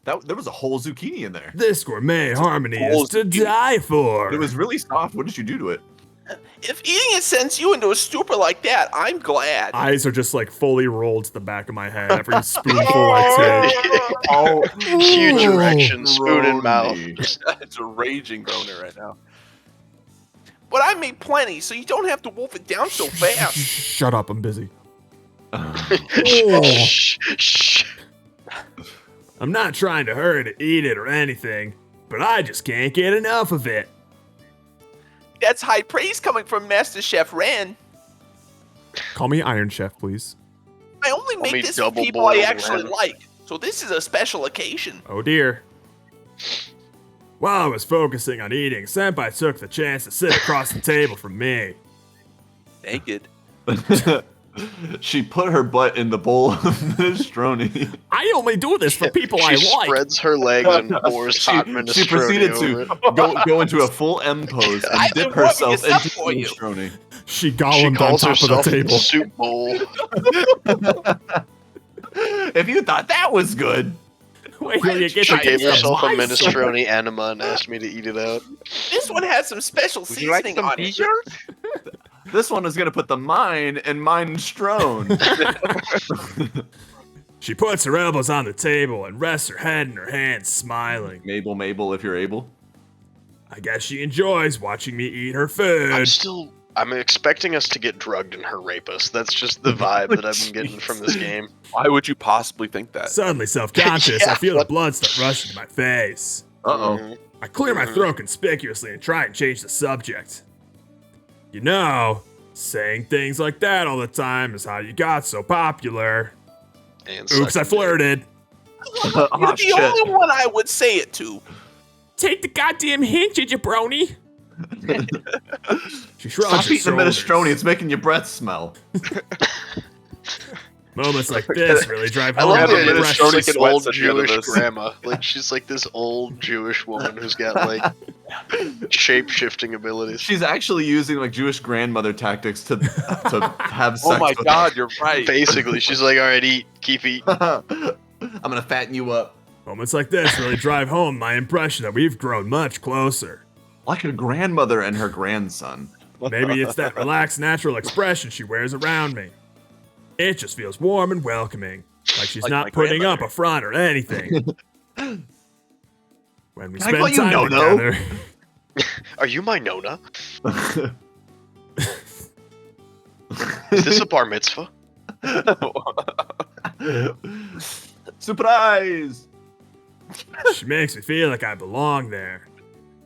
There was a whole zucchini in there. This gourmet harmony Whole is to zucchini. die for. It was really soft. What did you do to it? If eating it sends you into a stupor like that, I'm glad. Eyes are just like fully rolled to the back of my head every spoonful I take. Oh, Huge erection, spoon in mouth. Brony. It's a raging boner right now. but I made plenty, so you don't have to wolf it down so fast. Shut up, I'm busy. Shh, shh. I'm not trying to hurt it, eat it, or anything, but I just can't get enough of it. That's high praise coming from Master Chef Ran. Call me Iron Chef, please. I only me make this for double people I boiled actually lamb. like, so this is a special occasion. Oh dear. While I was focusing on eating, Senpai took the chance to sit across the table from me. Naked. She put her butt in the bowl of minestrone. I only do this for people I She like. spreads her legs and pours hot She minestrone proceeded over to it. go into a full M pose and I've dip been warming herself this up into for you. minestrone. She She golemed on calls top of the herself the table. soup bowl. If you thought that was good, Wait till you get She the gave taste of herself a my soup. minestrone enema and asked me to eat it out. This one has some special Would you like seasoning some on it. t-shirts? this one is gonna put the mine in minestrone. She puts her elbows on the table and rests her head in her hands, smiling. Mabel, if you're able. I guess she enjoys watching me eat her food. I'm expecting us to get drugged and her rape us. That's just the vibe that I've been getting from this game. Why would you possibly think that? Suddenly self-conscious, I Yeah, feel the what- blood start rushing to my face. Uh-oh. Mhm. I clear my throat conspicuously and try and change the subject. You know, saying things like that all the time is how you got so popular. And Oops, I sucking flirted. You're Oh, the shit. only one I would say it to. Take the goddamn hint, you jabroni. She shrugs Stop her eating the shoulders. minestrone, it's making your breath smell. Moments like this really drive I home love the that it's impression. like an sweats old at the end of Jewish this. grandma. Like she's like this old Jewish woman who's got like shape-shifting abilities. She's actually using like Jewish grandmother tactics to have sex. Oh my with god, you're right. Basically, she's like, "All right, eat, keep eating." I'm gonna fatten you up. Moments like this really drive home my impression that we've grown much closer. Like a grandmother and her grandson. Maybe it's that relaxed, natural expression she wears around me. It just feels warm and welcoming, like she's Like my not putting up grandmother. a front or anything. When we Can I call spend you time No-No? together, Are you my Nona? Is this a bar mitzvah? Surprise! she makes me feel like I belong there.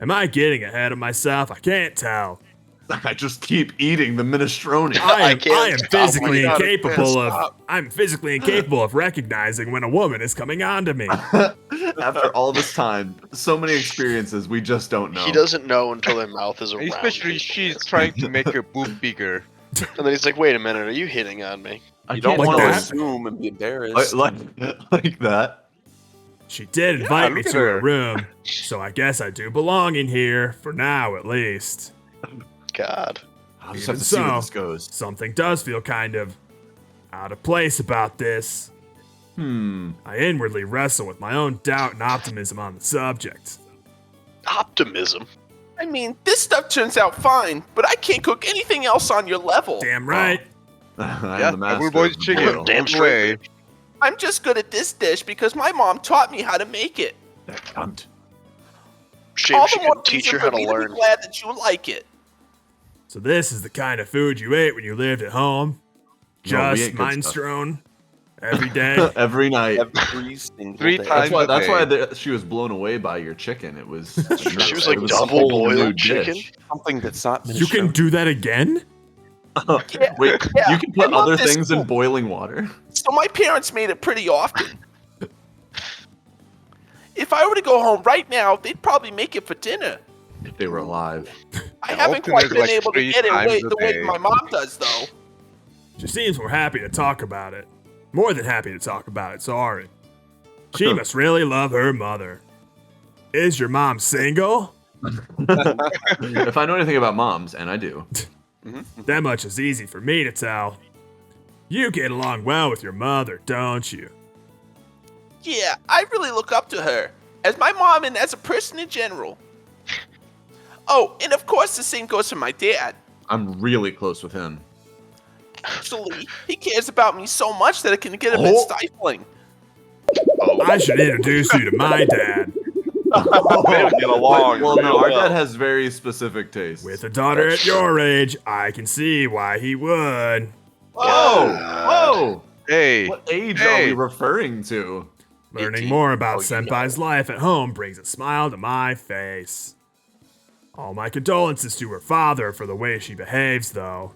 Am I getting ahead of myself? I can't tell. I just keep eating the minestrone. I can't am stop. physically Oh my God, I incapable can't of. stop. I'm physically incapable of recognizing when a woman is coming on to me. After all this time, so many experiences, we just don't know. He doesn't know until their mouth is around. Especially his she's penis. trying to make her boob bigger. And then he's like, "Wait a minute, are you hitting on me?" I You don't can't want to tell. that. assume and be embarrassed. like that. She did invite me look at to her her. room, so I guess I do belong in here, for now at least. God. I'll just Even have to see where so. this goes. Something does feel kind of out of place about this. I inwardly wrestle with my own doubt and optimism on the subject. Optimism. I mean, this stuff turns out fine, but I can't cook anything else on your level. Damn right. I Yeah, am the master double boiled of the chicken. boil. Damn All the way. I'm just good at this dish because my mom taught me how to make it. That cunt. Shame All she the more could teach reason her how for to me to learn. be glad that you like it. So this is the kind of food you ate when you lived at home? No, we Just ate good stuff. minestrone? Every day? Every night. Every single Three day. times. That's why Okay. she was blown away by your chicken. It was. She was it like a double whole boiled new chicken? dish. Something that's not You can do that again? Yeah, Wait, yeah, you can I put love other this things in food. boiling water. So my parents made it pretty often. If I were to go home right now, they'd probably make it for dinner. If they were alive. I Yeah, haven't often quite it's been like able to 3 get it times a the way day. my mom does, though. She seems more happy to talk about it. More than happy to talk about it, sorry. She must really love her mother. Is your mom single? If I know anything about moms, and I do. That much is easy for me to tell. You get along well with your mother, don't you? Yeah, I really look up to her, as my mom and as a person in general. Oh, and of course the same goes for my dad. I'm really close with him. Actually, he cares about me so much that it can get a bit Oh. stifling. I should introduce you to my dad. They would get along. Well, no, real our well. dad has very specific tastes. With a daughter at your age, I can see why he would. Whoa! God. Whoa! Hey, What age are Hey. we referring to? Learning 18. more about Oh, you know. Senpai's life at home brings a smile to my face. All my condolences to her father for the way she behaves, though.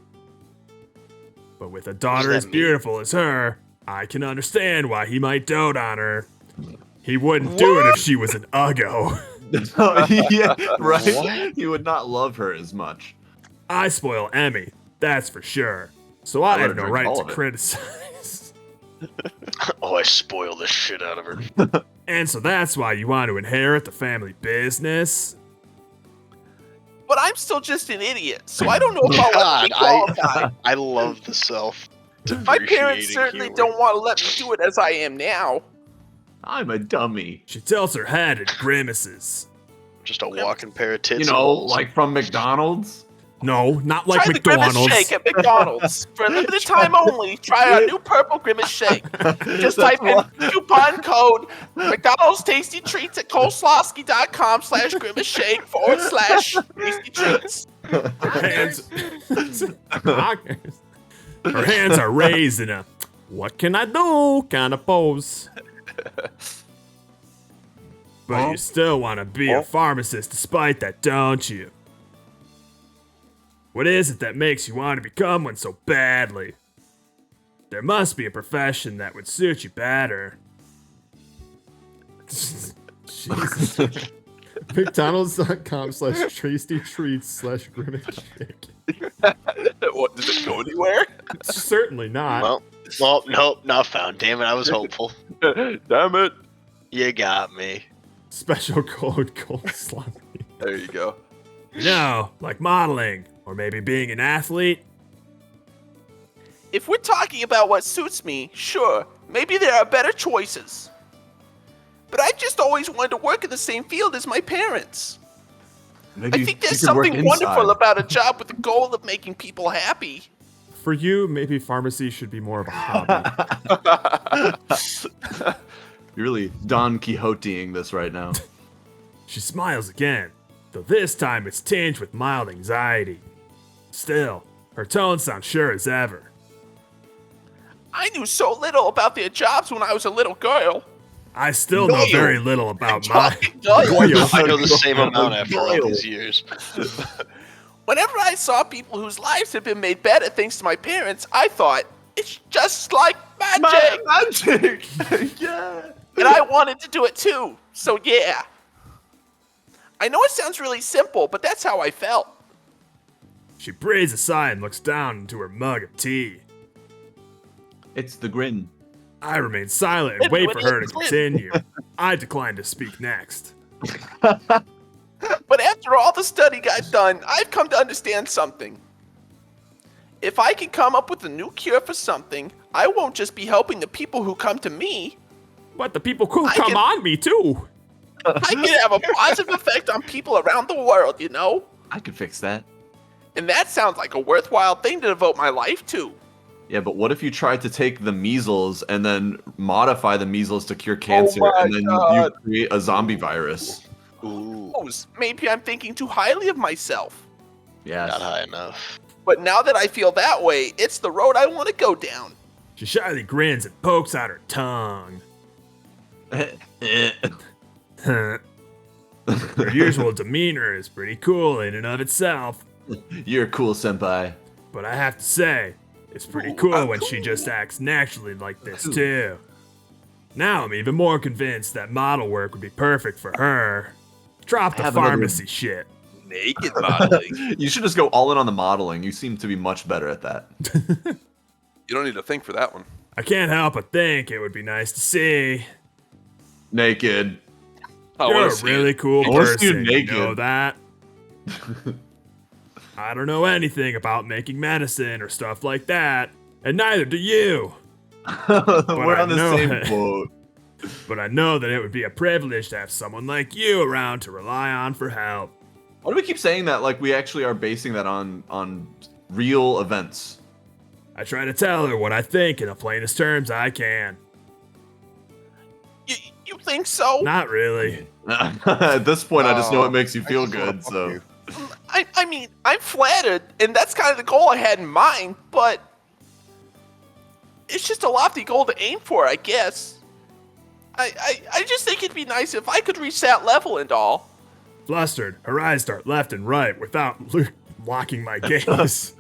But with a daughter that as mean? beautiful as her, I can understand why he might dote on her. He wouldn't do it if she was an uggo. Yeah, right. What? He would not love her as much. I spoil Emmy, that's for sure. So I let have her no drink right all to of it. criticize. Oh, I spoil the shit out of her. And so that's why you want to inherit the family business? But I'm still just an idiot, so I don't know if I'll God, ever be qualified. I love the self. My parents certainly don't want to let me do it as I am now. I'm a dummy. She tilts her head and grimaces. Just a walking pair of tits. You and know, holes. like from McDonald's. No, not like Try the Grimace McDonald's. Shake at McDonald's. For a limited time only, try our new purple Grimace Shake. Just type in coupon code McDonald's Tasty Treats at coleslawski.com/Grimace Shake /Tasty Treats. Her hands, her hands are raised in a "what can I do" kind of pose. But you still want to be a pharmacist despite that, don't you? What is it that makes you want to become one so badly? There must be a profession that would suit you better. Jesus. McDonald's.com/Tasty-Treats/Grimace-Shake. What, does it go anywhere? Certainly not. Well, nope, not found. Damn it, I was hopeful. Damn it. You got me. Special code coleslaw. There you go. No, like modeling, or maybe being an athlete. If we're talking about what suits me, sure, maybe there are better choices. But I've just always wanted to work in the same field as my parents. Maybe I think there's you could work something wonderful inside. about a job with the goal of making people happy. For you, maybe pharmacy should be more of a hobby. You're really Don Quixoteing this right now. She smiles again, though this time it's tinged with mild anxiety. Still, her tone sounds sure as ever. I knew so little about their jobs when I was a little girl. I still know Doyle. very little about my. Doyle. I know the same amount after all these years. Whenever I saw people whose lives had been made better thanks to my parents, I thought, it's just like magic! Magic! Yeah! And I wanted to do it too, so yeah. I know it sounds really simple, but that's how I felt. She breathes a sigh and looks down into her mug of tea. It's the grin. I remain silent and wait for her to continue. I decline to speak next. But after all the studying I've done, I've come to understand something. If I can come up with a new cure for something, I won't just be helping the people who come to me. But the people who I come can- on me too. I can have a positive effect on people around the world, you know? I could fix that. And that sounds like a worthwhile thing to devote my life to. Yeah, but what if you tried to take the measles and then modify the measles to cure cancer, my and then God. you create a zombie virus? Ooh, Maybe I'm thinking too highly of myself. Yes. not high enough. But now that I feel that way, it's the road I want to go down. She shyly grins and pokes out her tongue. Her usual demeanor is pretty cool in and of itself, You're cool, senpai. but I have to say, it's pretty cool when she just acts naturally like this too. Now I'm even more convinced that model work would be perfect for her. Drop the Have another- pharmacy shit. Naked modeling. You should just go all in on the modeling. You seem to be much better at that. You don't need to think for that one. I can't help but think it would be nice to see. Naked. You're a really cool I wanna see you person, you know naked. that? I don't know anything about making medicine or stuff like that, and neither do you. We're I on the know same it. boat. But I know that it would be a privilege to have someone like you around to rely on for help. Why do we keep saying that like we actually are basing that on real events? I try to tell her what I think in the plainest terms I can. You think so? Not really. At this point, I just know Oh, it makes you I feel just wanna good. fuck So you. I mean, I'm flattered, and that's kind of the goal I had in mind, but it's just a lofty goal to aim for, I guess. I just think it'd be nice if I could reach that level and all. Flustered, her eyes dart left and right without locking my gaze.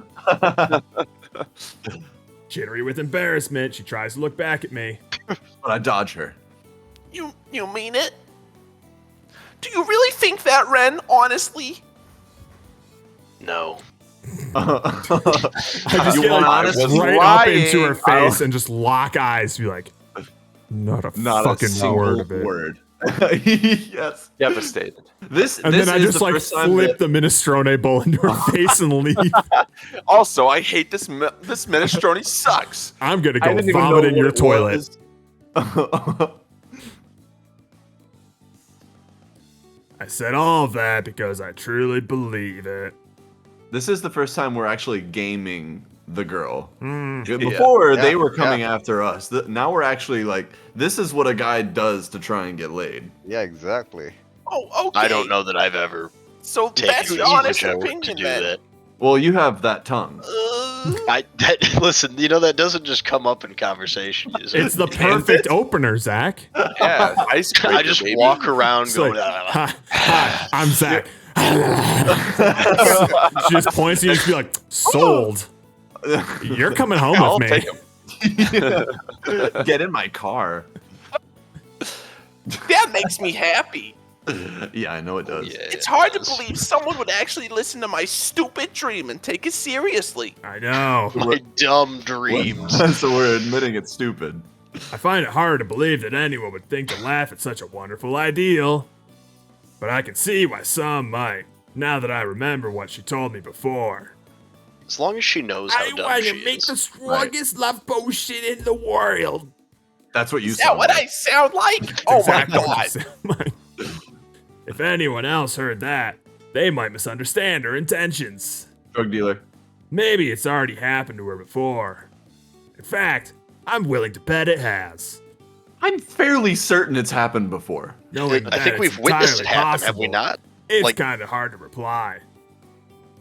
Jittery with embarrassment, she tries to look back at me. but I dodge her. You mean it? Do you really think that, Ren, honestly? No. I just You get want like, honesty? right up Lying. into her face and just lock eyes, be like, not a Not fucking a single word of it. word. Yes. Devastated. This And this then I is just the like first time flip that- the minestrone bowl into her face and leave. Also, I hate this minestrone sucks. I'm gonna I go didn't even vomit know in what your it toilet. was. I said all of that because I truly believe it. This is the first time we're actually gaming the girl. Hmm. Before they Yeah, were coming after us. Now we're actually like, this is what a guy does to try and get laid. Yeah, exactly. Oh, okay. I don't know that I've ever So taken that's the your honest effort to opinion, do then. that. Well, you have that tongue. Listen, that doesn't just come up in conversation. Is it? It's the perfect opener, Zach. Yeah, icebreaker, I just baby. walk around It's going. like, hi, hi, I'm Zach. She just points at you and just be like, sold. You're coming home I'll with me. take him. Get in my car. That makes me happy. Yeah, I know it does. Yeah, It's hard to it does. believe someone would actually listen to my stupid dream and take it seriously. I know. My dumb dreams. So we're admitting it's stupid. I find it hard to believe that anyone would think to laugh at such a wonderful ideal. But I can see why some might, now that I remember what she told me before. As long as she knows how dumb she is. strongest love potion in the world. That's what you Is said. that what I sound like? Oh my Exactly what you god. sound like. If anyone else heard that, they might misunderstand her intentions. Drug dealer. Maybe it's already happened to her before. In fact, I'm willing to bet it has. I'm fairly certain it's happened before. Knowing I that think it's we've witnessed it entirely happen, have we possible, not? It's Like- kind of hard to reply.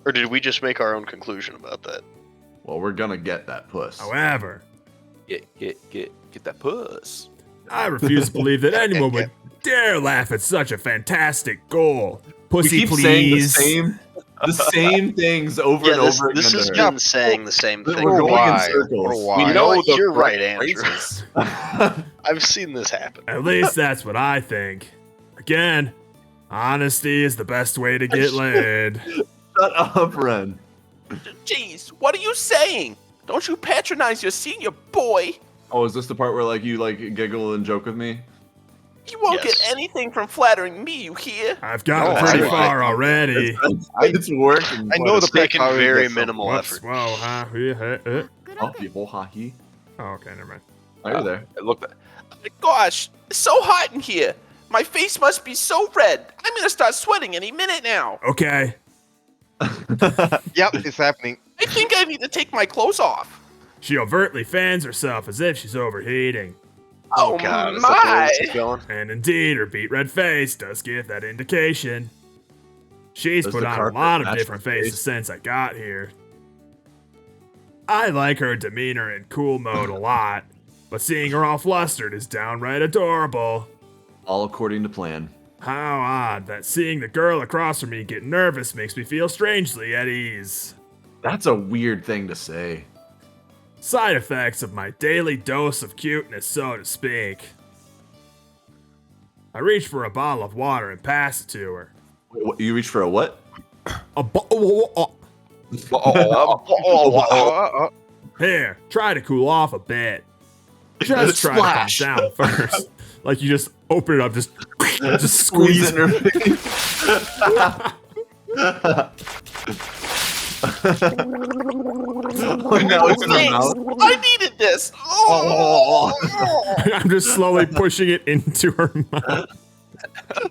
Or did we just make our own conclusion about that? Well, we're gonna get that puss. However, Get that puss. I refuse to believe that anyone would dare laugh at such a fantastic goal. We Pussy, keep please. saying the same things over Yeah, and this, over this again. has to her. been saying the same We're thing. going in Why? circles. Why? You know what? the You're right, correct Andrew. phrases. I've seen this happen. At least that's what I think. Again, honesty is the best way to get laid. Shut up, Ren. Jeez, what are you saying? Don't you patronize your senior boy. Oh, is this the part where like you like giggle and joke with me? You won't Yes. get anything from flattering me, you hear? I've gotten No, pretty I- far already. It's working. I know the Taking power very is minimal Whoops, effort. whoa, huh? Oh, people, hockey. Oh, okay, never mind. Are you there? Look, gosh, it's so hot in here. My face must be so red. I'm gonna start sweating any minute now. Okay. Yep, it's happening. I think I need to take my clothes off. She overtly fans herself as if she's overheating. Oh, God, is that the way my! this is going? And indeed, her beet red face does give that indication. She's Does put the on a carpet lot of match different her faces face? since I got here. I like her demeanor and cool mode a lot, but seeing her all flustered is downright adorable. All according to plan. How odd that seeing the girl across from me get nervous makes me feel strangely at ease. That's a weird thing to say. Side effects of my daily dose of cuteness, so to speak. I reach for a bottle of water and pass it to her. Wait, what, you reach for a what? Here, try to cool off a bit. Just try Splash. to calm down first. Like you just open it up, just squeeze in her face. Oh, now it's in her Thanks. mouth. I needed this. Oh. I'm just slowly pushing it into her mouth.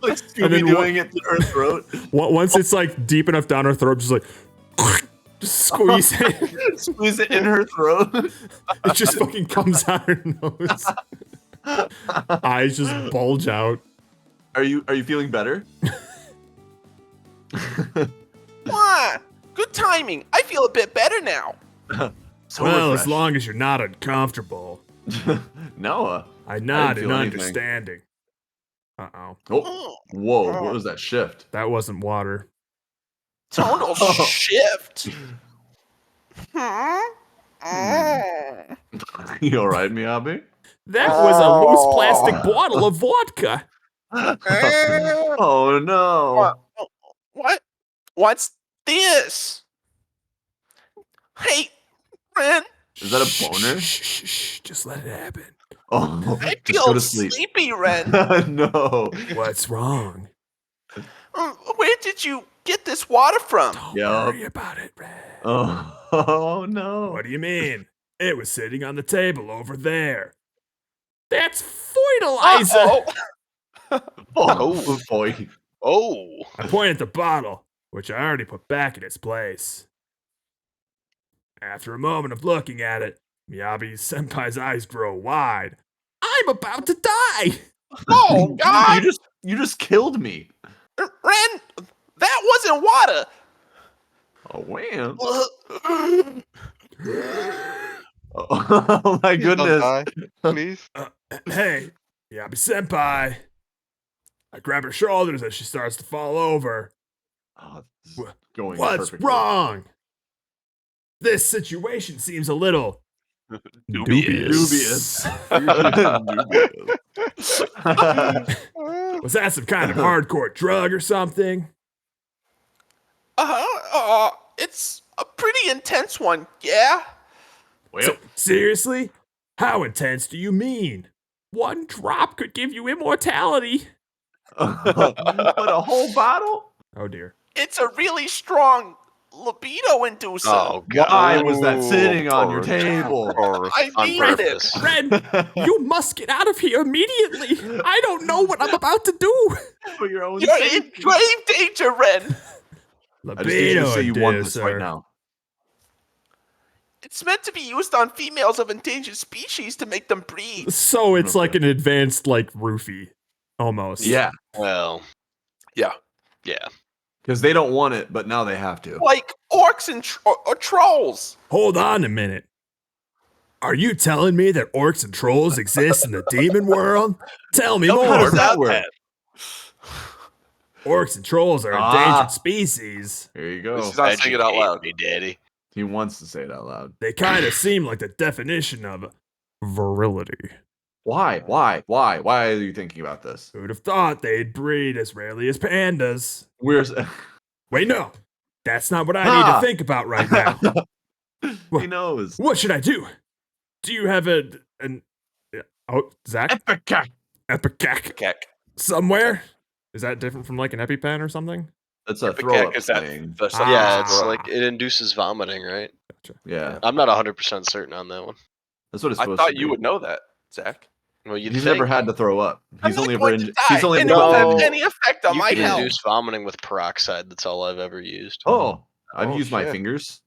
Like And then Scooby doing it to her throat. Once it's like deep enough down her throat, just like just squeeze it. Squeeze it in her throat. It just fucking comes out her nose. Eyes just bulge out. Are you feeling better? Why? Good timing. I feel a bit better now. So Well, as refreshed. long as you're not uncomfortable. Noah. I nod feel in anything. understanding. Uh-oh. Oh, whoa! What was that shift? That wasn't water. Tonal shift. Mm. You all right, Miyabi? That was a loose plastic bottle of vodka. Oh no! What? What's this? Hey, Ren, Is that a boner? Shh, just let it happen. Oh, I just go feel to sleep. sleepy, Ren. No. What's wrong? Where did you get this water from? Don't Yup. worry about it, Red. Oh no. What do you mean? It was sitting on the table over there. That's fertilizer. Uh-oh. Oh boy. Oh. I point at the bottle, which I already put back in its place. After a moment of looking at it, Miyabi Senpai's eyes grow wide. I'm about to die! Oh, God. You just killed me. Ren, that wasn't water. Oh man. Uh, Oh my Please don't goodness. die, please. Hey, Miyabi Senpai. I grab her shoulders as she starts to fall over. Oh, this is going What's perfectly. wrong? This situation seems a little Dubious. Was that some kind of hardcore drug or something? it's a pretty intense one, yeah? Well, Seriously? How intense do you mean? One drop could give you immortality. but a whole bottle? Oh dear. It's a really strong libido inducer. Oh god. Why was that sitting on your Or- table? or I On need it. purpose. Ren, you must get out of here immediately. I don't know what I'm about to do. For your own You're in safety. grave danger, Ren. I just need you to say you want this inducer. right now. It's meant to be used on females of endangered species to make them breed. So it's like Okay. an advanced, like, roofie. Almost. Yeah, Well. Yeah. Yeah. because they don't want it, but now they have to. Like orcs and or trolls. Hold on a minute. Are you telling me that orcs and trolls exist in the demon world? Tell me How more. does that work? Orcs and trolls are Ah. endangered species. Here you go. She's not saying it out Educate loud. me, Daddy. He wants to say it out loud. They kind of seem like the definition of virility. Why? Why are you thinking about this? Who'd have thought they'd breed as rarely as pandas? We're Wait, no. That's not what I need to think about right now. he knows. What should I do? Do you have an Zach? Epicac. Epicac Keck. somewhere? Is that different from like an EpiPen or something? That's a Epicac throw up is that thing. the Yeah, it's Ah. like it induces vomiting, right? Yeah, I'm not 100% certain on that one. that's what it's I supposed thought to be. you would know that, Zach. Well, you'd He's think never had to throw up. I'm He's not only ever going to die, he's only and ever it won't No. have any effect on you my can health. induce vomiting with peroxide. That's all I've ever used. Oh, I've Oh, used my shit. fingers.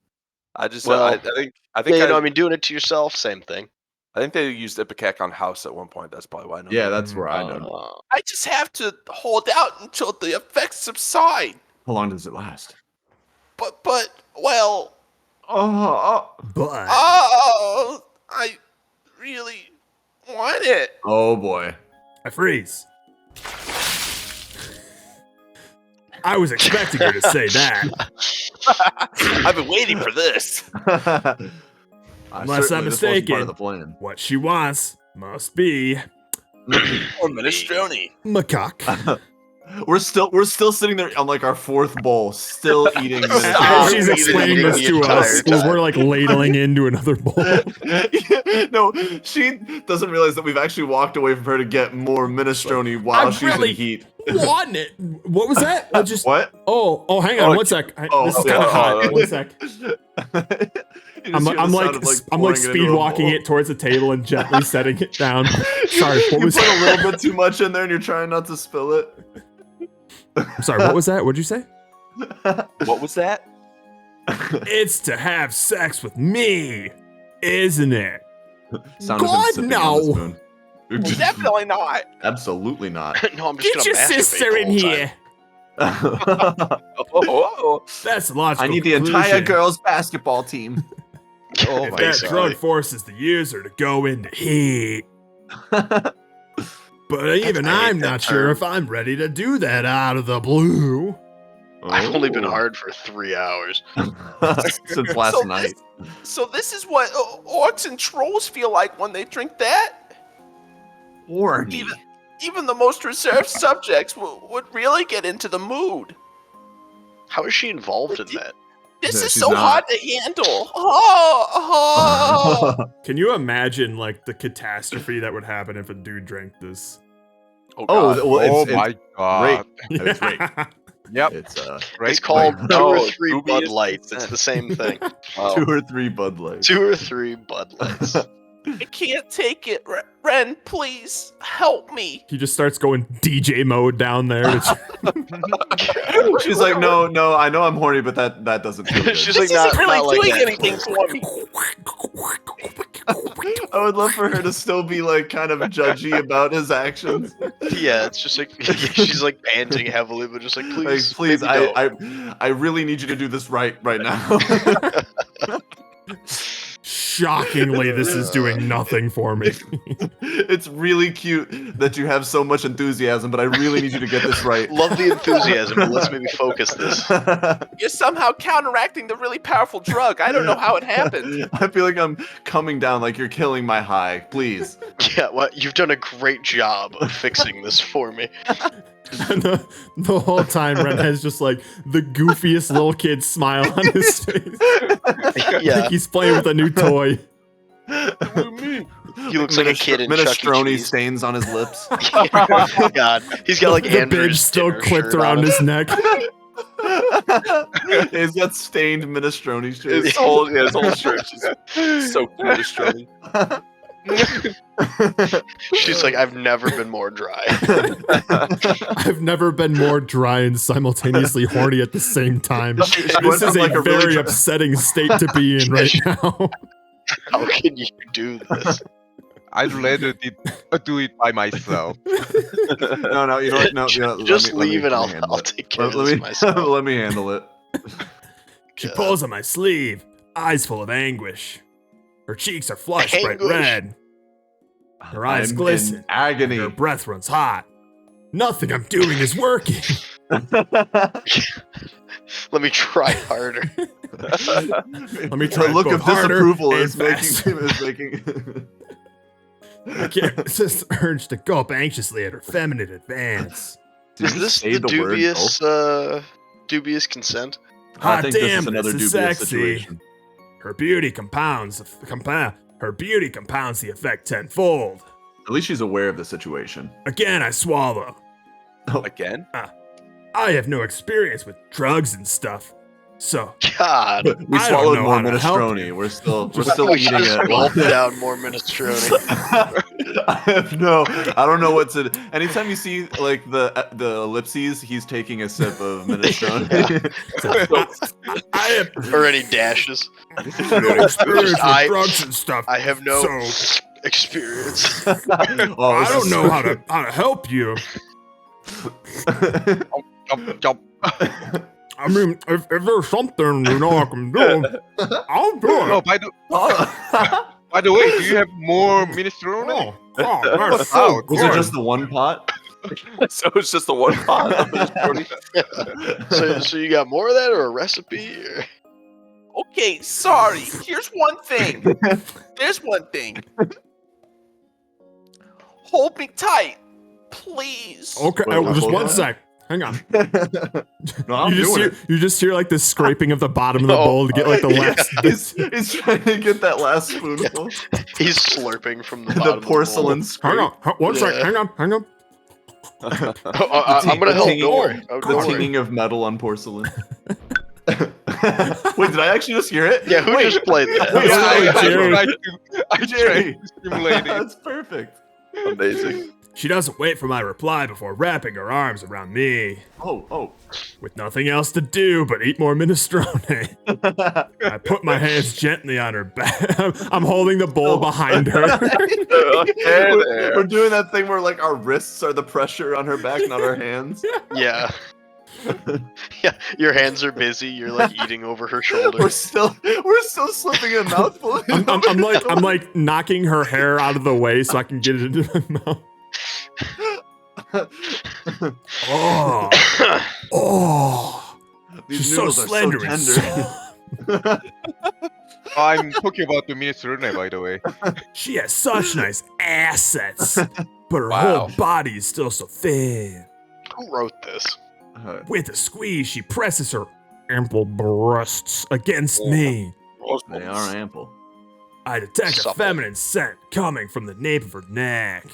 I just, Well, I think, Yeah, you know, I mean, doing it to yourself, same thing. I think they used Ipecac on House at one point. That's probably why I know. Yeah, that. that's where I know. I just have to hold out until the effects subside. How long does it last? But, well, But I really want it. Oh boy. I freeze. I was expecting her to say that. I've been waiting for this. Unless I'm Certainly this wasn't mistaken. part of the plan. What she wants must be Or minestrone. macaque. We're still sitting there on like our fourth bowl, still eating. Stop. As she's eating explaining the this to entire us, time. we're like ladling into another bowl. No, she doesn't realize that we've actually walked away from her to get more minestrone while I'm she's really- in heat. Want it? What was that? I just. What? Oh, hang on, Oh, one sec. oh, This is yeah, kind of hot. oh, One sec. I'm like speed walking it towards the table and gently setting it down. Sorry, what You was put a little bit too much in there, and you're trying not to spill it. I'm sorry, what was that? What'd you say? What was that? It's to have sex with me, isn't it? Sound of him God, sipping on the no. spoon. Definitely not. Absolutely not. No, I'm just Get gonna your masturbate sister the in whole time. here. Oh, That's a logical I need the entire conclusion. girls basketball team. Oh If my that god. drug forces the user to go into heat. But even I hate I'm that not sure term. if I'm ready to do that out of the blue. I've only been Oh. hard for 3 hours. Since last So night. So this is what orcs and trolls feel like when they drink that? Horny. Even the most reserved subjects would really get into the mood. How is she involved in that? This Yeah, is she's so not. hard to handle. Oh. Can you imagine like the catastrophe that would happen if a dude drank this? Oh, God. well, it's my god. It's rape. Yep. It's It's called Wait, 2 or no, 3 dubious Bud Lights. It's the same thing. 2 or 3 Bud Lights. 2 or 3 Bud Lights. I can't take it, Ren. Please help me. He just starts going DJ mode down there. She's like, no, I know I'm horny, but that doesn't feel good. She's This like, isn't not really like doing that. anything for me. I would love for her to still be like kind of judgy about his actions. Yeah, it's just like she's like panting heavily, but just like Like, please, please, baby, don't. I really need you to do this right now. Shockingly, this is doing nothing for me. It's really cute that you have so much enthusiasm, but I really need you to get this right. Love the enthusiasm, but let's maybe focus this. You're somehow counteracting the really powerful drug. I don't know how it happened. I feel like I'm coming down, like you're killing my high. Please. Yeah, well, you've done a great job of fixing this for me. And the whole time, Ren has just like the goofiest little kid smile on his face. Yeah, Like he's playing with a new toy. he looks like a kid in Chuck E. Minestrone Cheese. stains on his lips. Oh God, he's got like the Andrew's bib still dinner clipped shirt around on. his neck. He's got stained minestrone shirts. His whole shirt is so minestrone. She's like, I've never been more dry. I've never been more dry and simultaneously horny at the same time. went This is from, a like, a really very dry- upsetting state to be in right now. How can you do this? I'd rather do it by myself. No, you know what? No, Just let me leave and I'll handle it. take care of Let this me myself. let me handle it. She God. pulls on my sleeve, eyes full of anguish. Her cheeks are flushed bright Anguish. red. Her eyes I'm glisten. in agony. Her breath runs hot. Nothing I'm doing is working. Let me try harder. Let me The try look both of harder disapproval and is making. I can't resist the urge to gulp anxiously at her feminine advance. Did Is you this say the word dubious consent? I Hot think damn, this is another this is dubious sexy. situation. Her beauty compounds the effect tenfold. At least she's aware of the situation. Again, I swallow. Again? I have no experience with drugs and stuff. So, God. We I don't swallowed know more how to help minestrone. you. We're still We eating just it. gulped down more minestrone. I don't know what to. Anytime you see like the ellipses, he's taking a sip of minestrone. I have Or any dashes. no experience with I- drugs and stuff. I have no So, experience. Oh, I don't know how to help you. Jump. I mean, if there's something I can do, I'll do Oh, it. by the way, do you have more minestrone? That's so Was it good. just the one pot? So it's just the one pot of minestrone. So you got more of that or a recipe? Or... Okay, sorry. Here's one thing. There's one thing. Hold me tight, please. Okay, Wait, just hold one on. sec. Hang on. No, I'm You doing you just hear like the scraping of the bottom of the Oh, bowl to get like the yeah. last. He's trying to get that last spoonful. He's slurping from the The bottom. porcelain Hang scrape. on, one sec. Yeah. Hang on. Of the bowl. I'm gonna help. Don't worry. Oh, The don't worry. tinging of metal on porcelain. Wait, did I actually just hear it? Yeah, who Wait, just played that? Yeah, I Jerry. tried to Jerry. stimulate it. That's perfect. Amazing. She doesn't wait for my reply before wrapping her arms around me. Oh. With nothing else to do but eat more minestrone. I put my hands gently on her back. I'm holding the bowl behind her. We're doing that thing where like our wrists are the pressure on her back, not our hands. Yeah. Yeah, your hands are busy. You're like eating over her shoulder. We're still slipping a mouthful. I'm like knocking her hair out of the way so I can get it into my mouth. Oh, These she's so noodles are slender and tender. I'm talking about the minestrone, by the way. she has such nice assets, but her Wow. whole body is still so thin. Who wrote this? With a squeeze, she presses her ample breasts against me. They are ample. I detect a Supple. feminine scent coming from the nape of her neck.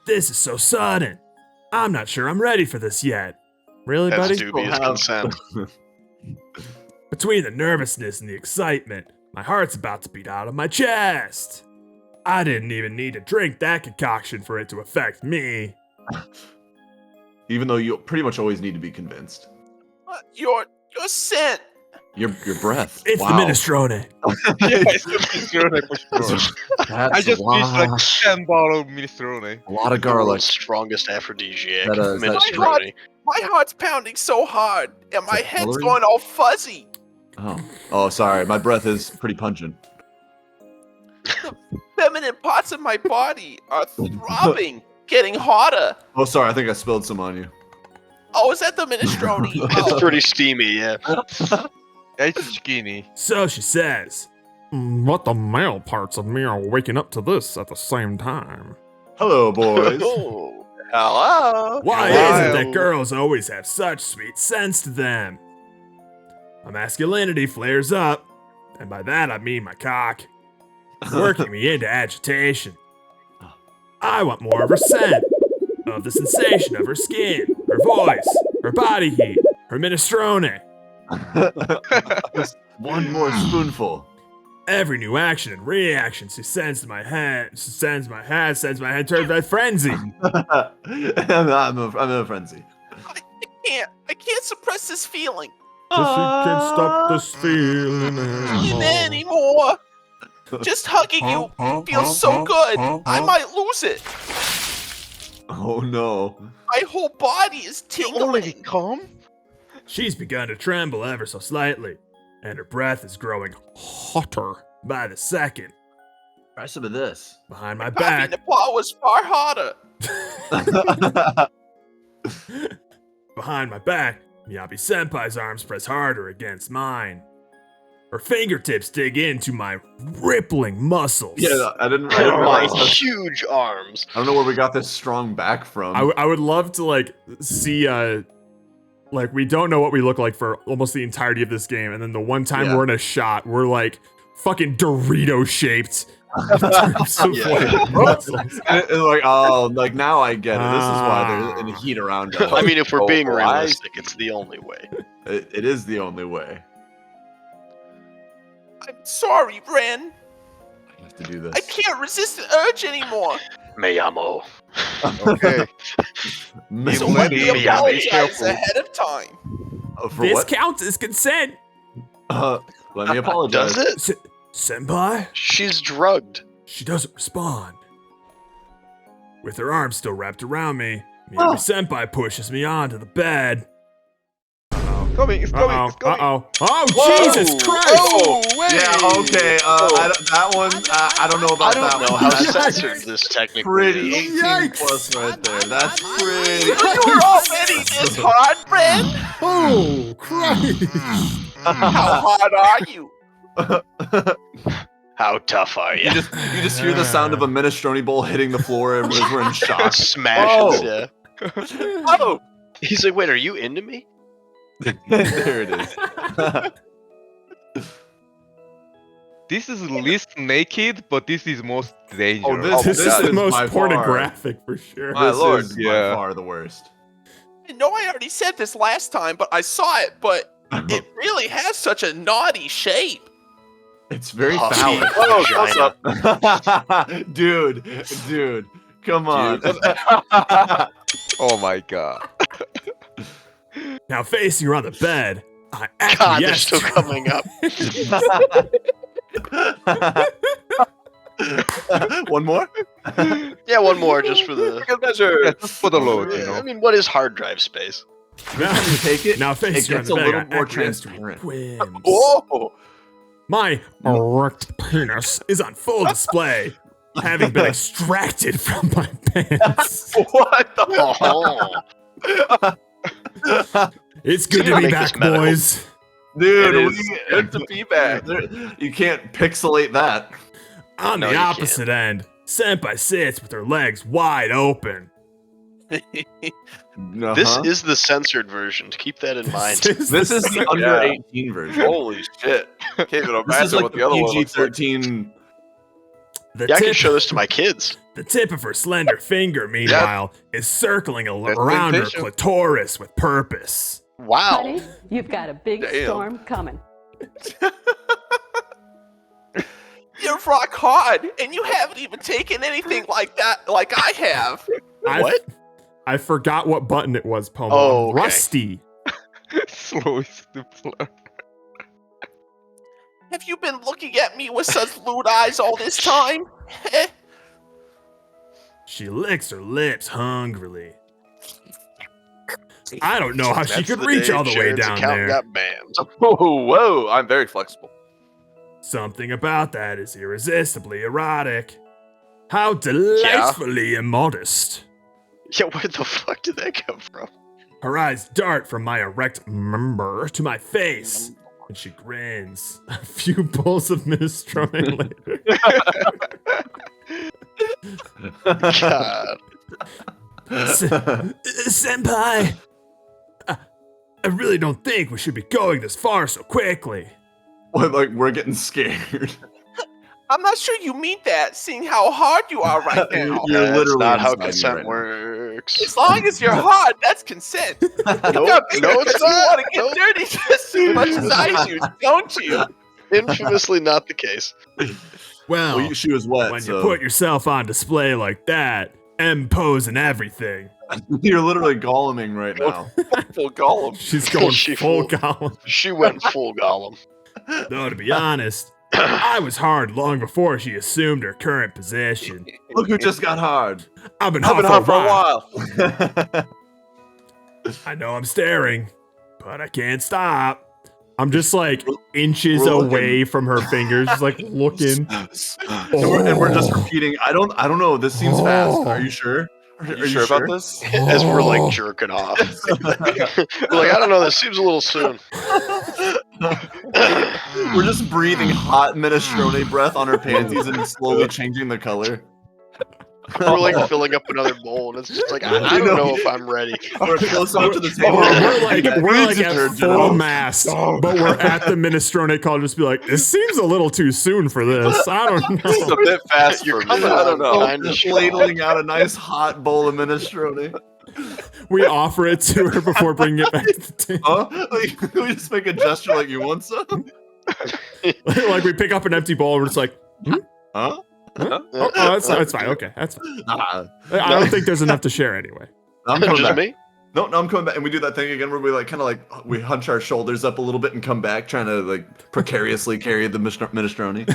This is so sudden. I'm not sure I'm ready for this yet. Really, That's buddy? dubious consent. Between the nervousness and the excitement, my heart's about to beat out of my chest. I didn't even need to drink that concoction for it to affect me. Even though you pretty much always need to be convinced. Your scent. Your breath. It's wow. the minestrone. Yeah, it's the minestrone for sure. That's I just a lot, used like 10 bottles of minestrone. a lot of The world's garlic. strongest aphrodisiac. That, is that Minestrone. My heart's pounding so hard, and my that head's coloring? going all fuzzy. Oh, sorry. My breath is pretty pungent. Feminine parts of my body are throbbing, getting hotter. Oh, sorry. I think I spilled some on you. Oh, is that the minestrone? It's Oh, pretty steamy, yeah. It's skinny. So she says, but the male parts of me are waking up to this at the same time. Hello, boys. Oh, hello. Why Hello. is it that girls always have such sweet scents to them? My masculinity flares up, and by that I mean my cock, working me into agitation. I want more of her scent, of the sensation of her skin, her voice, her body heat, her minestrone. Just one more spoonful. Every new action and reaction she sends to my head, sends my head towards my frenzy. I'm in a frenzy. I can't suppress this feeling So she can't stop this feeling anymore. Just hugging you feels so good. I might lose it. Oh no. My whole body is Already tingling. calm? She's begun to tremble ever so slightly, and her breath is growing hotter by the second. Try some of this. Behind my Coffee back, Nepal was far harder. behind my back, Miyabi Senpai's arms press harder against mine. Her fingertips dig into my rippling muscles. Yeah, I didn't My realize. that- huge arms. I don't know where we got this strong back from. I would love to like see like we don't know what we look like for almost the entirety of this game, and then the one time Yeah. we're in a shot, we're like fucking Dorito shaped. In terms of, Yeah. like, muscles. And like, oh, like now I get it. This is why there's a heat around us. I mean, if we're being Oh, realistic, it's the only way. It is the only way. I'm sorry, Ren. I have to do this. I can't resist the urge anymore. Me amo. Okay. So You let let me me apologize careful. ahead of time. For This what? counts as consent. Let me apologize. Does it? Senpai? She's drugged. She doesn't respond. With her arms still wrapped around me, Miyabi Senpai pushes me onto the bed. It's coming, it's coming, it's coming. Oh, Whoa! Jesus Christ! Oh, wait! Yeah, okay. that one, I don't know about I don't that know one. how That's censored this technically pretty is. 18 Yikes. plus right there. That's pretty. You were already this hard, Ren. Oh, Christ! How hard are you? How tough are you? You just hear the sound of a minestrone bowl hitting the floor and we're in shock. Smashes, Oh. yeah. Oh, He's like, wait, are you into me? there it is. This is least naked, but this is most dangerous. this- This is that the is most by far- pornographic for sure. My This lord, is- by yeah. far the worst. I know I already said this last time, but I saw it, but it really has such a naughty shape. It's very Oh, phallic. oh, close up. dude, Come on. Oh my god. Now face you on the bed. I God, they're acquiesce still to- coming up. One more? Yeah, one more just for the. Good measure. Yeah, just for the load, you I know. mean, what is hard drive space? Now, You take it, now face it you on gets the a bed. little I more acquiesce to your transparent. whims. Whoa! My erect penis is on full display, having been extracted from my pants. What the? Oh, It's good So to be make this back, medical. boys. Dude, It is good to be back. You can't pixelate that. On No, the you opposite end, Senpai sits with her legs wide open. this is the censored version. Keep that in mind. This is the under Yeah. 18 version. Holy shit! Can't even This is imagine like what the the other one looks like. PG-13. The Yeah, I can tip, show this to my kids. the tip of her slender finger, meanwhile, is circling around her tissue. clitoris with purpose. Wow. Honey, you've got a big Damn. storm coming. You're rock hard, and you haven't even taken anything like that, like I have. What? I forgot what button it was, Pomo. Oh, okay. Rusty. Slow stipler. Have you been looking at me with such lewd eyes all this time? She licks her lips hungrily. I don't know how she That's could the reach day all the way Sharon's down account there. got banned. Whoa! I'm very flexible. Something about that is irresistibly erotic. How delightfully immodest. Yeah, where the fuck did that come from? Her eyes dart from my erect member to my face, and she grins. A few bowls of minestrone later. God. Senpai! I really don't think we should be going this far so quickly. What, like, we're getting scared. I'm not sure you mean that, seeing how hard you are right now. You're That's literally not how inside me consent right now. works. As long as you're hard, that's consent. No, Because no, it's you want not. to get No. dirty just as much as I do, don't you? Infamously not the case. Well, Well, she was wet, when so you put yourself on display like that, M-pose and everything, you're literally goleming right now. Full Gollum. she's going She full fool- Gollum. She went full Gollum. Though, to be honest, I was hard long before she assumed her current position. Look who just got hard. I've been I've been hard hard for for a while. I know I'm staring, but I can't stop. I'm just like inches we're looking. away from her fingers, just like looking. And we're just repeating. I don't know. This seems fast. Are you sure? Are you sure about this? As we're like jerking off. We're like, I don't know, this seems a little soon. We're just breathing hot minestrone breath on our panties and slowly changing the color. We're like filling up another bowl, and it's just like, I don't know if I'm ready. We're close enough to the table. We're like at full General. mast, but we're at the minestrone call. Just be like, this seems a little too soon for this. I don't It's a know. bit fast You're for me. coming I don't know. on kinda strong. Ladling out a nice hot bowl of minestrone. We offer it to her before bringing it back to the table. Huh? Like, we just make a gesture like you want some? Like we pick up an empty bowl and we're just like, Huh? oh, that's fine. Okay, that's fine. Nah. I don't think there's enough to share anyway. I'm coming Just back. me? No, I'm coming back, and we do that thing again where we like kind of like we hunch our shoulders up a little bit and come back, trying to like precariously carry the minestrone.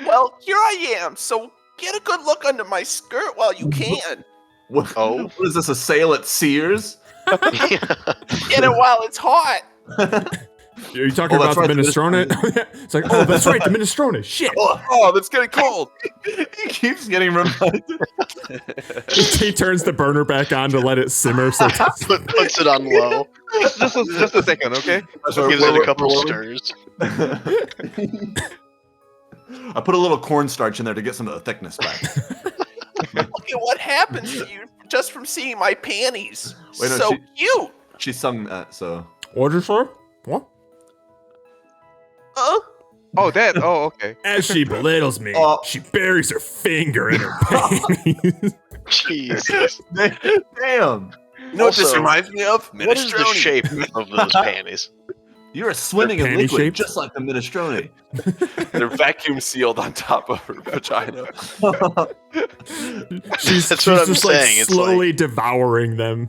Well, here I am, so get a good look under my skirt while you can. What, Oh. what is this? A sale at Sears? Get it while it's hot. Are you talking Oh, about that's the right, the minestrone? It's like, oh, that's right, the minestrone. Shit. Oh, that's getting cold. He keeps getting reminded. He turns the burner back on to let it simmer. So it's- Puts it on low. Just a second, okay? Gives it a couple stirs. I put a little cornstarch in there to get some of the thickness back. Look at what happens to you just from seeing my panties. Wait, no, So she- cute. She sung that, so. Order, sir? What? Oh, that. Oh, okay. As she belittles me, Oh. she buries her finger in her panties. Jesus. Damn. You know what this Also, reminds me of? What is the Minestrone. shape of those panties? You are swimming in panty liquid, shaped? just like the minestrone. They're vacuum sealed on top of her vagina. She's That's what I'm just saying, like it's slowly devouring them.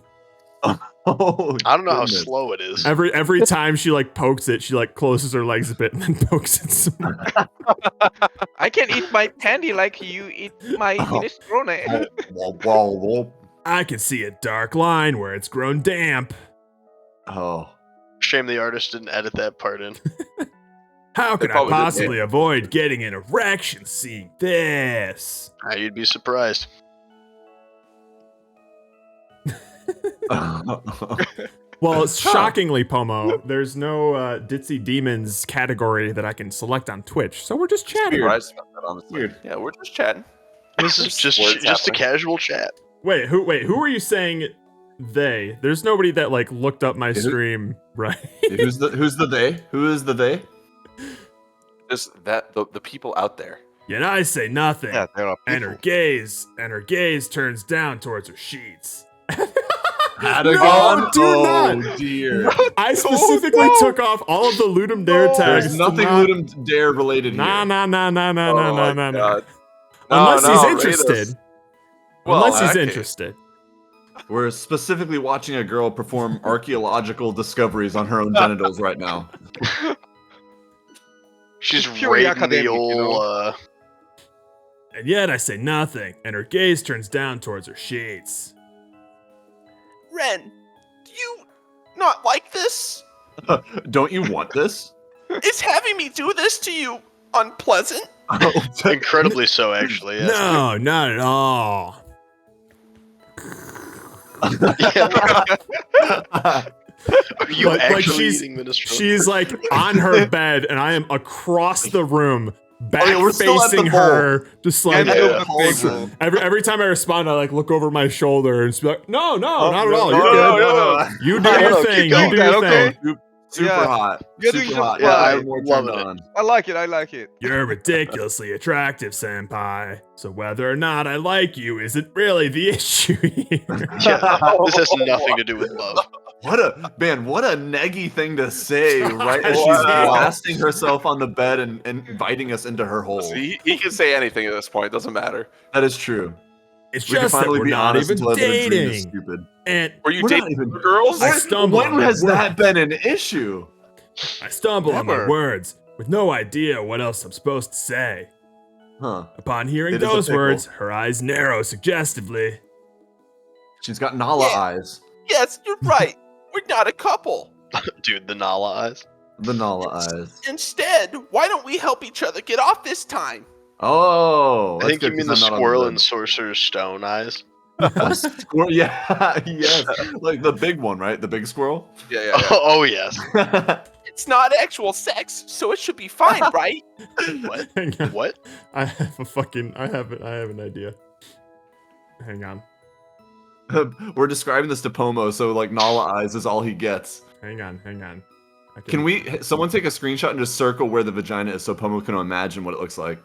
Oh, I don't know how goodness. slow it is. Every time she like pokes it, she like closes her legs a bit and then pokes it some more. I can eat my candy like you eat my minestrone. I can see a dark line where it's grown damp. Oh. Shame the artist didn't edit that part in. How could I probably did, possibly avoid getting an erection seeing this? You'd be surprised. Well, shockingly, Pomo, there's no Ditzy Demons category that I can select on Twitch, so we're just chatting. Surprised about that, honestly. Weird. Yeah, we're just chatting. This is just Words a happening. casual chat. Wait, who are you saying they? There's nobody that like looked up my stream, right? Who's the they? Who is the they? Just that the people out there. Yet I say nothing. Yeah, there are And her gaze turns down towards her sheets. Patagon? do Oh not. dear. I specifically took off all of the Ludum Dare tags. There's to nothing not- Ludum Dare related Nah, here. nah, nah, nah, nah, Oh nah, my nah, nah, nah. God. No, Unless no, he's rate interested. us. Well, Unless in he's that case. interested. We're specifically watching a girl perform archaeological discoveries on her own genitals right now. She's It's purely raiding academic, the you old. know? And yet I say nothing, and her gaze turns down towards her sheets. Ren, do you not like this? Don't you want this? Is having me do this to you unpleasant? Incredibly so, actually. Yes. No, not at all. Are you Like actually she's- eating minestrone? She's like on her bed, and I am across the room, back yeah, we're still at the facing her, just like. End Yeah. of the table. Every time I respond, I like look over my shoulder and just be like, no, not at all. No, You're no, good. no. You do No, your no, thing. keep You going. do your Okay. thing. Super Yeah. hot. You're doing Super some- hot. yeah, Yeah, I'm I'm more loving turned it. on. I like it. I like it. You're ridiculously attractive, senpai. So whether or not I like you isn't really the issue here. Yeah, this has nothing to do with love. What a neggy thing to say, right? As she's Wow. blasting herself on the bed and inviting us into her hole. See, he can say anything at this point. Doesn't matter. That is true. It's We can just that finally we're be not honest even and tell everyone the dream is dating. stupid. And Were you We're not dating even- girls? I stumble When on has my that been an issue? I stumble on my Never. words with no idea what else I'm supposed to say. Huh. Upon hearing It is a those pickle. words, her eyes narrow suggestively. She's got Nala Yeah. eyes. Yes, you're right. We're not a couple. Dude, the Nala eyes. The Nala eyes. Instead, why don't we help each other get off this time? Oh, I think you that's mean good, the 'cause I'm not on squirrel bed. and sorcerer's stone eyes. A squirrel, yeah, yes, like the big one, right? The big squirrel. Yeah, Oh, yes. It's not actual sex, so it should be fine, right? What? Hang on. What? I have an idea. Hang on. We're describing this to Pomo, so like Nala eyes is all he gets. Hang on. I Can someone take a screenshot and just circle where the vagina is so Pomo can imagine what it looks like?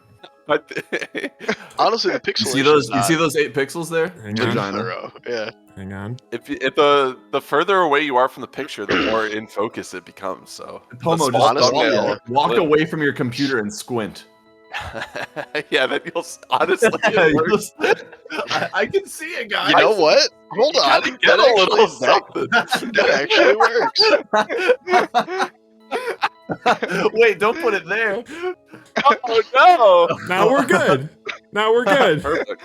Honestly, the You pixelation see those? is You not see those 8 pixels there? Hang too on. Vagina. thorough. Yeah. Hang on. if the further away you are from the picture, the more in focus it becomes. So Pomo, the just smaller honestly, the yeah. walk away from your computer and squint. yeah, that you'll honestly. It works. I can see it, guys. You know what? Hold You on. gotta get a little something. That actually works. Wait, don't put it there. Oh no! Now we're good. Now we're good. Perfect.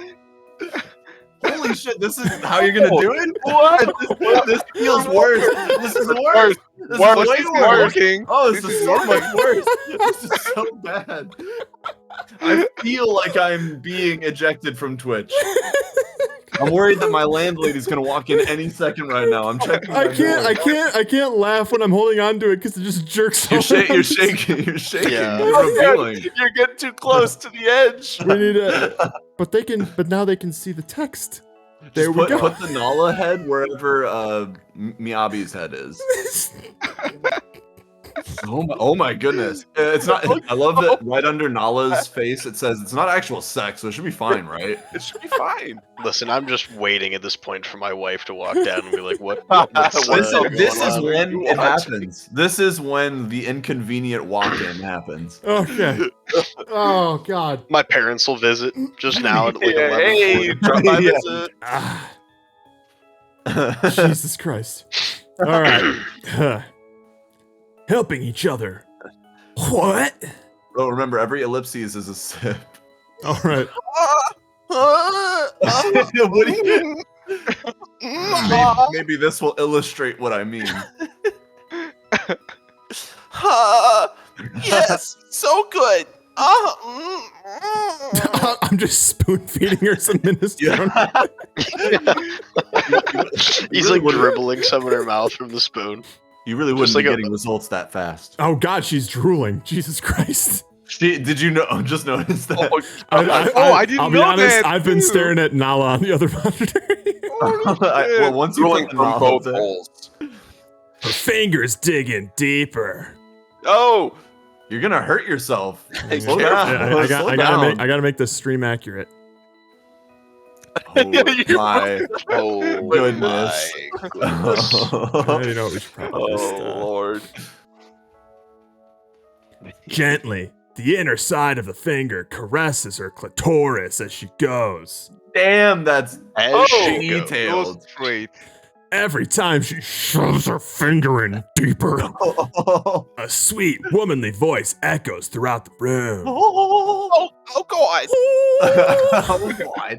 Holy shit, this is how you're gonna do it? What? This feels worse. This is worse. Worse. This Worse. is way It's worse. Working. Oh, this is so much worse. This is so bad. I feel like I'm being ejected from Twitch. I'm worried that my landlady's gonna walk in any second right now. I'm checking. I my can't door. I can't laugh when I'm holding on to it because it just jerks. You're, all you're around. shaking. You're shaking. Yeah. You're revealing. You're getting too close to the edge. We need a. But now they can see the text. There Just we put, go. Put the Nala head wherever Miyabi's head is. Oh my goodness. It's not. I love that right under Nala's face it says it's not actual sex, so it should be fine, right? It should be fine. Listen, I'm just waiting at this point for my wife to walk down and be like, "What? What's This going is on? when it happens. This is when the inconvenient walk-in happens. Okay. Oh God. My parents will visit just now at like Yeah, 11. hey, drop by Yeah. visit. Ah, Jesus Christ. All right. Helping each other. What? Oh, remember, every ellipses is a sip. All right. What do you- maybe this will illustrate what I mean. Yes, so good. I'm just spoon feeding her some minestrone. He's like dribbling some in her mouth from the spoon. You really Just wouldn't be like a- getting results that fast. Oh God, she's drooling. Jesus Christ. Did you know? Just notice that. I didn't I'll be know honest. that, I've been too. staring at Nala on the other monitor. Well, once you Rolling put the from knowledge both there- holes. Her fingers digging deeper. Oh, you're gonna hurt yourself. Hey, Slow careful. down. Yeah, Slow I down. gotta make this stream accurate. Oh my Oh goodness. my goodness. You know what we should probably just, oh Lord. gently, the inner side of the finger caresses her clitoris as she goes. Damn, that's As she goes. detailed. Straight. Every time she shoves her finger in deeper, a sweet, womanly voice echoes throughout the room. Oh God. Oh god.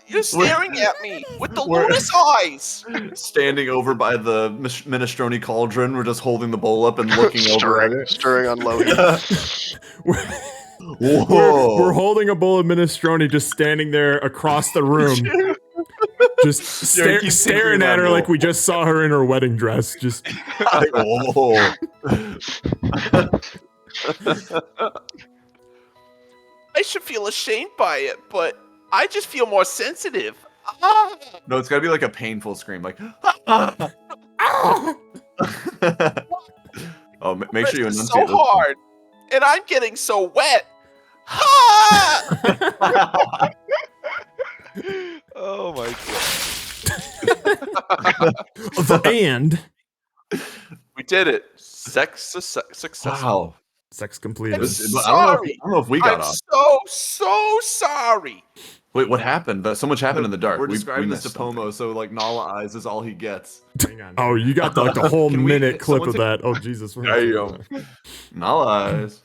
You're staring at me with the We're- luminous eyes. Standing over by the minestrone cauldron, we're just holding the bowl up and looking over at it. Stirring on low heat. Whoa. We're holding a bowl of minestrone just standing there across the room. Just keep staring thinking at her about like we just saw her in her wedding dress. Just Oh. I should feel ashamed by it, but I just feel more sensitive. No, it's gotta be like a painful scream, like. Oh, make sure you This is enunciate. so hard, and I'm getting so wet. Ha! Oh my and We did it. Successful. Wow. sex completed. I'm I don't know if we got I'm off. so sorry. Wait, what happened? So much happened in the dark. We're We describing this missed to Pomo, so like Nala eyes is all he gets. Hang on. Oh, you got like the whole Can we- minute clip someone of that. Oh Jesus. There you go. something. Nala eyes.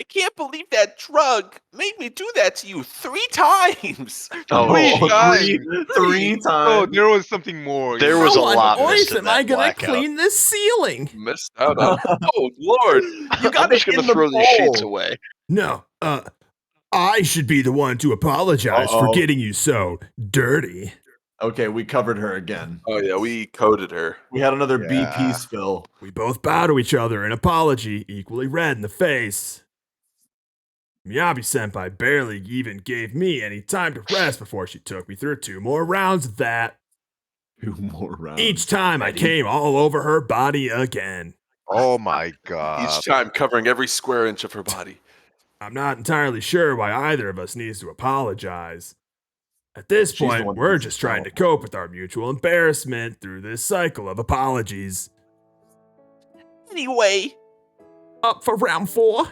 I can't believe that drug made me do that to you 3 times. Oh, Three Oh, times. there was something more. There was a lot missed in am that I gonna blackout. clean this ceiling? Missed out on. Oh Lord. You got I'm just it gonna in the throw these sheets bowl. away. No. I should be the one to apologize for Uh-oh. getting you so dirty. Okay, we covered her again. Oh yeah, we coded her. We had another Yeah. BP spill. We both bow to each other in apology, equally red in the face. Miyabi-senpai barely even gave me any time to rest before she took me through 2 more rounds of that. 2 more rounds. Each time I Ready? came all over her body again. Oh my god. Each time covering every square inch of her body. I'm not entirely sure why either of us needs to apologize. At this She's the point, one who we're needs to just trying to cope with our mutual embarrassment through this cycle of Anyway, Up for round 4?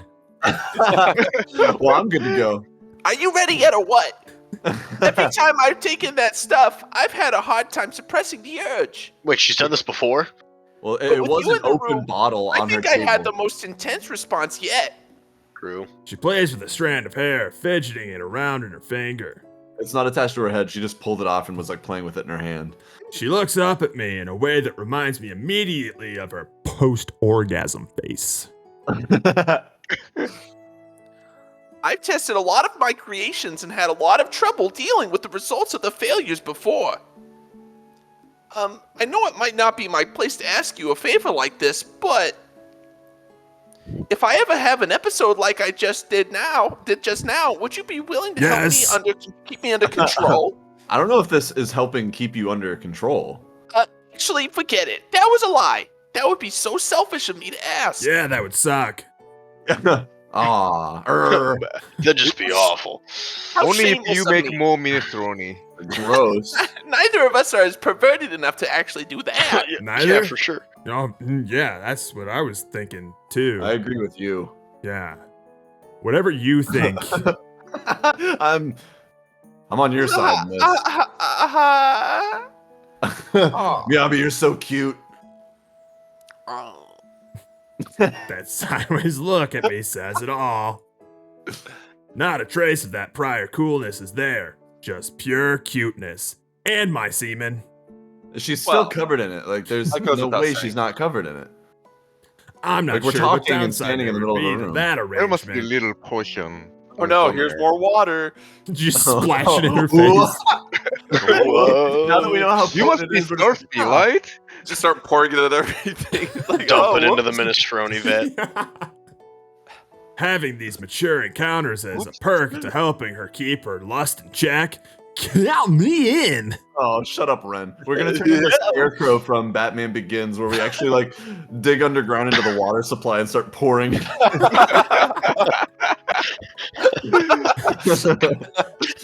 Well, I'm good to go. are you ready yet or what? Every time I've taken that stuff, I've had a hard time suppressing the urge. Wait, she's done this before? Well, But it with was you an in the open room, bottle I on her think I table. had the most intense response yet. True. She plays with a strand of hair, fidgeting it around in her finger. It's not attached to her head. She just pulled it off and was like playing with it in her hand. She looks up at me in a way that reminds me immediately of her post-orgasm face. I've tested a lot of my creations and had a lot of trouble dealing with the results of the failures before. I know it might not be my place to ask you a favor like this, but if I ever have an episode like I just did just now, would you be willing to Yes. keep me under control? I don't know if this is helping keep you under control. Actually, forget it. That was a lie. That would be so selfish of me to ask. Yeah, that would suck. Aw. That'd just be awful. How Only if shameless you of make me. more minestrone. Gross. Neither of us are as perverted enough to actually do that. Yeah, Neither? for sure. Oh, yeah, that's what I was thinking too. I agree with you. Yeah. Whatever you think. I'm on your side in this. Miyabi, you're so cute. Oh. That sideways look at me says it all. Not a trace of that prior coolness is there. Just pure cuteness. And my semen. She's still Well, covered in it. Like, there's that goes no without way saying. she's not covered in it. I'm not Like, we're sure what talking and downside standing in the there middle would of a be to room. that There must be a arrangement. little potion. Oh no, here's more water. Just splash it in her Whoa. face. Now that we know how You must potent be it is, we're just- thirsty, right? Just start pouring it in everything. Like, Dump it into the whoops. minestrone vat. Having these mature encounters as a perk to helping her keep her lust in check. Count me in. Oh, shut up, Ren. We're gonna turn into Scarecrow from Batman Begins, where we actually like dig underground into the water supply and start pouring it.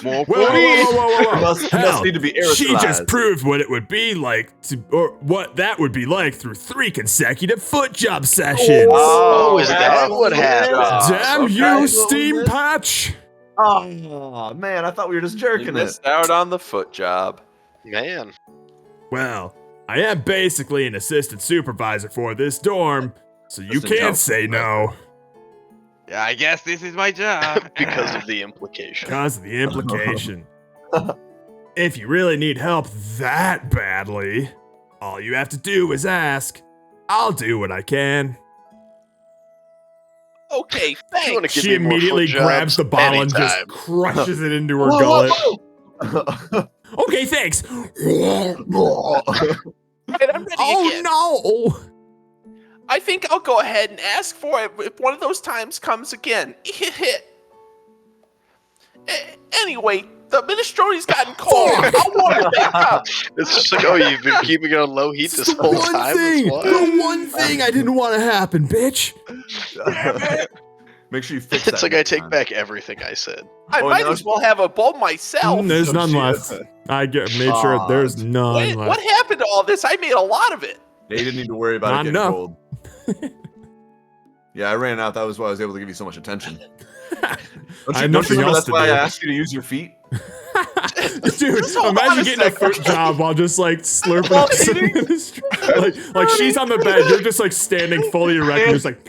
More Whoa, whoa, please. whoa, whoa, whoa, whoa. Must Hell, need to be she just aerosolized. proved what it would be like to, or what that would be like through 3 consecutive foot job sessions. Oh, is that what happened? Damn okay. you, Steam Patch! Oh man, I thought we were just You jerking it. missed out on the foot job. Man. Well, I am basically an assistant supervisor for this dorm, so you Assistant can't job say no. Yeah, I guess this is my job. Because of the implication. Because of the implication. If you really need help that badly, all you have to do is ask. I'll do what I can. Okay, If you wanna thanks. give She me more immediately foot grabs jobs the bottle and just anytime. crushes it into her Whoa, gullet. whoa, Okay, thanks. whoa. Right, I'm ready Oh again. no! I think I'll go ahead and ask for it if one of those times comes again. Anyway, the minestrone's gotten cold. I'll warm it back up. It's just like, oh, you've been keeping it on low heat this It's the whole one time? thing, That's why? the one thing I didn't want to happen, bitch. Make sure you fix that. It's like I next take time. back everything I said. I Oh, might no. as well have a bowl myself. There's Oh, none shit. left. I made sure Aw. there's none Wait, left. what happened to all this? I made a lot of it. Yeah, you didn't need to worry about Not it getting enough. cold. Yeah, I ran out. That was why I was able to give you so much attention. I Don't had you, don't nothing you remember else that's to why do. I asked you to use your feet? Dude, Just hold on imagine a getting a second. foot job while just like slurping While up some like she's on the bed, you're just like standing fully erect, and just like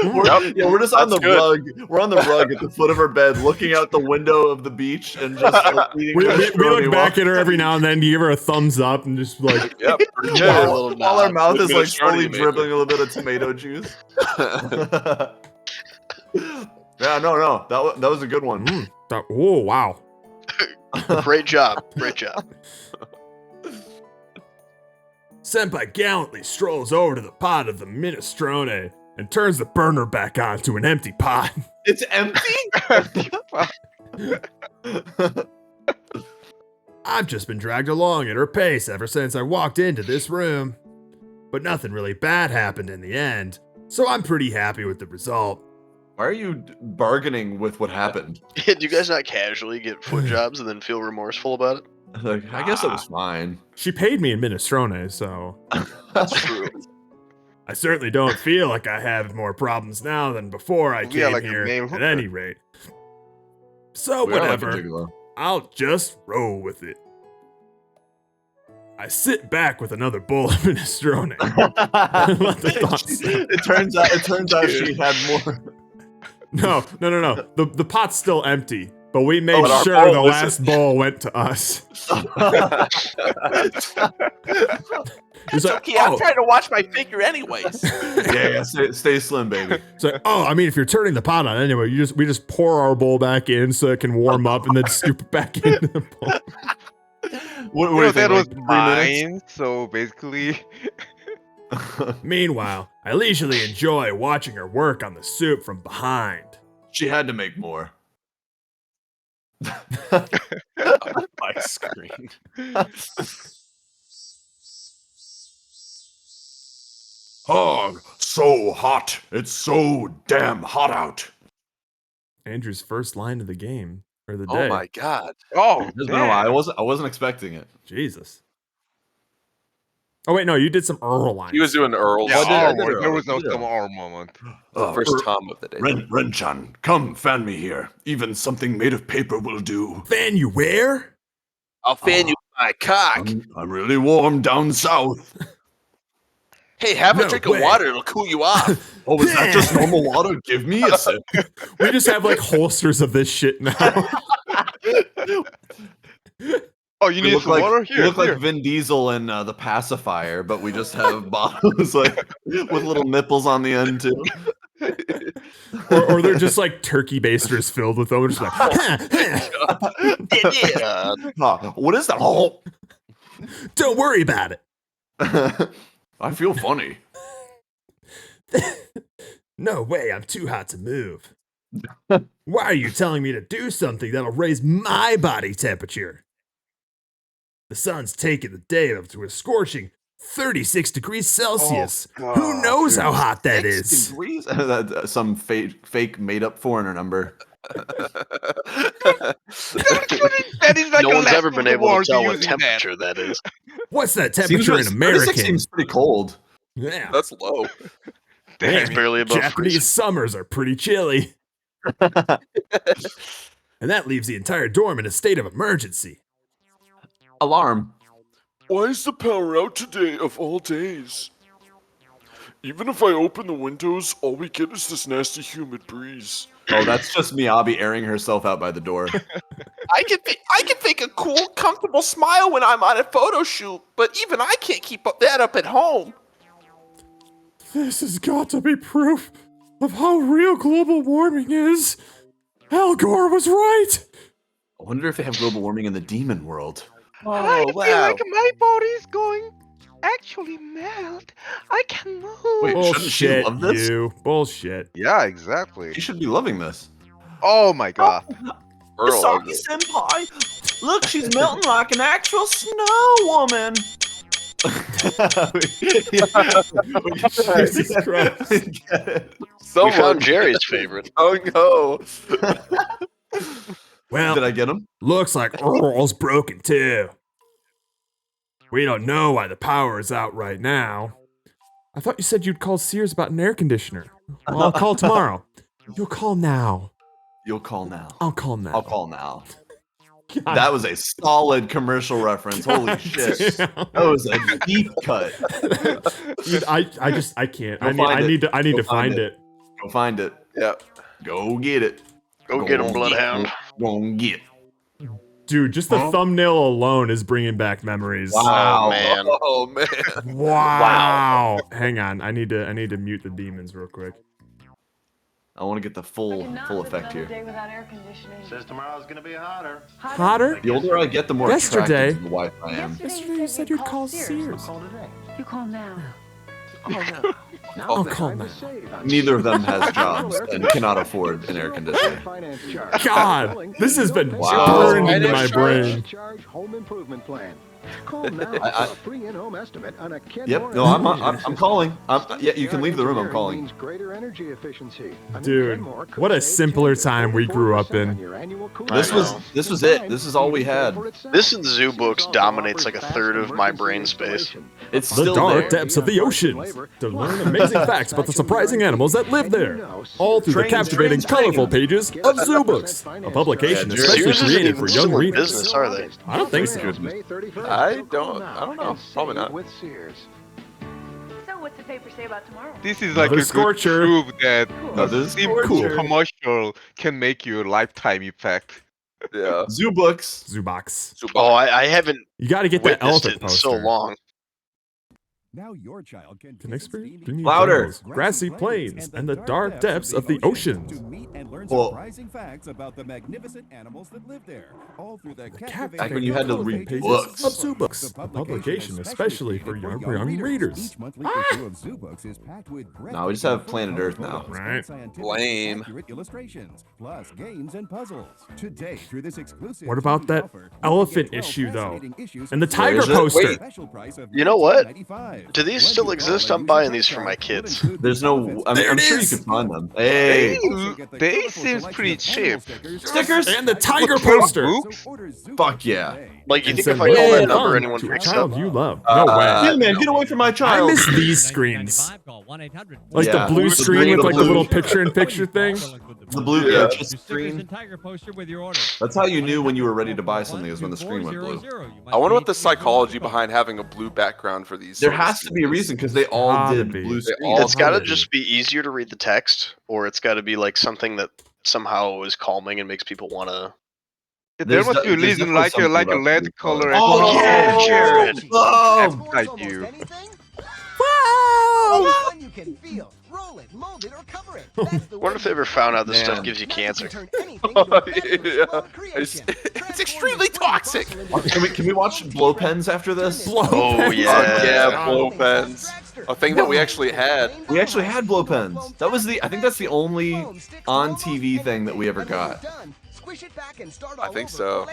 We're just on the That's good. rug. We're on the rug at the foot of her bed, looking out the window of the beach, and just like, eating we minestrone look back at her every now and then to give her a thumbs up and just like Yep, pretty Yeah, good. a little while our nod. mouth is like Minestrone slowly you made dribbling a little bit of tomato juice. Yeah, no, that was a good one. oh wow. Great job. Great job. Senpai gallantly strolls over to the pot of the minestrone and turns the burner back on to an empty pot. It's empty. I've just been dragged along at her pace ever since I walked into this room. But nothing really bad happened in the end, so I'm pretty happy with the result. Why are you bargaining with what happened? Do you guys not casually get foot jobs and then feel remorseful about it? Like, I guess it was fine. She paid me in minestrone, so That's true. I certainly don't feel like I have more problems now than before I Yeah, came like a here, male at hooker. any rate. So We are like a whatever, gigolo. I'll just roll with it. I sit back with another bowl of minestrone. Let the thoughts- it turns out she had more. No. The pot's still empty, but we made but our sure bowl the was- last bowl went to us. It's It's like, okay, I'm oh. trying to watch my figure anyways. Yeah, stay slim, baby. It's like, oh, I mean, if you're turning the pot on anyway, we just pour our bowl back in so it can warm up and then scoop it back into the bowl. What You were know, you that thinking, was like 3 mine, so basically... minutes? Meanwhile, I leisurely enjoy watching her work on the soup from behind. She had to make more. My screen. Oh, so hot. It's so damn hot out. Andrew's first line of the game or the day. Oh my god. Oh, It's been a while. I wasn't expecting it. Jesus. Oh wait, no, you did some Earl lines. He was doing Earl's. yeah, I did there it. was no I did it. some R moment. The first Tom of the day. Renchan, come fan me here. Even something made of paper will do. Fan you where? I'll fan you with my cock. I'm really warm down south. Hey, have No a drink way. of water. It'll cool you off. Oh, is that just normal water? Give me a sip. We just have like holsters of this shit now. Oh, you We need look some like, water? we Here, look here. like Vin Diesel in The Pacifier, but we just have bottles like with little nipples on the end too. or they're just like turkey basters filled with them. We're just like, Yeah. What is that? Oh, don't worry about it. I feel funny. No way, I'm too hot to move. Why are you telling me to do something that'll raise my body temperature? The sun's taking the day up to a scorching 36 degrees Celsius. Who knows how hot that 6 is? degrees? Some fake made up foreigner number. That is like No a one's last ever been of the able to wars tell what using that. temperature that is. What's that Seems temperature in like- 36 American? seems pretty cold. Yeah, That's low. It's Damn, barely above Japanese freezing. summers are pretty chilly. And that leaves the entire dorm in a state of emergency. Alarm. Why is the power out today of all days? Even if I open the windows, all we get is this nasty humid breeze. Oh, that's just Miyabi airing herself out by the door. I can fake a cool, comfortable smile when I'm on a photo shoot, but even I can't keep that up at home. This has got to be proof of how real global warming is. Al Gore was right. I wonder if they have global warming in the demon world. I Oh, feel wow. like my body's going actually melt. I can move. Wait, shouldn't she Bullshit, love this? you. Bullshit. Yeah, exactly. She should be loving this. Oh my god. Earl, ugly. Senpai! Look, she's melting like an actual snow woman! Jesus Christ. We found Jerry's favorite. Oh no. Well, Did I get him? looks like Earl's broken too. We don't know why the power is out right now. I thought you said you'd call Sears about an air conditioner. Well, I'll call tomorrow. You'll call now. You'll call now. I'll call now. I'll call now. God That was a solid commercial reference. Holy shit. damn. That was a deep cut. Dude, I can't. Go I find need it. to Go find find it. Go find it. Yeah. Go get it. Go get him, Bloodhound. Go get it. Dude, just the thumbnail alone is bringing back memories. Wow. Oh, man. Oh man. Wow. Hang on. I need to mute the demons real quick. I want to get the full effect here. Says tomorrow's gonna be hotter. Hotter? The older I get, the more Yesterday- attracted to the wife I am. Yesterday you said you'd call Sears. Call today. You call now. I'll call now. Neither of them has jobs and cannot afford an air conditioner. God, this has been Wow. burned into my brain. Charge home improvement plan. Call now I- for a free in-home estimate on a Kenmore Yep. No, I'm calling. Yeah, you can leave the room. I'm calling. means greater energy efficiency. I mean, Dude, Kenmore could what a save simpler 10 to time we grew up 44% in. on your annual cooling This was bill. this was it. This is all we had. This and Zoo Books dominates like a third of my brain space. It's The still dark there. depths of the oceans to learn amazing facts about the surprising animals that live there. All through the captivating, colorful pages of Zoo Books, a publication Yeah, especially Sears isn't created even for still young in readers. business, are they? I don't think so. I don't know. Probably not. With Sears. So what's the paper say about tomorrow? This is like Another a scorcher. good proof that Another a simple scorcher. commercial can make you a lifetime effect. Yeah. Zoo books. Zoobox. Oh, I haven't You got to get that witnessed it elephant in poster. so long. Now your child can Can experience beneath Louder. jungles, grassy plains, and the dark depths of the oceans. To meet and learn Well- surprising facts about the magnificent animals that live there, all through the Back when you had to read pages books. of Zoo Books, a publication especially for young readers. Each monthly issue of Zoo Books is packed with No, we just have Planet Earth now. Right. Lame. accurate illustrations, plus games and puzzles. Today, through this exclusive What about that offer, you elephant get 12 issue, though? fascinating issues And the for tiger is it? poster. Wait. special price of You know what? $19.95. Do these still exist? I'm buying these for my kids. There's no. I mean, I'm sure you can find them. Hey, They seems pretty cheap. stickers And the tiger poster. Fuck yeah. Like, you It think said, if I call "Way that number, on anyone to a picks child up? you love. No way. Yeah, man, get away from my I child. miss these screens. Like Yeah. the blue The screen green, with the like the blue. little picture-in-picture thing. The blue Yeah. purchase screen. That's how you knew when you were ready to buy something, is when the screen went blue. I wonder what the psychology behind having a blue background for these. There sort of has to be a scenes. reason because they all Gotta did be. blue They screen. all It's got to did. just be easier to read the text, or it's got to be like something that somehow is calming and makes people want to. There must be a there's reason definitely like a something LED about color. blue Oh, yeah, Jared. Oh, Like you. You can feel. Roll it, mold it, or cover it. Wonder if they ever found out this stuff Man. gives you cancer. It's extremely toxic. Can we watch blow pens after this? Oh, yeah. Yeah, blow pens. A thing that we actually had. We actually had blow pens. That was I think that's the only on TV thing that we ever got. I think so.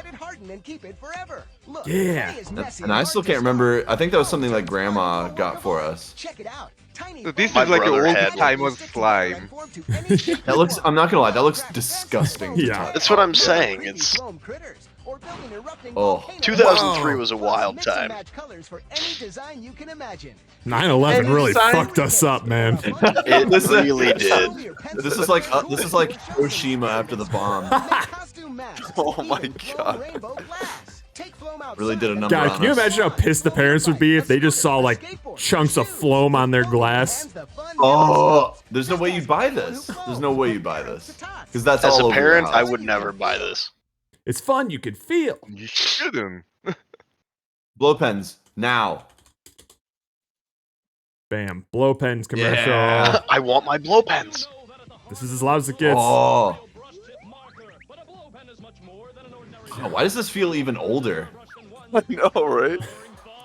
Yeah. And I still can't remember. I think that was something like Grandma got for us. Check it out. So this My is like an brother old had one. time of slime. That looks. I'm not gonna lie. That looks disgusting. to Yeah. touch. That's what I'm saying. It's Oh. 2003 was a wild time. 9/11 really Anytime. fucked us up, man. It This- really did. This is like Hiroshima after the bomb. Oh my god. Really did a number God, on can you us. imagine how pissed the parents would be if they just saw like chunks of foam on their glass? Oh, there's no way you'd buy this. There's no way you'd buy this because that's As all a over your parent, I house. would never buy this. It's fun, you can feel. You shouldn't. Blow pens now. Bam. Blow pens commercial. Yeah. I want my blow pens. This is as loud as it gets. Oh. Oh, why does this feel even older? I know, right? This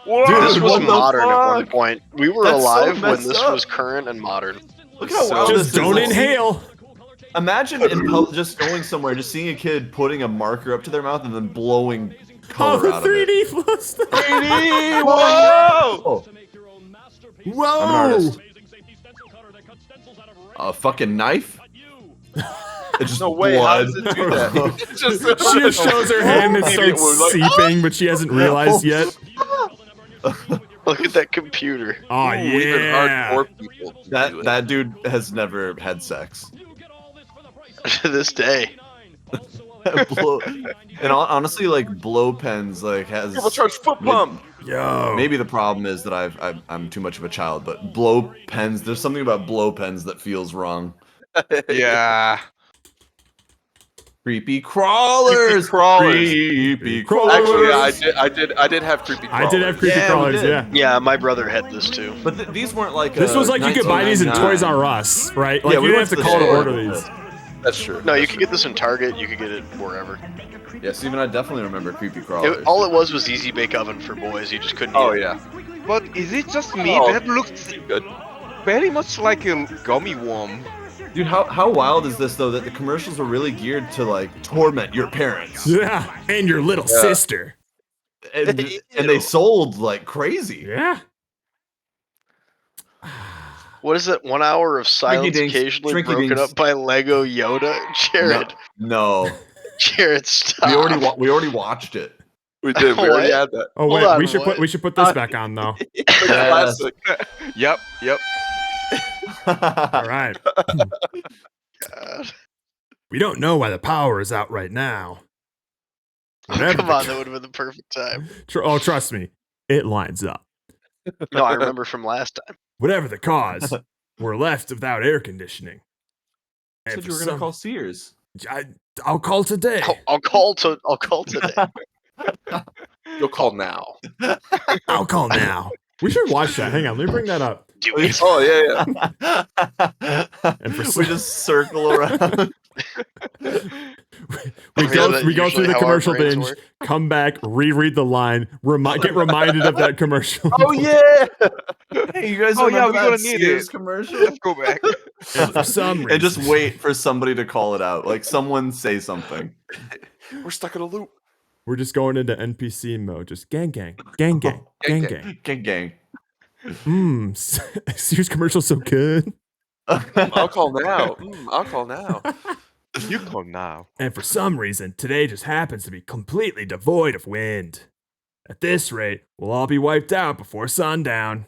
was what the modern at one fuck? point. We were That's so alive when messed this up. was current and modern. Look how So- wild Just this is. don't Like, inhale. Imagine just going somewhere, just seeing a kid putting a marker up to their mouth and then blowing Oh, color the out of it. 3D plus. 3D! Whoa! I'm an Whoa! artist. A fucking knife? It's just No way. How blood. does it do that? It's just, She just shows her hand and starts seeping, but she hasn't realized yet. Look at that computer. Oh, We've been yeah. hardcore people. to do it. That dude has never had sex. To this day. And honestly, like blow pens, like has Turbocharged foot pump. Yo. maybe the problem is that I'm too much of a child, but blow pens. There's something about blow pens that feels wrong. Yeah. Creepy crawlers. crawlers. Creepy Crawlers. crawlers. Actually, I did have creepy crawlers. I did have creepy Yeah, we crawlers, did. yeah. Yeah, my brother had this too. But these weren't like. This was like you could buy these in Toys R 1999. Us, right? Like Yeah, you we didn't went have to to the call to store order with these. this. That's true. No, you could get this in Target. You could get it wherever. Yeah, Steven, I definitely remember creepy crawlers. All it was Easy Bake Oven for boys. You just couldn't Oh eat it. yeah. But is it just me? Oh. That looks Good. very much like a gummy worm. Dude, how wild is this though? That the commercials were really geared to like torment your parents, Yeah, and your little sister. and they sold like crazy. Yeah. What is it? 1 hour of silence dinks, occasionally Shrinky broken dinks. up by Lego Yoda? Jared. No, Jared, stop. we already watched it. We did. We What? already had that. Oh Hold wait, on, we should what? put this back on though. Classic. Yep. All right. God. We don't know why the power is out right now. Oh, Whatever come the on, co- that would have been the perfect time. Oh, trust me, it lines up. No, I remember from last time. Whatever the cause, we're left without air conditioning. I And said for you were gonna some- call Sears. I'll call today. I'll call today. You'll call now. I'll call now. We should watch that. Hang on, let me bring that up. Do it. Oh yeah, yeah. And for we some- just circle around. We Yeah, go that's we go usually through the how our commercial brains binge, work. come back, reread the line, get reminded of that commercial. Oh yeah! Hey, you guys Oh, yeah, remember we're gonna that need Sears it. commercial? Let's go back. And for some reason, And just wait for somebody to call it out. Like someone say something. We're stuck in a loop. we're just going into NPC mode. Just gang, gang, gang, gang, gang, gang. Gang gang. Sears commercial so good. I'll call now. I'll call now. You call now. And for some reason, today just happens to be completely devoid of wind. At this rate, we'll all be wiped out before sundown.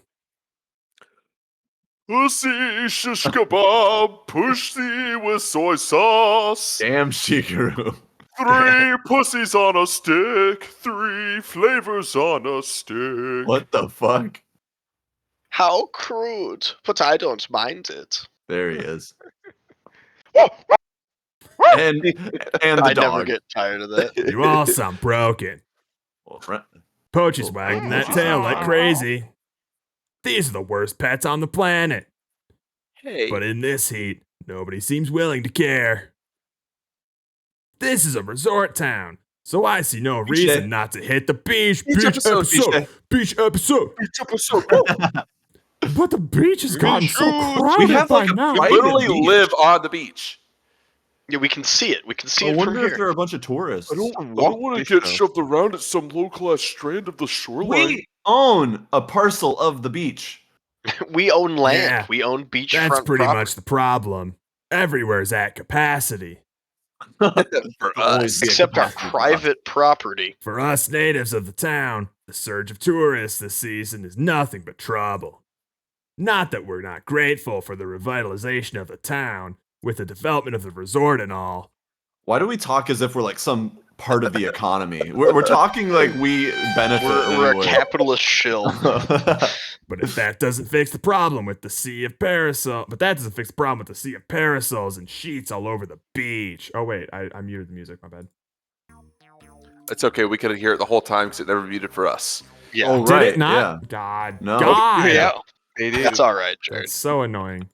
Pussy shish kebab, push thee with soy sauce. Damn, Shigeru. 3 pussies on a stick, 3 flavors on a stick. What the fuck? How crude, but I don't mind it. There he is. and the I dog. never get tired of that. You all sound broken. Well, Poach is wagging that tail like crazy. These are the worst pets on the planet. Hey. But in this heat, nobody seems willing to care. This is a resort town, so I see no reason not to hit the beach. Beach episode. Beach episode. Beach episode. But the beach has gotten so We crowded have by like a now. We private literally beach. live on the beach. Yeah, we can see it. We can see I it from wonder if here. there are a bunch of tourists. I don't Walk want to this get out. shoved around at some low-class strand of the shoreline. We own a parcel of the beach. We own land. Yeah, We own beachfront That's pretty property. much the problem. Everywhere's at capacity. For Always us. be a Except our capacity private property. For us natives of the town, the surge of tourists this season is nothing but trouble. Not that we're not grateful for the revitalization of the town, with the development of the resort and all. Why do we talk as if we're like some part of the economy? We're talking like we benefit. We're a anyway. capitalist shill. But if that doesn't fix the problem with the sea of parasols, and sheets all over the beach. Oh wait, I muted the music. My bad. It's okay. We could hear it the whole time because it never muted for us. Yeah. Oh, Did right, it not? yeah. God. No. God. Yeah. It is. That's all right, Jared. That's so annoying.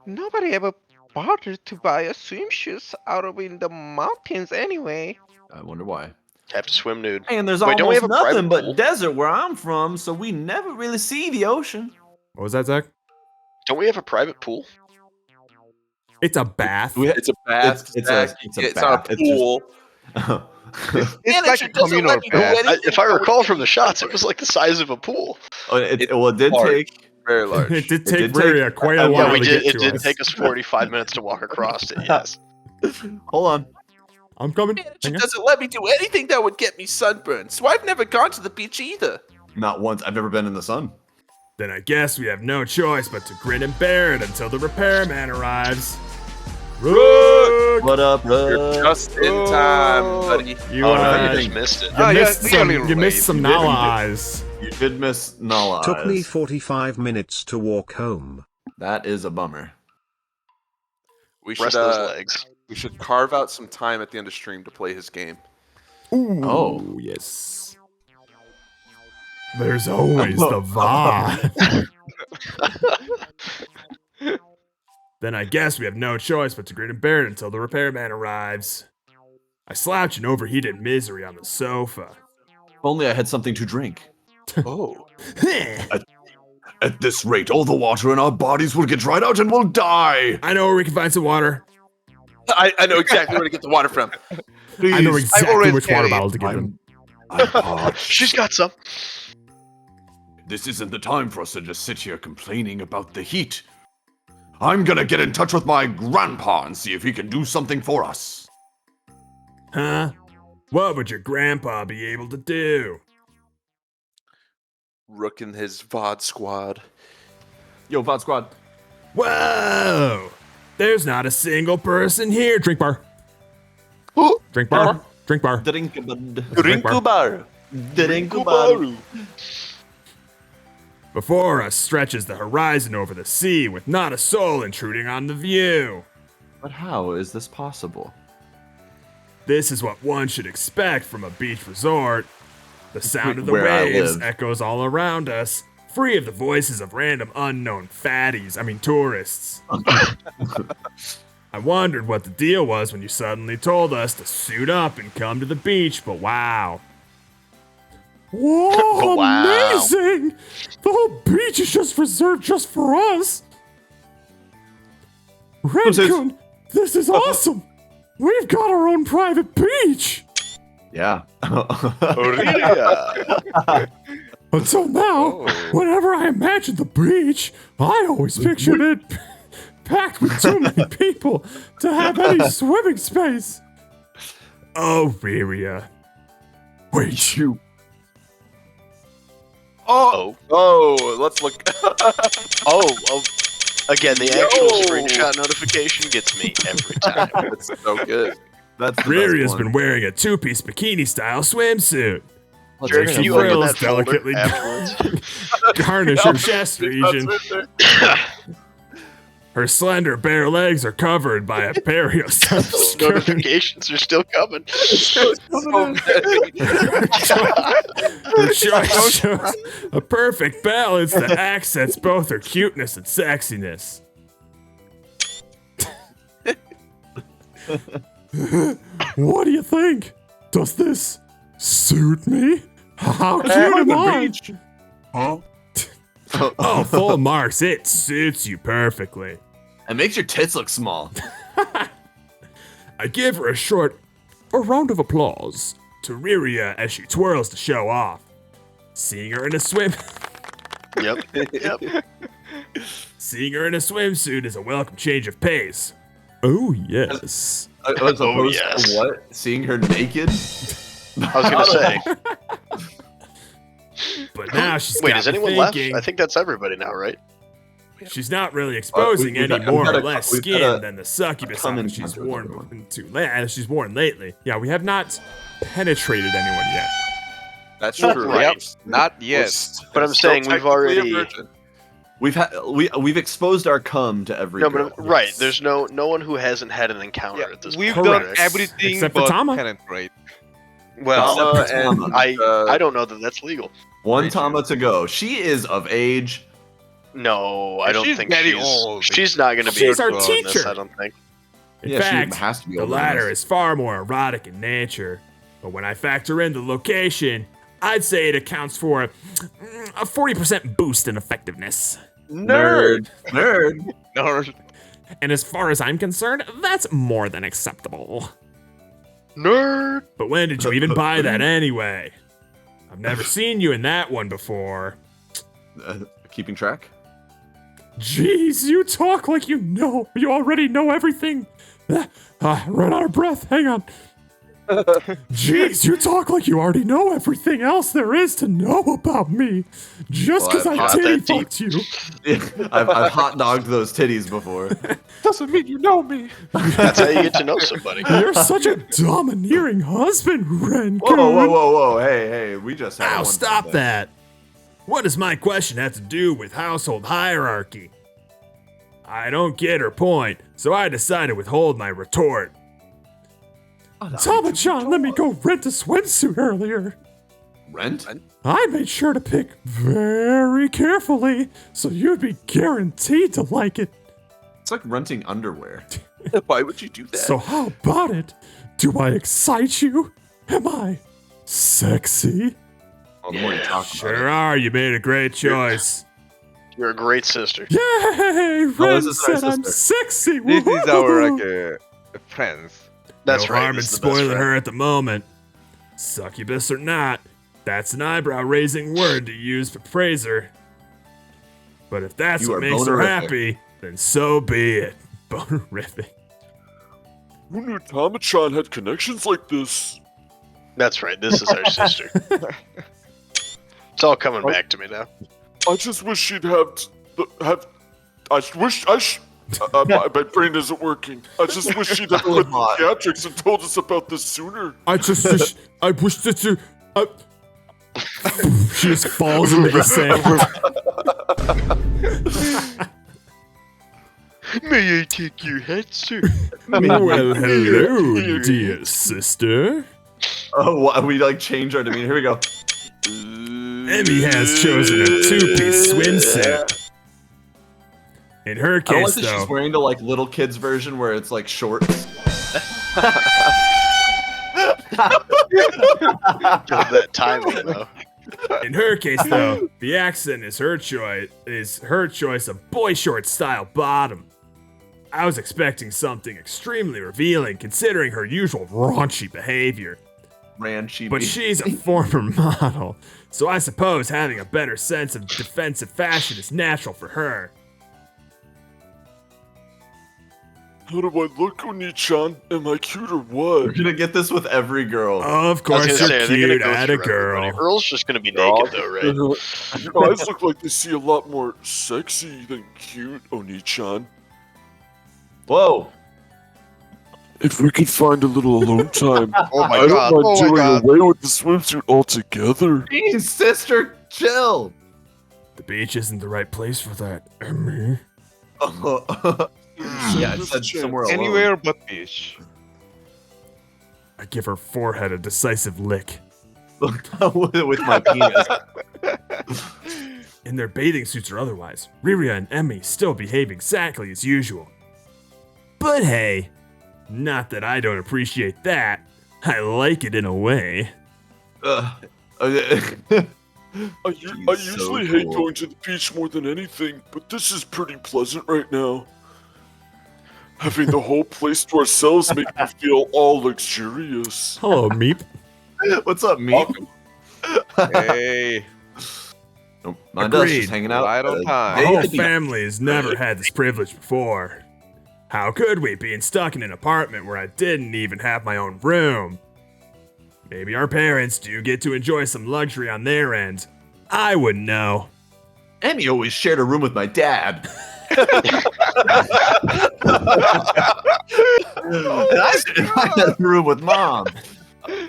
Nobody ever bothered to buy a swimsuits out of in the mountains anyway. I wonder why. Have to swim nude. And there's Wait, don't we almost have a private nothing but pool? desert where I'm from, so we never really see the ocean. What was that, Zach? Don't we have a private pool? It's a bath. It's a bath. It's Zach. a It's not bath. a pool. It's like a communal bath. If I recall from the shots, it was like the size of a pool. it did large. take. Very large. It did did take take- quite a Yeah, while Yeah, we to did. get It to did us. take us 45 minutes to walk across it. Yes. Hold on. I'm coming. Manager Hang on. doesn't let me do anything that would get me sunburned, so I've never gone to the beach either. Not once. I've never been in the sun. Then I guess we have no choice but to grin and bear it until the repairman arrives. Rook! What up, You're just in time, buddy. You, Oh, no, I you just missed it. you yeah, missed we got a some, little you missed late. some You did, Nala you did. eyes. You did miss Nala. Took me eyes. 45 minutes to walk home. That is a bummer. We should Rest those legs. we should carve out some time at the end of stream to play his game. Ooh, Oh. yes. There's always the vibe. Then I guess we have no choice but to grin and bear it until the repairman arrives. I slouch in overheated misery on the sofa. If only I had something to drink. Oh. At this rate, all the water in our bodies will get dried out and we'll die. I know where we can find some water. I know exactly where to get the water from. Please. I know exactly always which water carry it. bottle to give him. I'm parched. She's got some. This isn't the time for us to just sit here complaining about the heat. I'm gonna get in touch with my grandpa and see if he can do something for us. Huh? What would your grandpa be able to do? Rook and his VOD squad. Yo, VOD Squad. Whoa! There's not a single person here. Drink bar. Drink bar. Drink bar. Drinkubar. Drinkubar. Before us stretches the horizon over the sea with not a soul intruding on the view. But how is this possible? This is what one should expect from a beach resort. The sound of the Where I waves live. echoes all around us, free of the voices of random unknown tourists. I wondered what the deal was when you suddenly told us to suit up and come to the beach, but wow. Whoa, Wow. amazing! The whole beach is just reserved just for us. Redcon, this is awesome! We've got our own private beach! Yeah. Until now, whenever I imagined the beach, I always pictured it packed with too many people to have any swimming space. Oh, Riria. Wait, you. Oh, Let's look. Again, the actual screenshot notification gets me every time. That's so good. That's the Riria's best been one. wearing a two-piece bikini-style swimsuit. Jared, Her can you open frills that folder delicately afterwards? garnish her chest region. Her slender bare legs are covered by a periostyle Those skirt. notifications are still coming. Her choice shows a perfect balance that accents both her cuteness and sexiness. What do you think? Does this suit me? How cute am I? Oh, full marks. It suits you perfectly. It makes your tits look small. I give her a round of applause to Riria as she twirls to show off. Seeing her in a swim. Yep. Seeing her in a swimsuit is a welcome change of pace. Oh, yes. As opposed yes. to what? Seeing her naked? I was gonna say. But now she's Wait, got is me anyone left? thinking I think that's everybody now, right? she's not really exposing we've any got- more we've got or a- less we've got skin a- than the succubus common outfit she's concept, everyone. she's worn lately. Yeah, we have not penetrated anyone yet. That's Not true. right. Yep, not yet. But I'm Still saying we've technically a already. virgin. We've exposed our cum to every No, girl. but right. There's no one who hasn't had an encounter at this We've point. done correct? everything Except for but Tama. penetrate. Well, Except for and Tama. I don't know that that's legal. One Tama to go. She is of age. No, I don't She's think getting she's. old. She's not going to be She's a our girl in this, teacher. I don't think. In Yeah, she fact, has to be the older than latter us. is far more erotic in nature. But when I factor in the location, I'd say it accounts for a 40% boost in effectiveness. Nerd. No, And as far as I'm concerned, that's more than acceptable. Nerd. But when did you even buy that anyway? I've never seen you in that one before. Keeping track? Jeez, you talk like you already know everything. Run out of breath, hang on. Jeez, you talk like you already know everything else there is to know about me. Just Well, because I not titty that deep. fucked you. I've hot dogged those titties before. Doesn't mean you know me. That's how you get to know somebody. You're such a domineering husband, Rengoon. Whoa. Hey, we just had Ow, one stop thing. that. What does my question have to do with household hierarchy? I don't get her point, so I decided to withhold my retort. Tama-chan let me go rent a swimsuit earlier. Rent? I made sure to pick very carefully, so you'd be guaranteed to like it. It's like renting underwear. Why would you do that? So how about it? Do I excite you? Am I sexy? Well, the more you talk Sure about are, you made a great choice. You're a great sister. Yay! this Ren is our said I'm sister. sexy! this is our Woohoo! friends. That's no right. harm in this is the best spoiling friend. her at the moment. Succubus or not, that's an eyebrow-raising word to use for praise her. But if that's You what are makes her bonerific. happy, then so be it. Bonerific. Who knew Tama-chan had connections like this? That's right. This is our sister. It's all coming back to me now. I just wish she'd have. My brain isn't working. I just wish she'd have quit theatrics and told us about this sooner. I wish that you. She just falls into the sand. May I take your hat, sir? Well, hello, dear sister. Oh, what, we like change our demeanor. Here we go. Emmy has chosen a two-piece swimsuit. In her I don't case, like that though, she's wearing the like little kids version where it's like shorts. That timing, though. in her case, though, the accent is her choice of boy short style bottom. I was expecting something extremely revealing, considering her usual raunchy behavior. ran chibi. But she's a former model, so I suppose having a better sense of defensive fashion is natural for her. How do I look, Oni-chan? Am I cute or We're what? gonna get this with every girl. Of I was course, gonna you're say, are they gonna cute go at a through everybody? girl. Earl's just gonna be naked though, right? Your eyes look like they see a lot more sexy than cute, Oni-chan. Whoa! If we could find a little alone time, Oh my I god! don't mind Oh my doing god! away with the swimsuit altogether. Jeez, sister, chill. The beach isn't the right place for that, Emmy. Yeah, I said somewhere alone. Anywhere but beach. I give her forehead a decisive lick. with my penis. In their bathing suits or otherwise, Riria and Emmy still behave exactly as usual. But hey, not that I don't appreciate that. I like it in a way. Ugh. I He's usually so hate cool. going to the beach more than anything, but this is pretty pleasant right now. Having the whole place to ourselves makes me feel all luxurious. Hello, Meep. What's up, Meep? Hey, Nope, Mind us Agreed. just hanging out. right on time. The whole Hey. family has never had this privilege before. How could we, being stuck in an apartment where I didn't even have my own room? Maybe our parents do get to enjoy some luxury on their end. I wouldn't know. Emmy always shared a room with my dad. And I had a room with mom.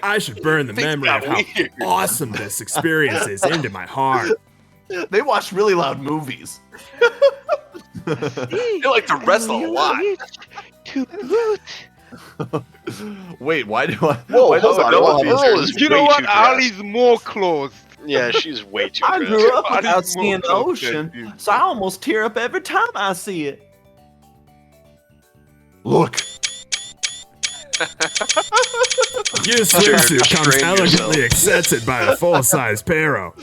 I should burn the memory of how awesome this experience is into my heart. They watched really loud movies. They like to wrestle a lot. To boot. Wait, why do I? Whoa, why does hold I on, know hold on. these Earl are- is You know way what? too dressed. Ali's more closed. Yeah, she's way too I dressed. grew up Ali's without more seeing the closed than ocean, you. so I almost tear up every time I see it. Look. Your swimsuit comes restrain elegantly yourself. accented by a full-size Pero.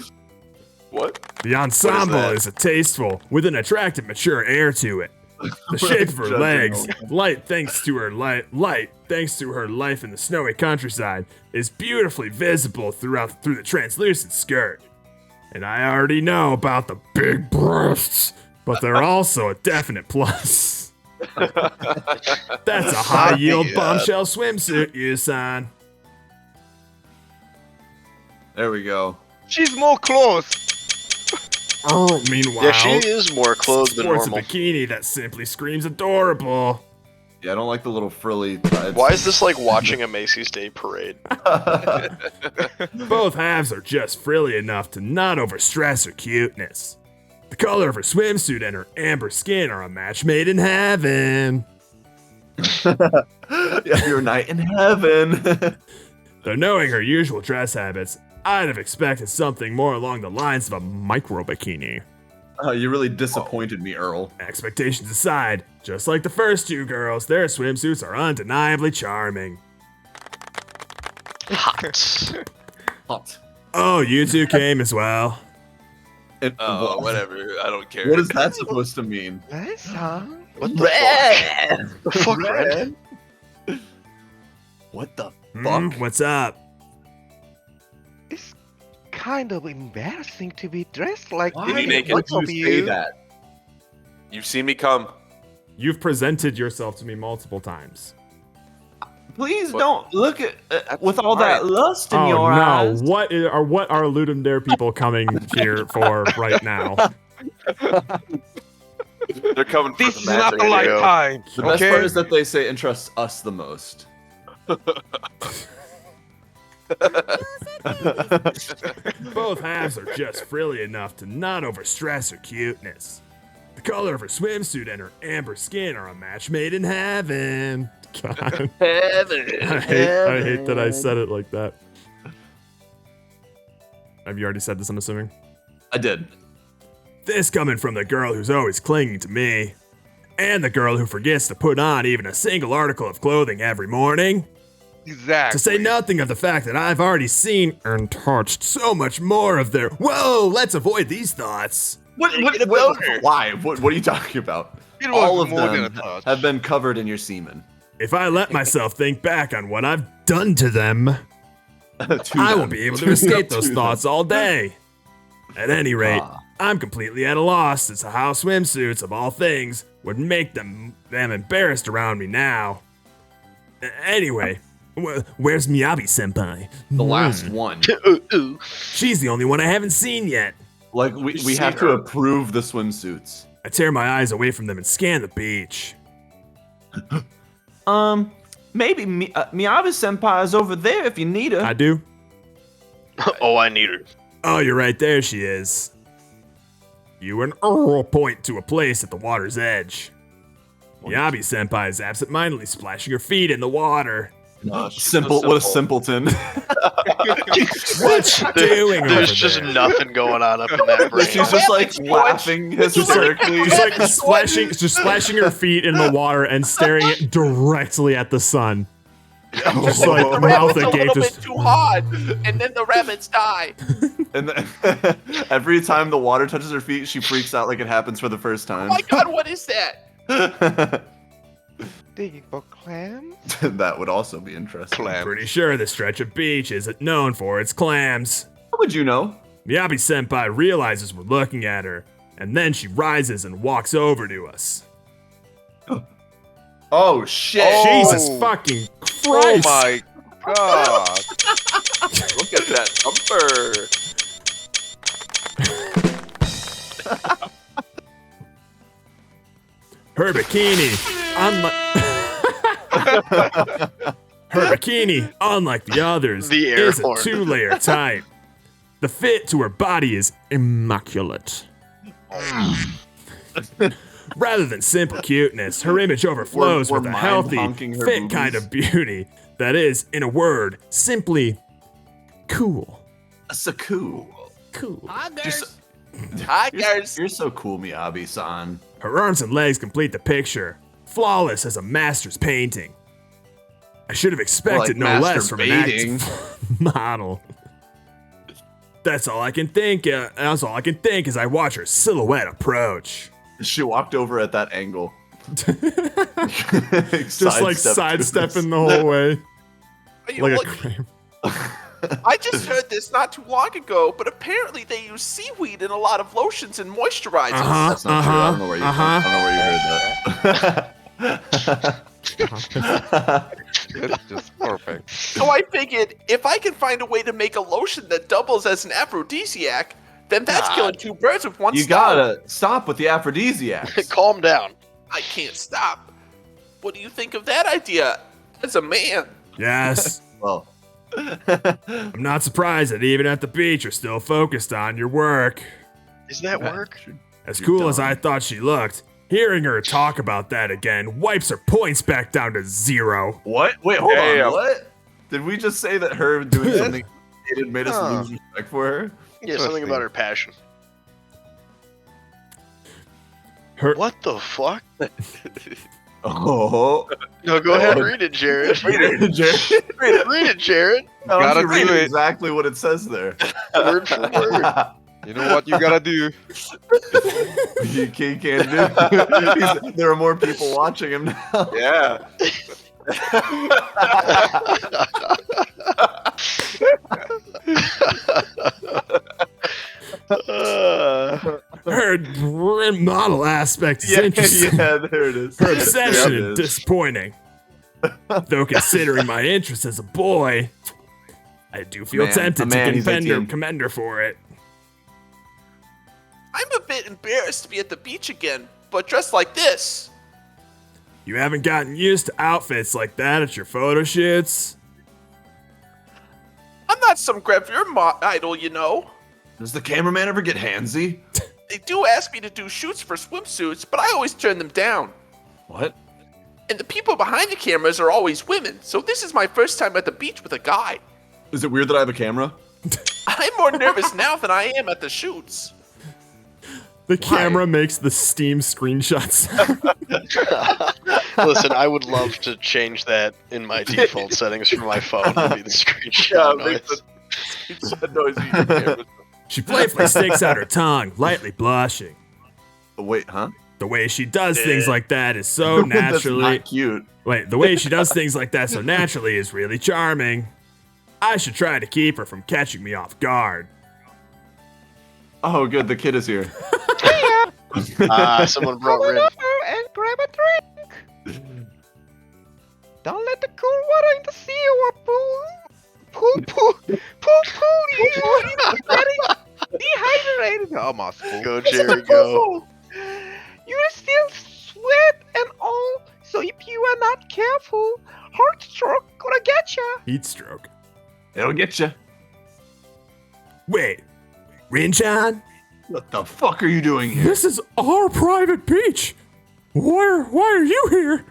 What? The ensemble that? is a tasteful, with an attractive, mature air to it. The shape of her Judging legs, all. light thanks to her thanks to her life in the snowy countryside, is beautifully visible through the translucent skirt. And I already know about the big breasts, but they're also a definite plus. That's a high-yield God. bombshell swimsuit, Yusan. There we go. She's more clothed. Oh, meanwhile, Yeah, she is more clothed than sports normal. a bikini that simply screams adorable. Yeah, I don't like the little frilly. Tights. Why is this like watching a Macy's Day Parade? Both halves are just frilly enough to not overstress her cuteness. The color of her swimsuit and her amber skin are a match made in heaven. Yeah, your night in heaven. Though knowing her usual dress habits, I'd have expected something more along the lines of a micro bikini. You really disappointed me, Earl. Expectations aside, just like the first two girls, their swimsuits are undeniably charming. Hot. Hot. Oh, you two came as well. And, Oh, whatever. I don't care. What is that supposed to mean? Nice, huh? What the fuck? The fuck, Red? What the fuck? What's up? It's kind of embarrassing to be dressed like Why you this. naked? would Both you of say you. that? You've seen me come. You've presented yourself to me multiple times. Please What? don't look at with all that lust in Oh your no! eyes. What are Ludum Dare people coming here for right now? They're coming for This the is not magic. the right time. The best Okay? part is that they say entrust us the most. Both halves are just frilly enough to not overstress her cuteness. The color of her swimsuit and her amber skin are a match made in heaven. God. I hate that I said it like that. Have you already said this, I'm assuming? I did. This coming from the girl who's always clinging to me. And the girl who forgets to put on even a single article of clothing every morning. Exactly. To say nothing of the fact that I've already seen and touched so much more of their— Whoa, let's avoid these thoughts. Why? What are you talking about? It was All of more than a them touch. have been covered in your semen. If I let myself think back on what I've done to them, I won't be able to escape those thoughts all day. At any rate, I'm completely at a loss as to how swimsuits, of all things, would make them embarrassed around me now. Anyway, where's Miyabi-senpai? The last one. She's the only one I haven't seen yet. Like, we have to approve the swimsuits. I tear my eyes away from them and scan the beach. Maybe Miyabi-senpai is over there if you need her. I do? Oh, I need her. Oh, you're right there, she is. You and Earl point to a place at the water's edge. Miyabi-senpai is absentmindedly splashing her feet in the water. What a simpleton. What's she doing over There's just there? nothing going on up in that brain. She's just like laughing hysterically. Just like splashing her feet in the water and staring directly at the sun. Just like The mouth rabbit's a agape, little just bit too hard, and then the rabbits die. And then, every time the water touches her feet, she freaks out like it happens for the first Oh time. my god, what is that? Digging for clams? That would also be interesting. pretty sure the stretch of beach isn't known for its clams. How would you know? Miyabi-senpai realizes we're looking at her, and then she rises and walks over to us. Oh shit! Jesus fucking Christ! Oh my god. Look at that number. Her bikini, her bikini, unlike the others, The air is a horn. 2-layer type. The fit to her body is immaculate. Rather than simple cuteness, her image overflows We're with a mind healthy, honking her fit boobies. kind of beauty that is, in a word, simply cool. So cool. Cool. Just, Hi, guys. you're so cool, Miyabi-san. Her arms and legs complete the picture, flawless as a master's painting. I should have expected no less from an active model. That's all I can think. That's all I can think as I watch her silhouette approach. She walked over at that angle. Just like sidestepping the whole way, Are you like a look- cram. I just heard this not too long ago, but apparently they use seaweed in a lot of lotions and moisturizers. That's not true. I don't know where you, I don't know where you heard that. That's just perfect. So I figured if I can find a way to make a lotion that doubles as an aphrodisiac, then that's killing two birds with one You stone. gotta stop with the aphrodisiacs. Calm down. I can't stop. What do you think of that idea as a man? Yes. Well, I'm not surprised that even at the beach you're still focused on your work. Is that work? As You're cool as dumb. I thought she looked, hearing her talk about that again wipes her points back down to 0. what? Wait, hold Damn. on. What? Did we just say that her doing something hated made us lose respect for her? Yeah, something about her passion. Her What the fuck? Oh. No, go ahead, read it, Jared. Read it, Jared. Read it, Jared. Why don't Gotta you read do it. exactly what it says there. Word for word. You know what you gotta do? You can't do it. There are more people watching him now. Yeah. her model aspect is Yeah, interesting. yeah, there it is. Her obsession There it is is. disappointing. Though considering my interest as a boy, I do feel Man, tempted a man, to he's 18. commend her for it. I'm a bit embarrassed to be at the beach again, but dressed like this. You haven't gotten used to outfits like that at your photo shoots? I'm not some gravure idol, you know. Does the cameraman ever get handsy? They do ask me to do shoots for swimsuits, but I always turn them down. What? And the people behind the cameras are always women, so this is my first time at the beach with a guy. Is it weird that I have a camera? I'm more nervous now than I am at the shoots. The camera makes the Steam screenshots. Listen, I would love to change that in my default settings for my phone to be the screenshot noise. She playfully sticks out her tongue, lightly blushing. Wait, huh? The way she does things like that is so That's naturally not cute. Wait, the way she does things like that so naturally is really charming. I should try to keep her from catching me off guard. Oh, good. The kid is here. Someone Come brought on Rin. over and grab a drink. Don't let the cool water in the sea or pull you. Getting dehydrated. Almost full. Go, Jerry, go. You're still sweat and all, so if you are not careful, heart stroke gonna get ya. Heat stroke. It'll get you. Wait, Rin-chan? What the fuck are you doing here? This is our private beach. Why are you here?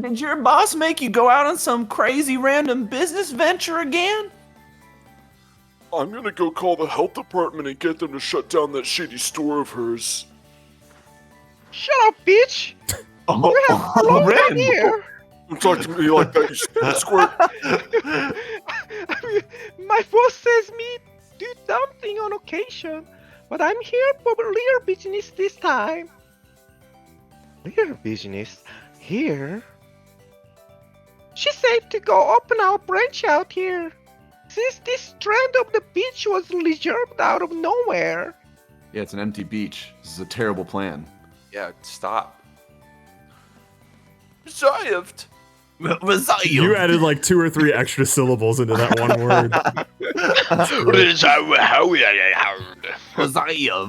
Did your boss make you go out on some crazy random business venture again? I'm gonna go call the health department and get them to shut down that shady store of hers. Shut up, bitch. You have blown Ren. down here. Don't talk to me like that, you stupid squirt. I mean, my boss says me do something on occasion, but I'm here for real business this time. Real business? Here? She said to go open our branch out here, since this strand of the beach was reserved out of nowhere. Yeah, it's an empty beach. This is a terrible plan. Yeah, stop. Reserved. You added like 2 or 3 extra syllables into that one word.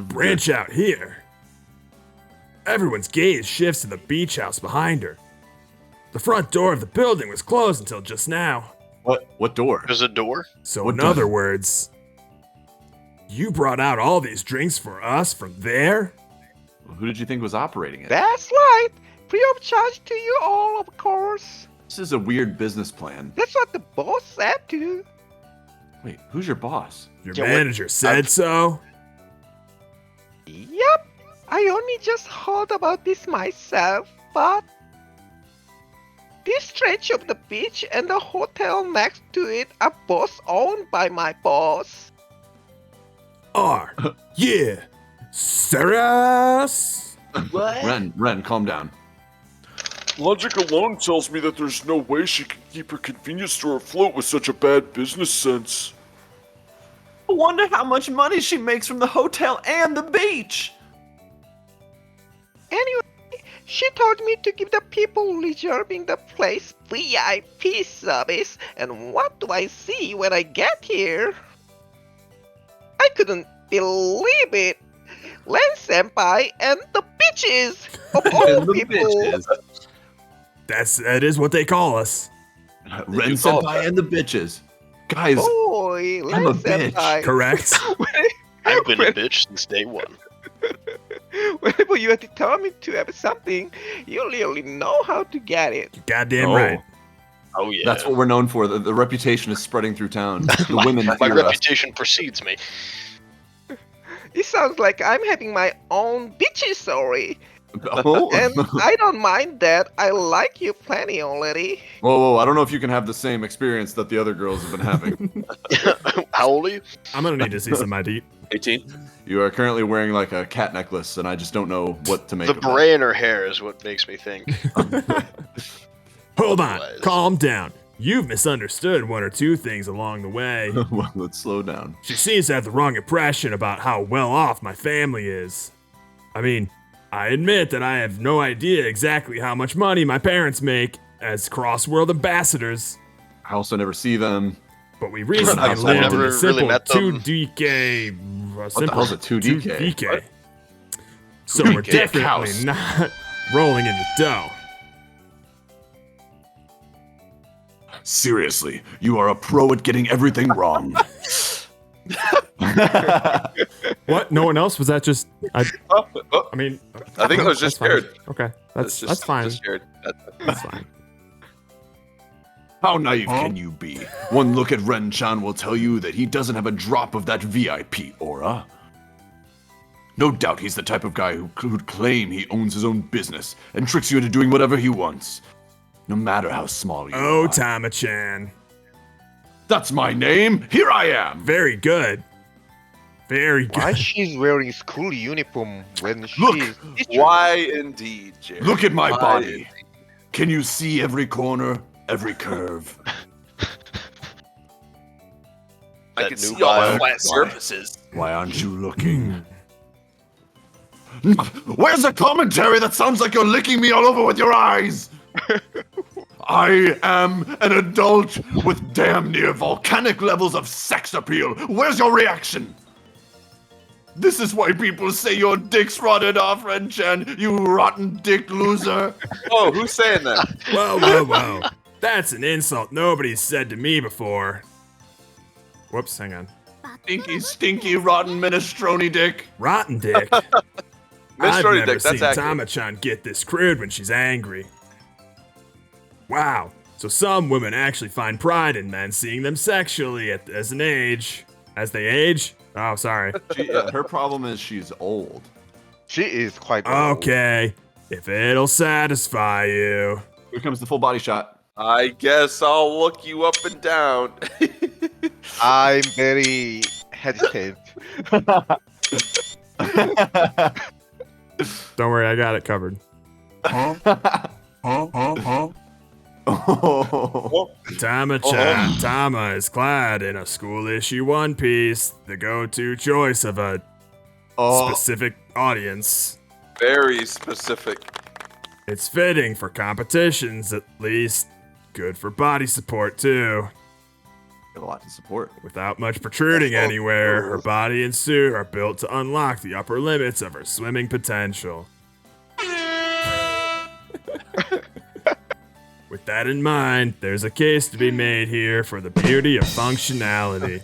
Branch out here. Everyone's gaze shifts to the beach house behind her. The front door of the building was closed until just now. What door? There's a door? So What in door? other words, you brought out all these drinks for us from there? Who did you think was operating it? That's right. Free of charge to you all, of course. This is a weird business plan. That's what the boss said to. Wait, who's your boss? Your Yeah, what- manager said so? Yep. I only just heard about this myself, but this stretch of the beach and the hotel next to it are both owned by my boss. Yeah. Serious? Ren, calm down. Logic alone tells me that there's no way she can keep her convenience store afloat with such a bad business sense. I wonder how much money she makes from the hotel and the beach. Anyway, she told me to give the people reserving the place VIP service, and what do I see when I get here? I couldn't believe it! Len Senpai and the bitches of all The people! bitches. That is what they call us. Ren you call Senpai and the bitches. Guys, Boy, I'm a Len bitch. Senpai! Correct? I've been a bitch since day one. Whenever you are determined to have something, you really know how to get it. Goddamn Oh. right. Oh, yeah. that's what we're known for. The reputation is spreading through town. The women My fear us. reputation precedes me. It sounds like I'm having my own bitchy story. Oh. And I don't mind that. I like you plenty already. Whoa, I don't know if you can have the same experience that the other girls have been having. How old are you? I'm gonna need to see some ID. 18. You are currently wearing like a cat necklace, and I just don't know what to make The of beret in her hair is what makes me think. Hold on. Otherwise- Calm down. You've misunderstood 1 or 2 things along the way. that. Well, let's slow down. She seems to have the wrong impression about how well off my family is. I mean, I admit that I have no idea exactly how much money my parents make as cross-world ambassadors, I also never see them. but we recently I've lived in never a really simple met them. 2DK. What the hell's a 2DK? 2DK. So we're 2DK definitely house. not rolling in the dough. Seriously, you are a pro at getting everything wrong. What? No one else? Was that just? I mean, I think I was just that's fine. scared. Okay, that's just fine. Just scared. That's fine. How naive can you be? One look at Ren-chan will tell you that he doesn't have a drop of that VIP aura. No doubt he's the type of guy who could claim he owns his own business and tricks you into doing whatever he wants. No matter how small you Oh, are. Tama-chan. That's my name! Here I am! Very good. Very good. Why she's wearing school uniform when Look! she's Why indeed, Jerry? Look at my Why body! indeed? Can you see every corner, every curve? I That can new see all the bio. flat surfaces. Why aren't you looking? Where's the commentary that sounds like you're licking me all over with your eyes? I am an adult with damn near volcanic levels of sex appeal. Where's your reaction? This is why people say your dick's rotted off, Red Chan, you rotten dick loser. Oh, who's saying that? Whoa. That's an insult nobody's said to me before. Whoops, hang on. Stinky, stinky, rotten minestrone dick. Rotten dick. I've Minestrone never dick, seen that's accurate. Tama-chan get this crude when she's angry. Wow. So some women actually find pride in men seeing them sexually as they age. Oh, sorry. Her problem is she's old. She is quite old. Okay. If it'll satisfy you. Here comes the full body shot. I guess I'll look you up and down. I'm very hesitant. Don't worry, I got it covered. Tama-chan. Tama is clad in a school issue one piece, the go-to choice of a specific audience. Very specific. It's fitting for competitions, at least. Good for body support, too. Got a lot to support. Without much protruding anywhere, her body and suit are built to unlock the upper limits of her swimming potential. With that in mind, there's a case to be made here for the beauty of functionality.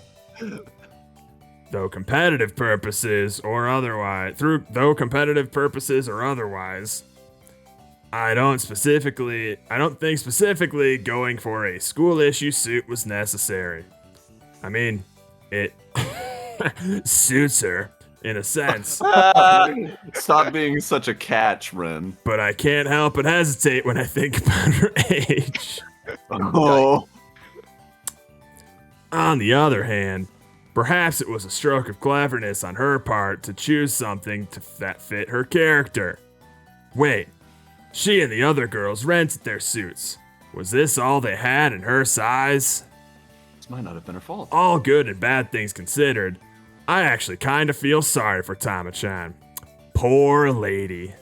Though competitive purposes or otherwise, I don't think specifically going for a school issue suit was necessary. I mean, it suits her in a sense. Stop being such a catch, Ren. But I can't help but hesitate when I think about her age. Oh. On the other hand, perhaps it was a stroke of cleverness on her part to choose something that fit her character. Wait, she and the other girls rented their suits. Was this all they had in her size? This might not have been her fault. All good and bad things considered, I actually kind of feel sorry for Tama-chan. Poor lady.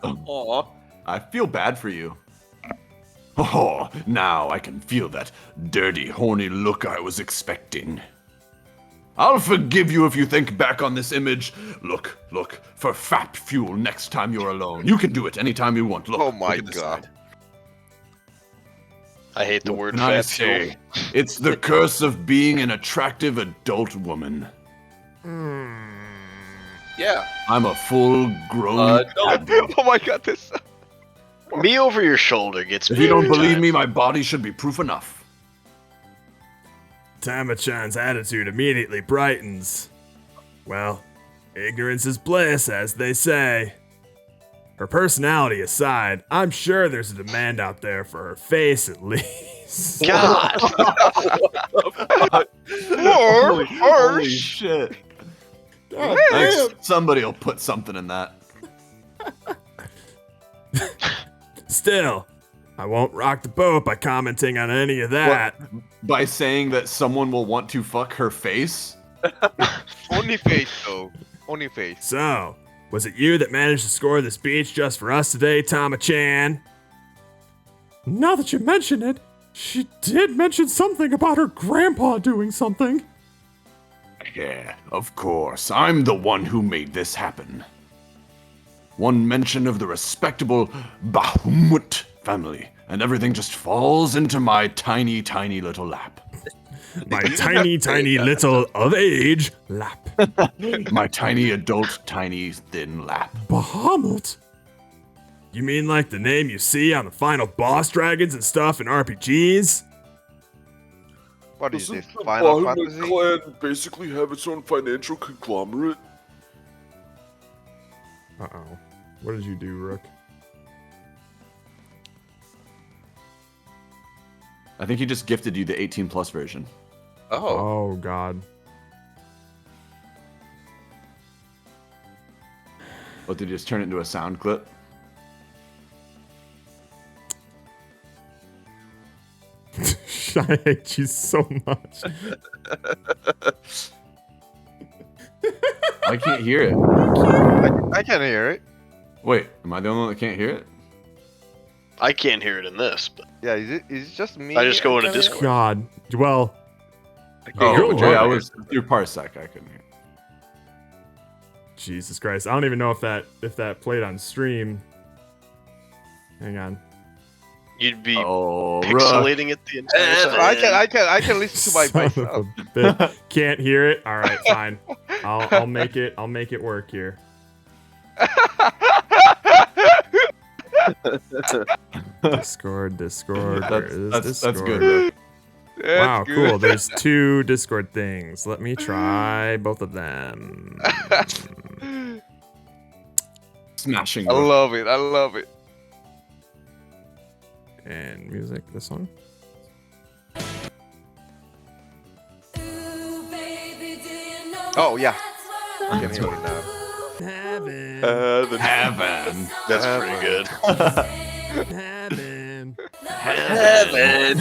Aw. I feel bad for you. Oh, now I can feel that dirty, horny look I was expecting. I'll forgive you if you think back on this image. Look for fat fuel next time you're alone. You can do it anytime you want. Look. Oh my look at this God. side. I hate the word What can I fat fuel. say? It's the curse of being an attractive adult woman. Yeah. I'm a full-grown adult. Oh my God, this. Me over your shoulder gets me. If you don't every believe time. me, my body should be proof enough. Tama-chan's attitude immediately brightens. Well, ignorance is bliss, as they say. Her personality aside, I'm sure there's a demand out there for her face at least. God. Holy shit. Thanks. Somebody will put something in that. Still, I won't rock the boat by commenting on any of that. By saying that someone will want to fuck her face? Only face, though. Only face. So, was it you that managed to score this beach just for us today, Tama-chan? Now that you mention it, she did mention something about her grandpa doing something. Yeah, of course. I'm the one who made this happen. One mention of the respectable Bahamut family, and everything just falls into my tiny, tiny little lap. My tiny, tiny little of age lap. My tiny adult, tiny, thin lap. Bahamut? You mean like the name you see on the final boss dragons and stuff in RPGs? What is Doesn't this? the Final Bahamut Fantasy? clan basically have its own financial conglomerate? Uh-oh. What did you do, Rook? I think he just gifted you the 18 plus version. Oh, God. What, did he just turn it into a sound clip? Shut I hate you so much. I can't hear it. I can hear it. Wait, am I the only one that can't hear it? I can't hear it in this, but Yeah, is it just me? I just go into Kevin? Discord. God. Well, Oh, you're yeah, I lying. was through Parsec. I couldn't hear. Jesus Christ. I don't even know if that played on stream. Hang on. You'd be Oh, pixelating it the entire time. I can listen to my Son of myself. a bitch. Can't hear it. All right, fine. I'll make it work here. Discord. Where is That's Discord? good. Rick. Wow, cool. There's 2 Discord things. Let me try both of them. Smashing. I love it. I love it. And music, this one. Oh yeah. I can hear it now. Heaven. That's pretty good. Heaven. Heaven.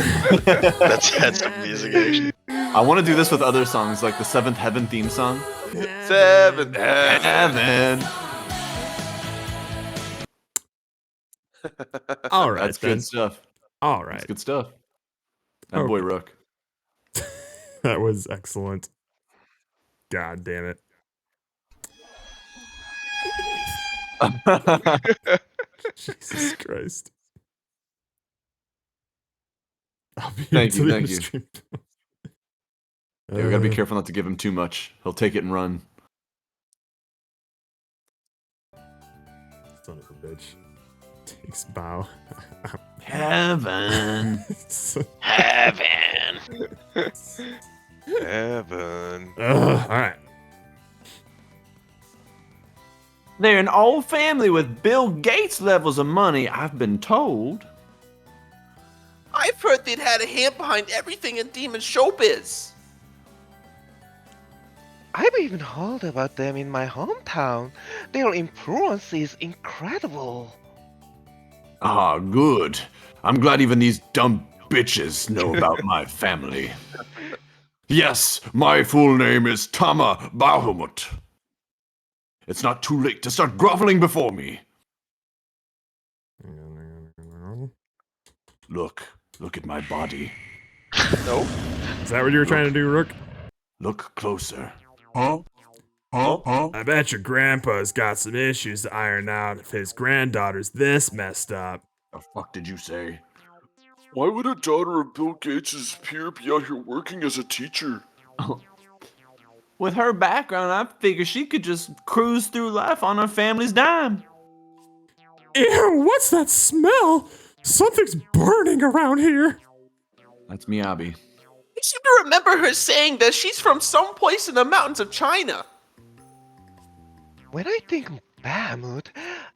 That's some music actually. I want to do this with other songs, like the Seventh Heaven theme song. Seven. Heaven. All right, That's then. good stuff. All That's right. good stuff. That boy Okay. Rook. That was excellent. God damn it. Jesus Christ. I'll be Thank you, until the thank end of you. stream. Yeah, we gotta be careful not to give him too much. He'll take it and run. Son of a bitch. Takes bow. Heaven. Heaven. Heaven. Alright. They're an old family with Bill Gates levels of money, I've been told. I've heard they'd had a hand behind everything in demon showbiz. I've even heard about them in my hometown. Their influence is incredible. Ah, good. I'm glad even these dumb bitches know about my family. Yes, my full name is Tama Bahamut. It's not too late to start groveling before me. Look at my body. Nope. Is that what you were trying to do, Rook? Look closer. I bet your grandpa's got some issues to iron out if his granddaughter's this messed up. The fuck did you say? Why would a daughter of Bill Gates' peer be out here working as a teacher? With her background, I figure she could just cruise through life on her family's dime. Ew, what's that smell? Something's burning around here. That's Miyabi. I seem to remember her saying that she's from someplace in the mountains of China. When I think of Bahamut,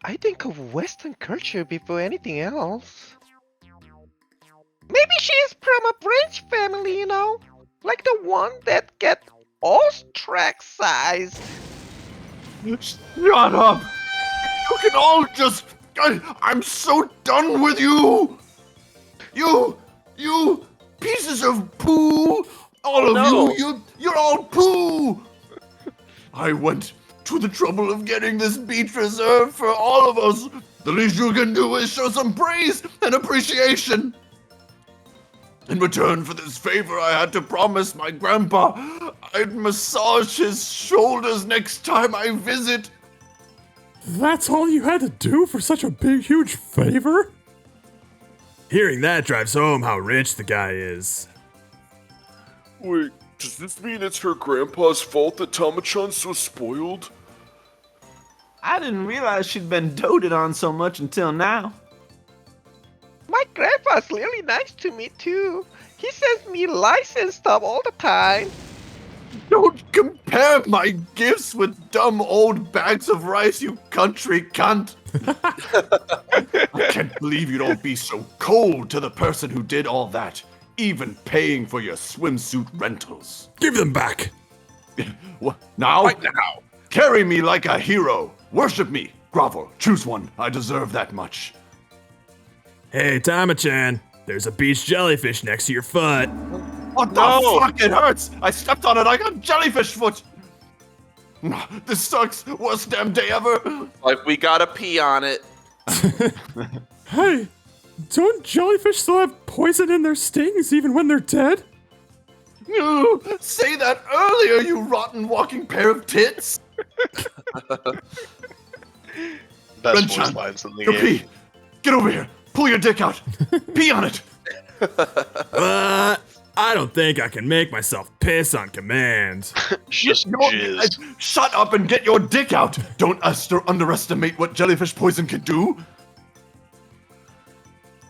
I think of Western culture before anything else. Maybe she's from a French family, you know? Like the one that get ostracized. Shut up! You can all just... I'm so done with you! You pieces of poo! All of you're all poo! I went to the trouble of getting this beach reserved for all of us. The least you can do is show some praise and appreciation. In return for this favor, I had to promise my grandpa I'd massage his shoulders next time I visit. That's all you had to do for such a big, huge favor? Hearing that drives home how rich the guy is. Wait, does this mean it's her grandpa's fault that Tama-chan's so spoiled? I didn't realize she'd been doted on so much until now. My grandpa's really nice to me too. He sends me license stuff all the time. Don't compare my gifts with dumb old bags of rice, you country cunt. I can't believe you don't be so cold to the person who did all that, even paying for your swimsuit rentals. Give them back. What? Now? Right now. Carry me like a hero. Worship me. Grovel. Choose one. I deserve that much. Hey, Tama-chan. There's a beach jellyfish next to your foot. What the fuck? It hurts! I stepped on it, I got jellyfish foot! This sucks! Worst damn day ever! Like, we gotta pee on it. Hey, don't jellyfish still have poison in their stings even when they're dead? You say that earlier, you rotten walking pair of tits! Best Ren-chan, voice lines in the go game. pee! Get over here! Pull your dick out! Pee on it! I don't think I can make myself piss on command. Just jizz. Shut up and get your dick out! Don't underestimate what jellyfish poison can do!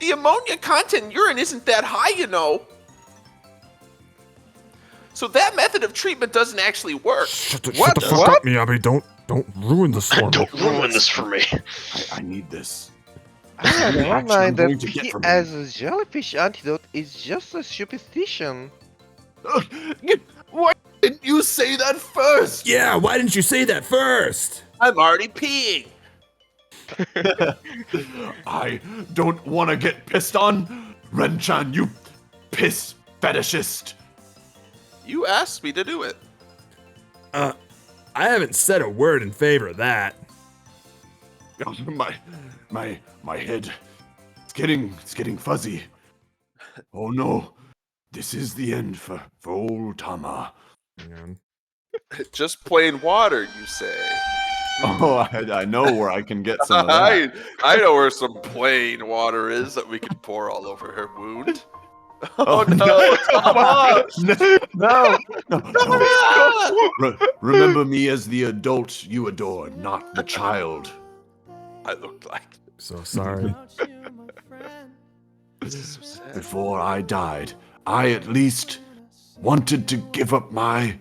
The ammonia content in urine isn't that high, you know. So that method of treatment doesn't actually work. Shut the fuck up, Miyabi. Don't ruin this for me. Don't ruin this for me. I need this. I read Action online I'm that going to get pee from as a jellyfish antidote is just a superstition. Why didn't you say that first? Yeah, why didn't you say that first? I'm already peeing. I don't want to get pissed on. Ren-chan, you piss fetishist. You asked me to do it. I haven't said a word in favor of that. My head. It's getting fuzzy. Oh no. This is the end for old Tama. Just plain water, you say? Oh, I know where I can get some of that. I know where some plain water is that we can pour all over her wound. Oh no! No! Remember me as the adult you adore, not the child. I looked like. So sorry. Before I died, I at least wanted to give up my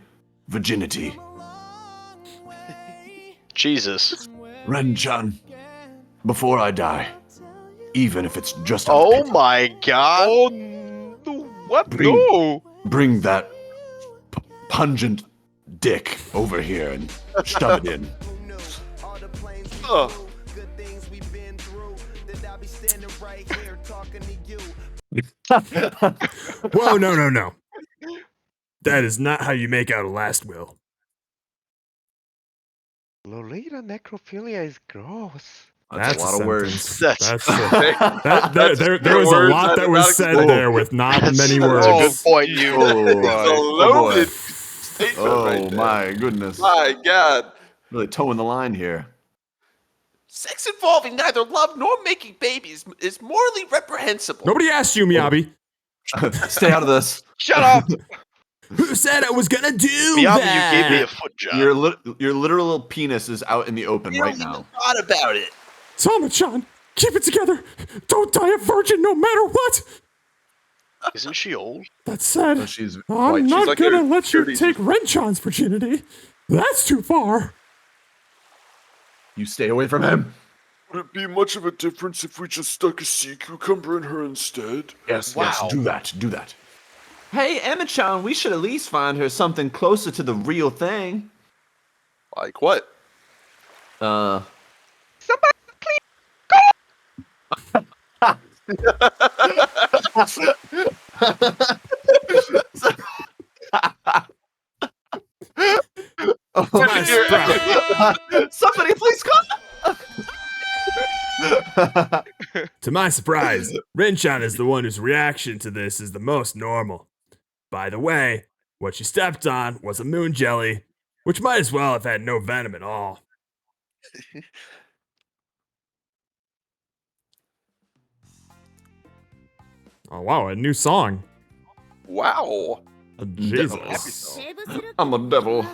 virginity. Jesus. Ren-chan, before I die, even if it's just Oh my god. Oh, what? No. Bring that pungent dick over here and shove it in. Oh. Whoa, no. That is not how you make out a last will. Lolita necrophilia is gross. That's a lot of words. There was a lot that was said there with not many words. That's a good point, you. It's a loaded statement right Oh there. my goodness. My God. Really towing the line here. Sex involving neither love nor making babies is morally reprehensible. Nobody asked you, Miyabi. Stay out of this. Shut up. Who said I was gonna do Miyabi, that? you gave me a foot job. Your literal penis is out in the open You right don't even now. thought about it. Tama-chan, keep it together. Don't die a virgin no matter what. Isn't she old? That said, Oh, she's I'm not like gonna her let you 30s. take Ren-chan's virginity. That's too far. You stay away from him. Would it be much of a difference if we just stuck a sea cucumber in her instead? Yes, Wow. yes, do that. Hey, Emma-chan, we should at least find her something closer to the real thing. Like what? Somebody Somebody please come! To my surprise, Ren-chan is the one whose reaction to this is the most normal. By the way, what she stepped on was a moon jelly, which might as well have had no venom at all. Oh wow, a new song. Wow. Jesus. I'm a devil.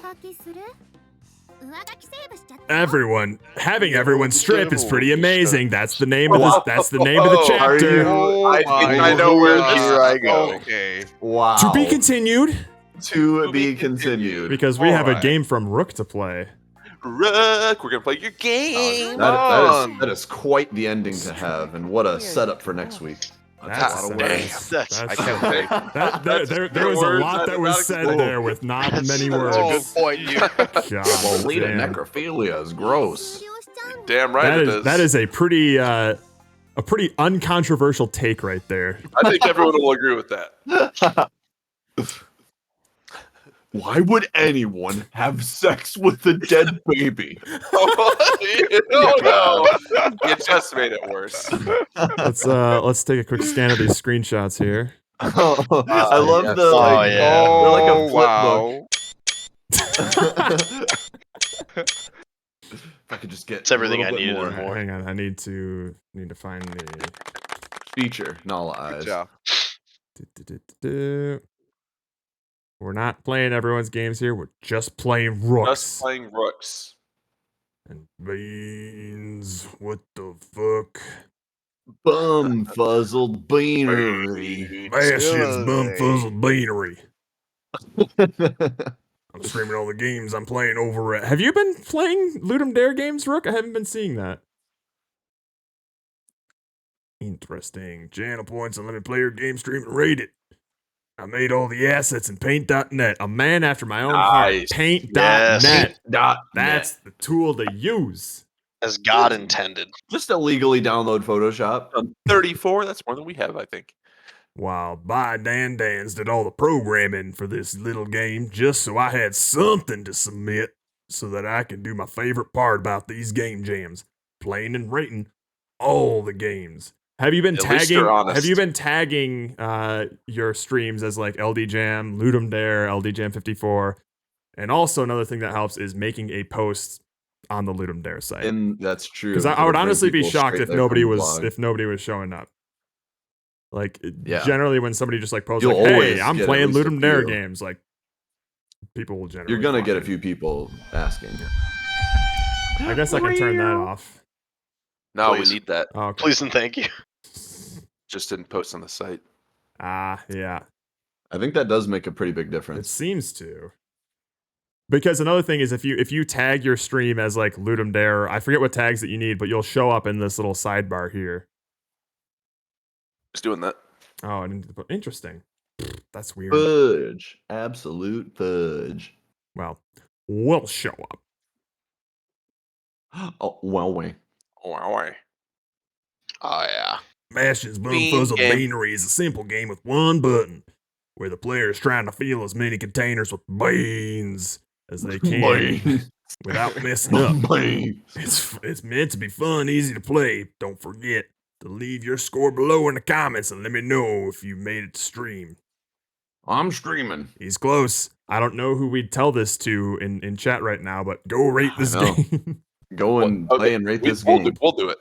Having everyone strip is pretty amazing. That's the name of the chapter. I know where this Here I go. Okay. Wow. To be continued, To be continued. because we have a Alright. game from Rook to play. Rook, we're gonna play your game. That is quite the ending to have, and what a setup for next week. That's a lot of words. That's I can't wait. There was a words lot that was said automatically- there with not many That's words. a good point, you. God Lolita damn. necrophilia is gross. Damn right it is. That is a pretty a pretty uncontroversial take right there. I think everyone will agree with that. Why would anyone have sex with a dead baby? Oh no! You just made it worse. Let's take a quick scan of these screenshots here. I love yes. the like, Oh, they're like a flip book. If I could just get It's everything a I little bit needed more. and more. Hang on, I need to find the Feature Nala eyes. job. We're not playing everyone's games here. We're just playing Rooks. Just playing Rooks. And beans. What the fuck? Bum fuzzled beanery. Bastion's bumfuzzled beanery. I'm streaming all the games I'm playing over at. Have you been playing Ludum Dare games, Rook? I haven't been seeing that. Interesting. Channel points, unlimited player, game stream, and rate it. I made all the assets in Paint.net. A man after my own heart. Nice. Paint.net. Yes. That's the tool to use. As God intended. Just illegally download Photoshop. 34. That's more than we have, I think. While By Dan Dans did all the programming for this little game just so I had something to submit so that I can do my favorite part about these game jams. Playing and rating all the games. Have you been At least you're honest. Have you been tagging your streams as like LD Jam, Ludum Dare, LD Jam 54? And also another thing that helps is making a post on the Ludum Dare site. And that's true. Because I would Bring honestly be people shocked straight if there nobody from the was blog. showing up. Like Yeah. generally when somebody just like posts You'll like, "Hey, always I'm get at playing least a Ludum Dare few. games," like people will generally. You're gonna find get a it. few people asking. I guess I can turn that off. No, Please. we need that. Oh, okay. Please and thank you. Just didn't post on the site. Yeah. I think that does make a pretty big It difference. seems to. Because another thing is if you tag your stream as like Ludum Dare, I forget what tags that you need, but you'll show up in this little sidebar here. Just doing that. Oh, interesting. That's weird. Fudge. Absolute fudge. Well, we'll show up. Oh, well, wait. Oh yeah. Bastion's Bean Bumfuzzled game. Beanery is a simple game with one button, where the player is trying to fill as many containers with beans as they can without messing up. It's meant to be fun, easy to play. Don't forget to leave your score below in the comments and let me know if you made it to stream. I'm streaming. He's close. I don't know who we'd tell this to in chat right now, but go rate this I know. game. Go and play and rate this game. We'll do it.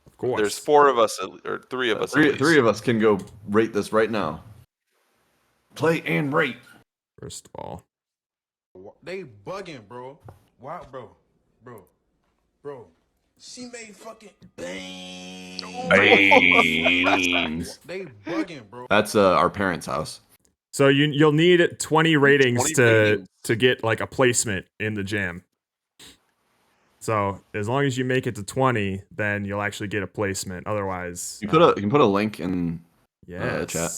Of course. There's 4 of us, or 3 of us. at least. Three of us can go rate this right now. Play and rate. First of all. They bugging, bro. Why, bro? She made fucking Beans. They bugging, bro. That's our parents' house. So you'll need 20 ratings 20 to ratings. to get like a placement in the jam. So as long as you make it to 20, then you'll actually get a placement. Otherwise, You can put a link in yes. chat.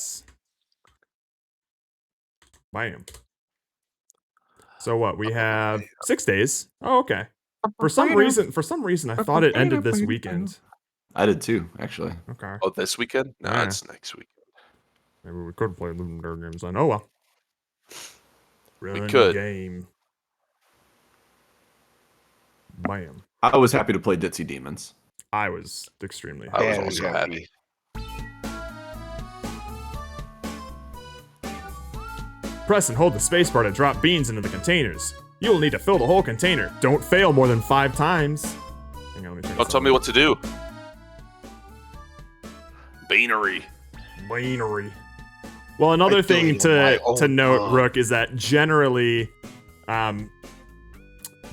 Bam. So what? We have 6 days. Oh, okay. For some reason, I thought it ended this weekend. I did too, actually. Okay. Oh, this weekend? No, Yeah. it's next week. Maybe we could play Ludum Dare games then. Oh well. Run could. game. Bam. I was happy to play Ditzy Demons. I was extremely I was Yeah, also yeah. happy. Press and hold the spacebar to drop beans into the containers. You'll need to fill the whole container. Don't fail more than 5 times. Hang on, let me turn Don't this tell on. me what to do. Beanery. Beanery. Well, another I thing do my to own note, bug. Rook, is that generally,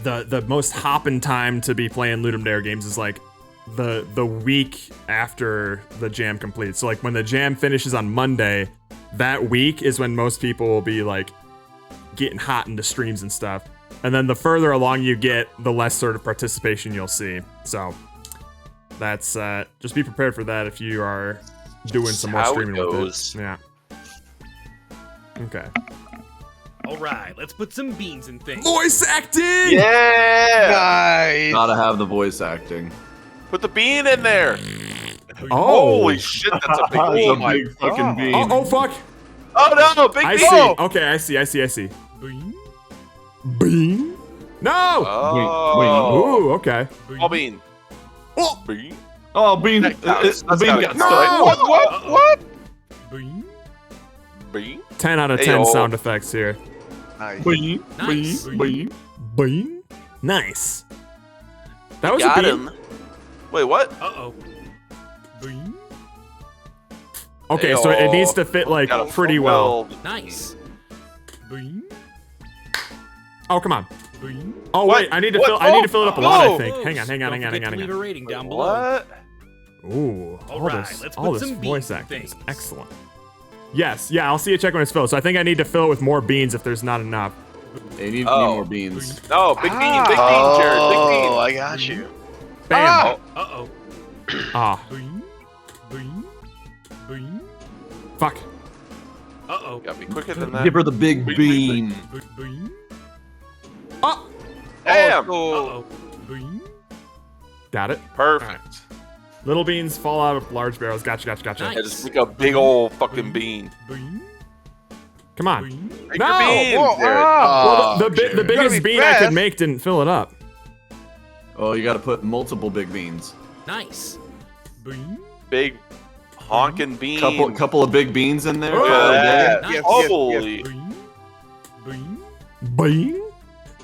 the most hopping time to be playing Ludum Dare games is like the week after the jam completes. So like when the jam finishes on Monday, that week is when most people will be like getting hot into streams and stuff. And then the further along you get, the less sort of participation you'll see. So that's just be prepared for that if you are doing some more How it streaming with goes. it. Yeah. Okay. All right, let's put some beans in things. Voice acting. Yeah! Nice. Gotta have the voice acting. Put the bean in there. Oh. Holy shit, that's a big That's bean. a big fucking bean. Oh, fuck. Oh no, big I bean. see. Okay, I see. Bean? No! Oh. Ooh, okay. Small bean. Oh. Bean. Oh, bean. That counts. The That's bean gotta got count. stuck. What? Bean. 10 out of Hey, 10 yo. sound effects here. Nice. Bean. Nice. Bean. Bean? Nice. That was Got a bean. him. Wait, what? Uh-oh. Bean. Okay, so it needs to fit like Got a pretty well. full-well- Nice. Bean. Oh, come on. Bean. Oh What? wait, I need to What? fill. I need to fill it up a lot. I Oh. think. Hang on. Don't forget to leave a rating down below. What? Ooh, all Alright, this, let's all put this some voice beans in acting is things. excellent. Yes, yeah, I'll see a check when it's filled. So I think I need to fill it with more beans if there's not enough. They need Oh. more beans. No, big bean, Jared. Big bean. Oh, I got you. Bam. Uh-oh. Ah, Bean. Bean. Bean. fuck. Uh-oh. Gotta be quicker than that. Give her the big bean. Bean. Oh, Damn. Uh-oh. Bean. got it. Perfect. Little beans fall out of large barrels. Gotcha. Nice. Yeah, just make a big old fucking bean. Bean. Come on. Bean. Make No! your beans, Whoa, Jared. Well, the Jared. biggest You gotta be bean I could fast. make didn't fill it up. Oh, you gotta put multiple big beans. Nice. Bean. Big honking bean. Couple of big beans in there. Look Call it a at day. that. Yes, yes, Holy. Bean. Bean. Bean? Two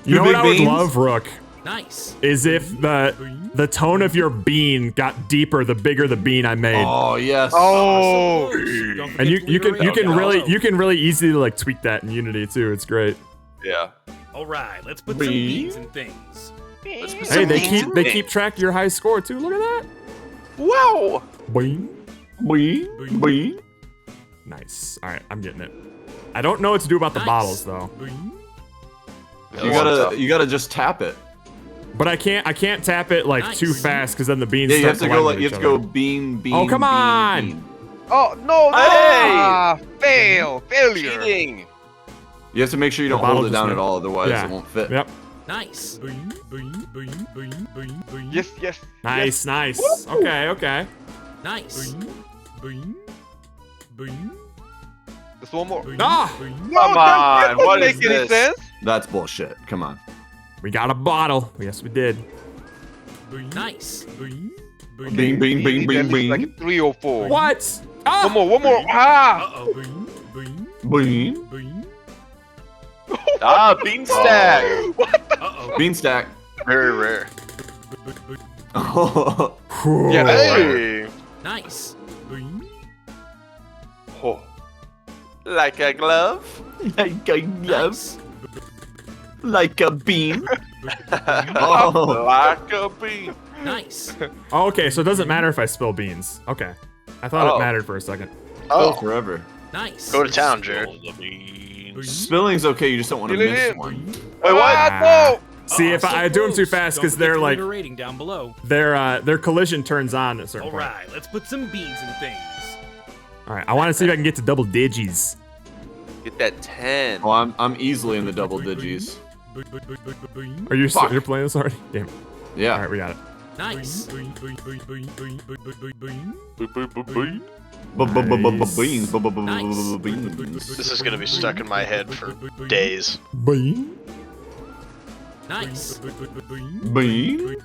You know what big I would beans? love, Rook? Nice. Is if the tone of your bean got deeper the bigger the bean I made. Oh yes. Oh. Don't forget And you to leave a can rating down below. really easily like tweak that in Unity too. It's great. Yeah. All right, let's put some Bean. beans and things. Let's put Hey, some they beans in keep things. track of your high score too. Look at that. Wow. Bean. Bean. Bean. Nice. All right, I'm getting it. I don't know what to do about the Nice. bottles though. Bean. You gotta just tap it. But I can't tap it like Nice. too fast because then the beans. Yeah, you have start to go colliding like you with have each to go other. bean bean. Oh, come bean, on! bean. Oh no! No! Hey! Ah, failure. Cheating. You have to make sure you The don't bottle hold it just down went- at all, otherwise Yeah. it won't fit. Yep. Nice. Bean. Bean. Bean. Bean. Bean. Bean. Yes, yes. Nice, nice. Okay. Nice. Bean. Bean. Bean. Just one more. Bean. Ah! Bean. No, Come that on, doesn't what make is any this? sense. That's bullshit. Come on. We got a bottle. Yes, we did. Bean. Nice. Bean. Bean bean bean bean At least like bean. 3 or 4. What? Ah! One more. Ah! Uh-oh. Bean. Bean. Bean. Bean. Ah, bean stack. Uh-oh. Bean stack. Very rare. Whew. Yeah, Hey. Nice. Bean. Oh. Like a glove. Like a Nice. Like a bean. Oh. Like a bean. Nice. Oh, okay, so it doesn't matter if I spill beans. Okay. I thought Oh. it mattered for a second. Oh, forever. Nice. Go to town, Jared. Spilling's okay. You just don't want to Fill it miss in. one. Wait, what? No! See, if I do them too fast, because they're like Leave a rating down below. their collision turns on at a certain All point. right, let's put some beans and things. All right, I want to see if I can get to double digits. Get that 10. Oh, I'm easily in the double digits. Bean. Are you Fuck. you're playing this already? Damn. Yeah. All right, we got it. Nice. Bean. Beans. Nice. Beans. This is gonna be stuck in my head for days. Bean. Nice. Bean.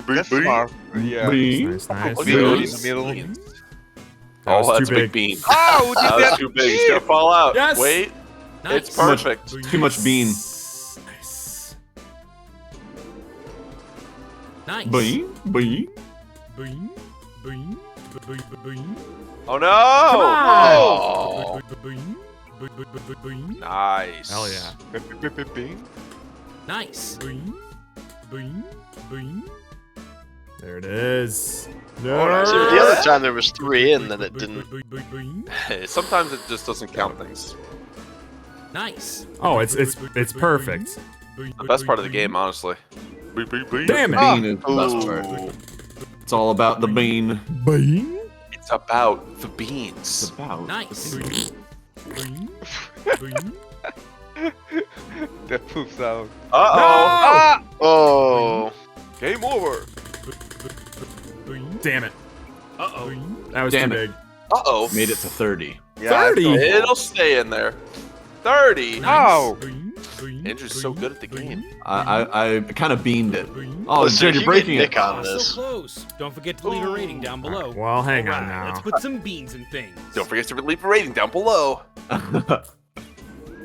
That's far. Yeah. Bean. Nice, nice. Look at Bean. those in the middle. That was Oh, that's too a big big. bean. Oh, That did was that too big. It's gonna fall out. Yes. Wait. Nice. It's perfect. Too much bean. Nice. Nice. Bean. Bean. Bean. Bean. Bean. Oh no! Oh. Bean. Nice. Hell yeah. Nice. Bean. Bean. Bean. There it is. Oh, so the other time there was 3 in, then it didn't. Sometimes it just doesn't count things. Nice. Oh, it's perfect. The best part of the game, honestly. Damn it. Bean is the best part. It's all about the bean. Bean. It's about the beans. About. Nice. Bean. Bean. That poops out. Uh-oh. Oh! Game over. Bean. Damn it. Uh-oh. That was Damn too it. big. Uh-oh. Made it to 30. Yeah, I 30? felt- It'll stay in there. 30. Oh! Andrew's so good at the game. I kind of beaned it. Oh, Listen, Jared, you you're breaking get it. Nick on So this. close. Don't forget to leave a rating down below. Well, hang on Alright, now. Let's put some beans and things. Don't forget to leave a rating down below.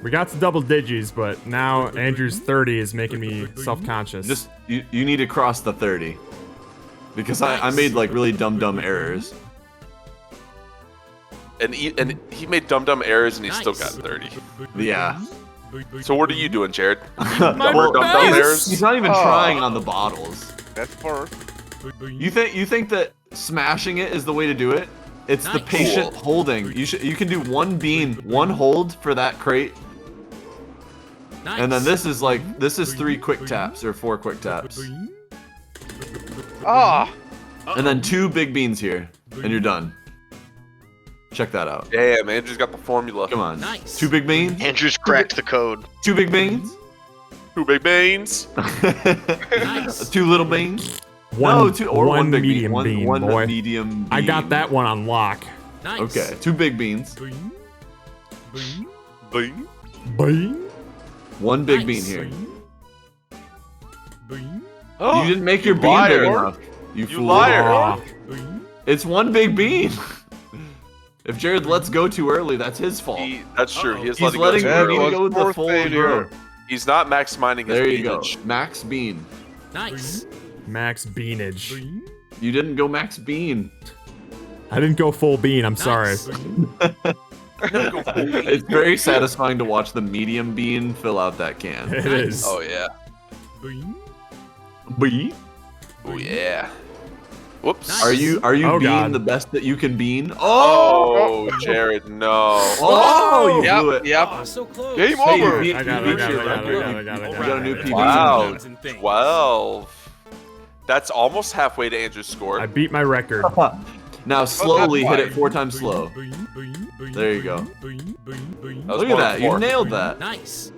We got to double digits, but now Andrew's 30 is making me self-conscious. Just you need to cross the 30. Because I made like really dumb errors. And he made dumb errors and he still got 30. Yeah. So what are you doing, Jared? Well, dumb errors? he's not even trying on the bottles. That's first. You think that smashing it is the way to do it? It's the Nice. patient Cool. holding. You can do one bean, one hold for that crate. Nice. And then this is 3 quick taps or 4 quick taps. Ah! And then 2 big beans here. And you're done. Check that out. Damn, Andrew's got the formula. Come on. Nice. 2 big beans? Andrew's cracked the code. 2 big beans? 2 big beans. Nice. 2 little beans? One, No, 2 or one 1 big medium bean. bean, One boy. medium bean. I got that one on lock. Nice. Okay, 2 big beans. Bing. Bing. 1 big bean Nice. here. Oh, You didn't make your you bean big liar. enough. You fool. liar. Aw. It's 1 big bean. If Jared lets go too early, that's his fault. That's true. He is He's letting letting go you too need to early. go with the Fourth full failure. growth. He's not maximizing his There you go. beanage. Max bean. Nice. Max beanage. You didn't go max bean. I didn't go full bean. I'm sorry. It's very satisfying to watch the medium bean fill out that can. It is. Oh yeah. Bean? Oh yeah. Whoops. Nice. Are you Oh, being God. the best that you can bean? Oh, Jared, no. Oh, you Yep, blew it. yep. Oh, so close. Game Hey, over. you I got beat it. I got your it. I got it. record. I got it. I You got got a it. new PB. Wow. Beans and things. 12. That's almost halfway to Andrew's score. I beat my record. Now slowly hit it fine. 4 times slow. There you go. That was Look at more that. than You 4. nailed that. Nice.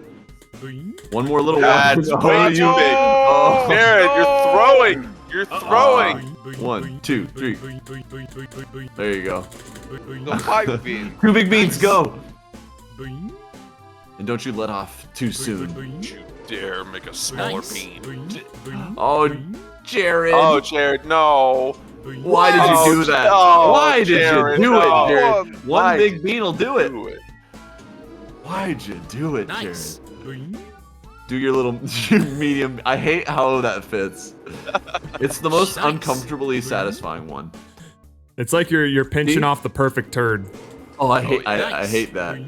One more little That's one. way too you- big. Oh. Jared, you're throwing. You're throwing. 1, 2, 3. There you go. The 5 bean. 2 big beans, go! And don't you let off too soon. You dare make a smaller Nice. bean. Oh, Jared. Oh, Jared, no. Why did you do that? no, Why did Jared, you do no. it, Jared? One Why big did bean will do it. Do it. Why'd you do it, Nice. Jared? Do your little your medium. I hate how that fits. It's the most Nice. uncomfortably satisfying one. It's like you're pinching See? off the perfect turd. Oh, I hate I nice. hate that.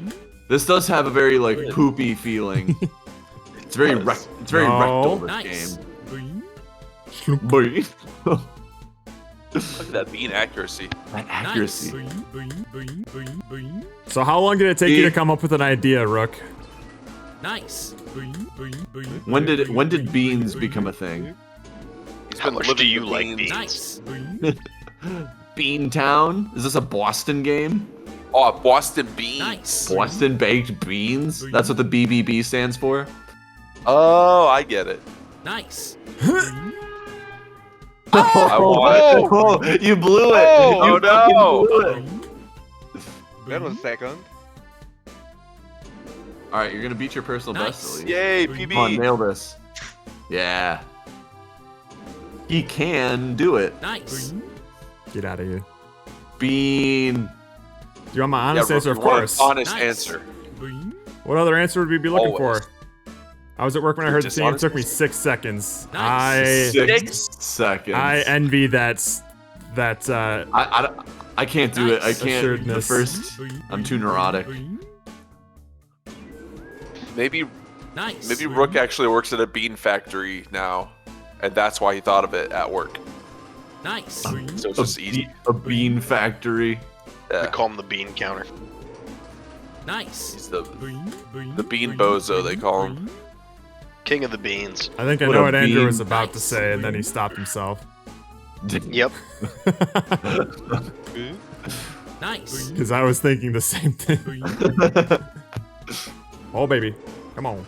This does have a very like poopy feeling. It's very it's very No. rectal this Nice. game. Boy. Look at that bean accuracy. That accuracy. So how long did it take you See? to come up with an idea, Rook? Nice. When did beans become a thing? He's How been much living do you the like beans. beans? Nice. Bean Town? Is this a Boston game? Oh, Boston beans. Nice. Boston baked beans? That's what the BBB stands for? Oh, I get it. Nice. I want Oh, you blew it. Oh, You no. fucking blew it. That was second. All right, you're gonna beat your personal Nice. best, at least. Yay, Come on, PB. nail this. Yeah. He can do it. Nice. Get out of here. Bean. Do you want my Yeah, honest answer? Rook, Of you want an course. honest Nice. answer. What other answer would we be looking Always. for? I was at work when I heard the team. It Dishonest took me 6 seconds. Nice. 6 seconds. I envy that. I can't do it. I Nice. can't. The Assuredness. first, I'm too neurotic. Maybe Nice. Rook actually works at a bean factory now, and that's why he thought of it at work. Nice. So it's just easy. A bean factory. They Yeah, call him the bean counter. Nice. he's the bean bozo they call him. King of the beans. I think I What know a what Andrew bean. was about to say, and then he stopped himself. Yep. Nice. Because I was thinking the same thing. Oh, baby. Come on.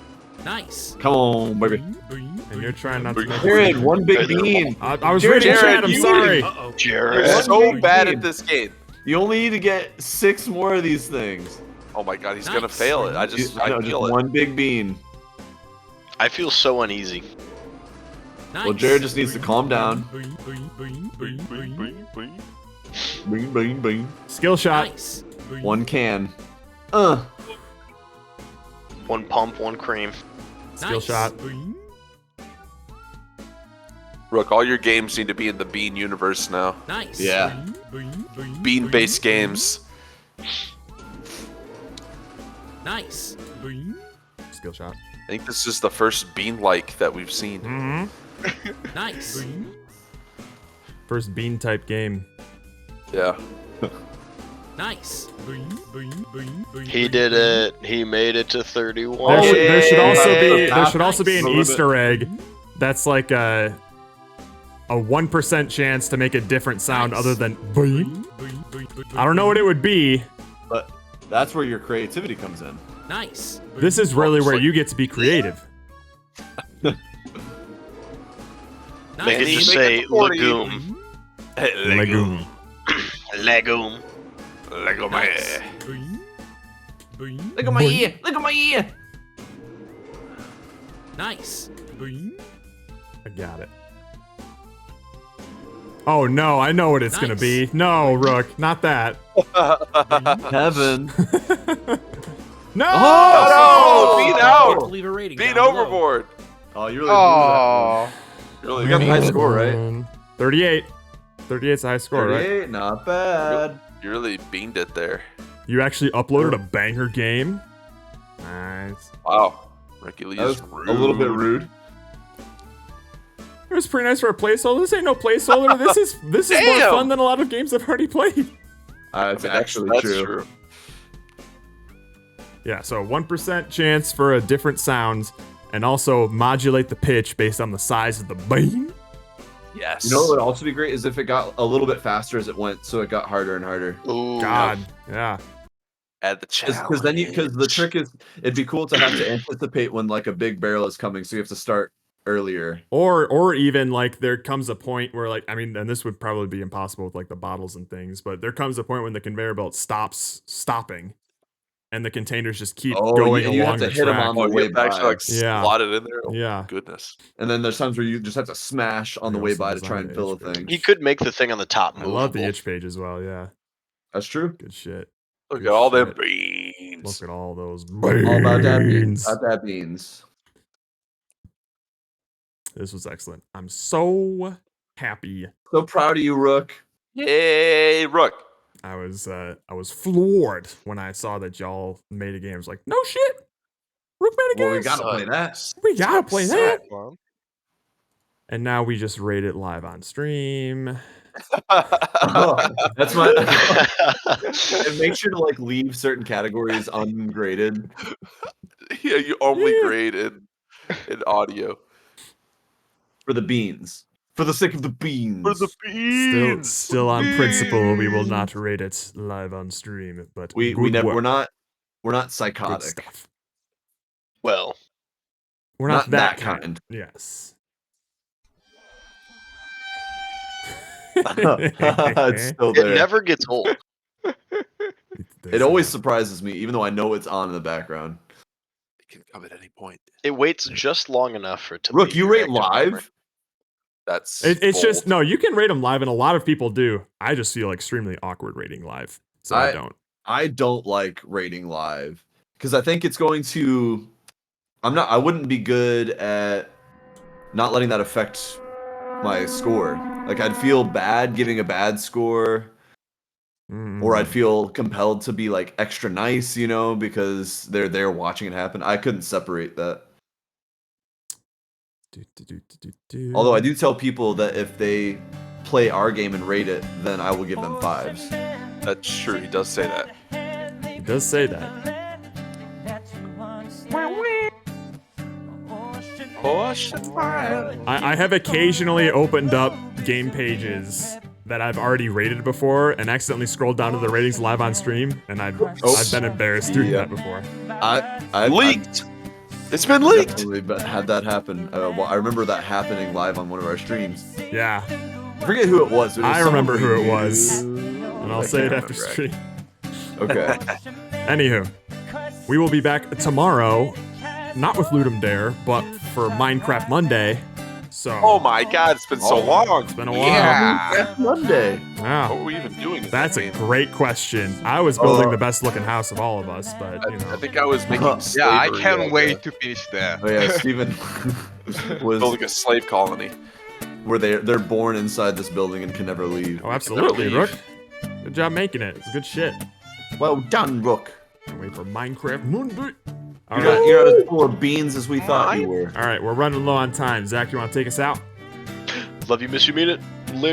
Nice. Come on, baby. And you're trying not to. Jared, one big bean. I was reading chat. I'm sorry. Jared. You're so Big bad bean. at this game. You only need to get 6 more of these things. Oh my god, he's gonna fail it. I No, feel just it. one big bean. I feel so uneasy. Well, Jared just needs to calm down. Bing, bing, bing. Skill shot. Nice. One can. One pump, one cream. Skill Nice. shot. Rook, all your games need to be in the Bean universe now. Nice. Yeah. Bean-based games. Nice. Skill shot. I think this is the first Bean-like that we've seen. Mm-hmm. Nice. First bean type game. Yeah. Nice. He did it. He made it to 31. There should also be an Nice. Easter egg that's like a 1% chance to make a different sound other than boing. I don't know what it would be. But that's where your creativity comes in. Nice. This is really where you get to be creative. Make it just say legume. Legume. Legume. Lego Nice. Look at my ear! Look at my ear! Nice. I got it. Oh no, I know what it's gonna Nice. be. No, Rook, not that. Heaven. No! Oh, no! Bean out! Leave a rating. Bean down below. overboard! Oh, you really blew that Oh. one. You got the high score, right? 38. 38's a high score, right? 38, not bad. You really beaned it there. You actually uploaded a banger game. Nice. Wow. Ricky Lee That was is rude. a little bit rude. It was pretty nice for a placeholder. This ain't no placeholder. This is more Damn. fun than a lot of games I've already played. It's actually That's true. Yeah, so 1% chance for a different sound, and also modulate the pitch based on the size of the bean. Yes. You know what would also be great is if it got a little bit faster as it went, so it got harder and harder. Ooh. God, yeah. Add the challenge. Because the trick is, it'd be cool to have to anticipate when like a big barrel is coming, so you have to start earlier. Or even like there comes a point where like, I mean, and this would probably be impossible with like the bottles and things, but there comes a point when the conveyor belt stopping and the containers just keep going you have along to the hit them track. on the Oh, way you have to actually by. like slot it in there? Oh, Yeah. Goodness. And then there's times where you just have to smash on the Yeah, way so by to design try and the fill a itch thing. He could make the thing on the top I movable. love the itch page as well, yeah. That's true. Good shit. Look Good at all them shit. beans. Look at all those All about that beans. beans. About that beans. This was excellent. I'm so happy. So proud of you, Rook. Yay, Rook. I was floored when I saw that y'all made a game. I was like, no shit. Rook made a game. Well, we gotta play that. We gotta play that. Well, And now we just rate it live on stream. Oh, that's my. And make sure to like leave certain categories ungraded. Yeah, you only Yeah. grade in audio. For the beans. For the sake of the beans. For the beans. Still on principle, we will not rate it live on stream. But we good never work. we're not Good psychotic. stuff. well, We're not, Not that kind. Yes. It's still it there. never gets old. It always surprises me, even though I know it's on in the background. It can come at any point. It waits just long enough for it to. Rook, leave you your rate active memory. live? That's It's just bold. no. You can rate them live, and a lot of people do. I just feel extremely awkward rating live, so I don't. I don't like rating live because I think it's going to. I wouldn't be good at not letting that affect my score. Like I'd feel bad giving a bad score, or I'd feel compelled to be like extra nice, because they're there watching it happen. I couldn't separate that. Although I do tell people that if they play our game and rate it, then I will give them 5s. That's true. He does say that. He does say that. I have occasionally opened up game pages that I've already rated before and accidentally scrolled down to the ratings live on stream, and I've been embarrassed doing that before. I Leaked. It's been leaked. Definitely had that happen. Well, I remember that happening live on one of our streams. Yeah. I forget who it was. But it was I remember someone who we it was. knew. And I'll I say it can't after remember. stream. Okay. Anywho, we will be back tomorrow, not with Ludum Dare, but for Minecraft Monday. So. Oh my god, it's been so long. It's been a while. Yeah. Monday. Wow. What were we even doing? in That's that a game? great question. I was building the best looking house of all of us, but you know. I think I was making Yeah, I slavery can't like wait a- to finish that. Oh yeah, Steven was building a slave colony. where they're born inside this building and can never leave. Oh, absolutely, Never leave. Rook. Good job making it. It's good shit. Well done, Rook. Can't wait for Minecraft Monday. All You're right. not, you're not as full of beans as we thought you were. All right, we're running low on time. Zach, you want to take us out? Love you, miss you, mean it.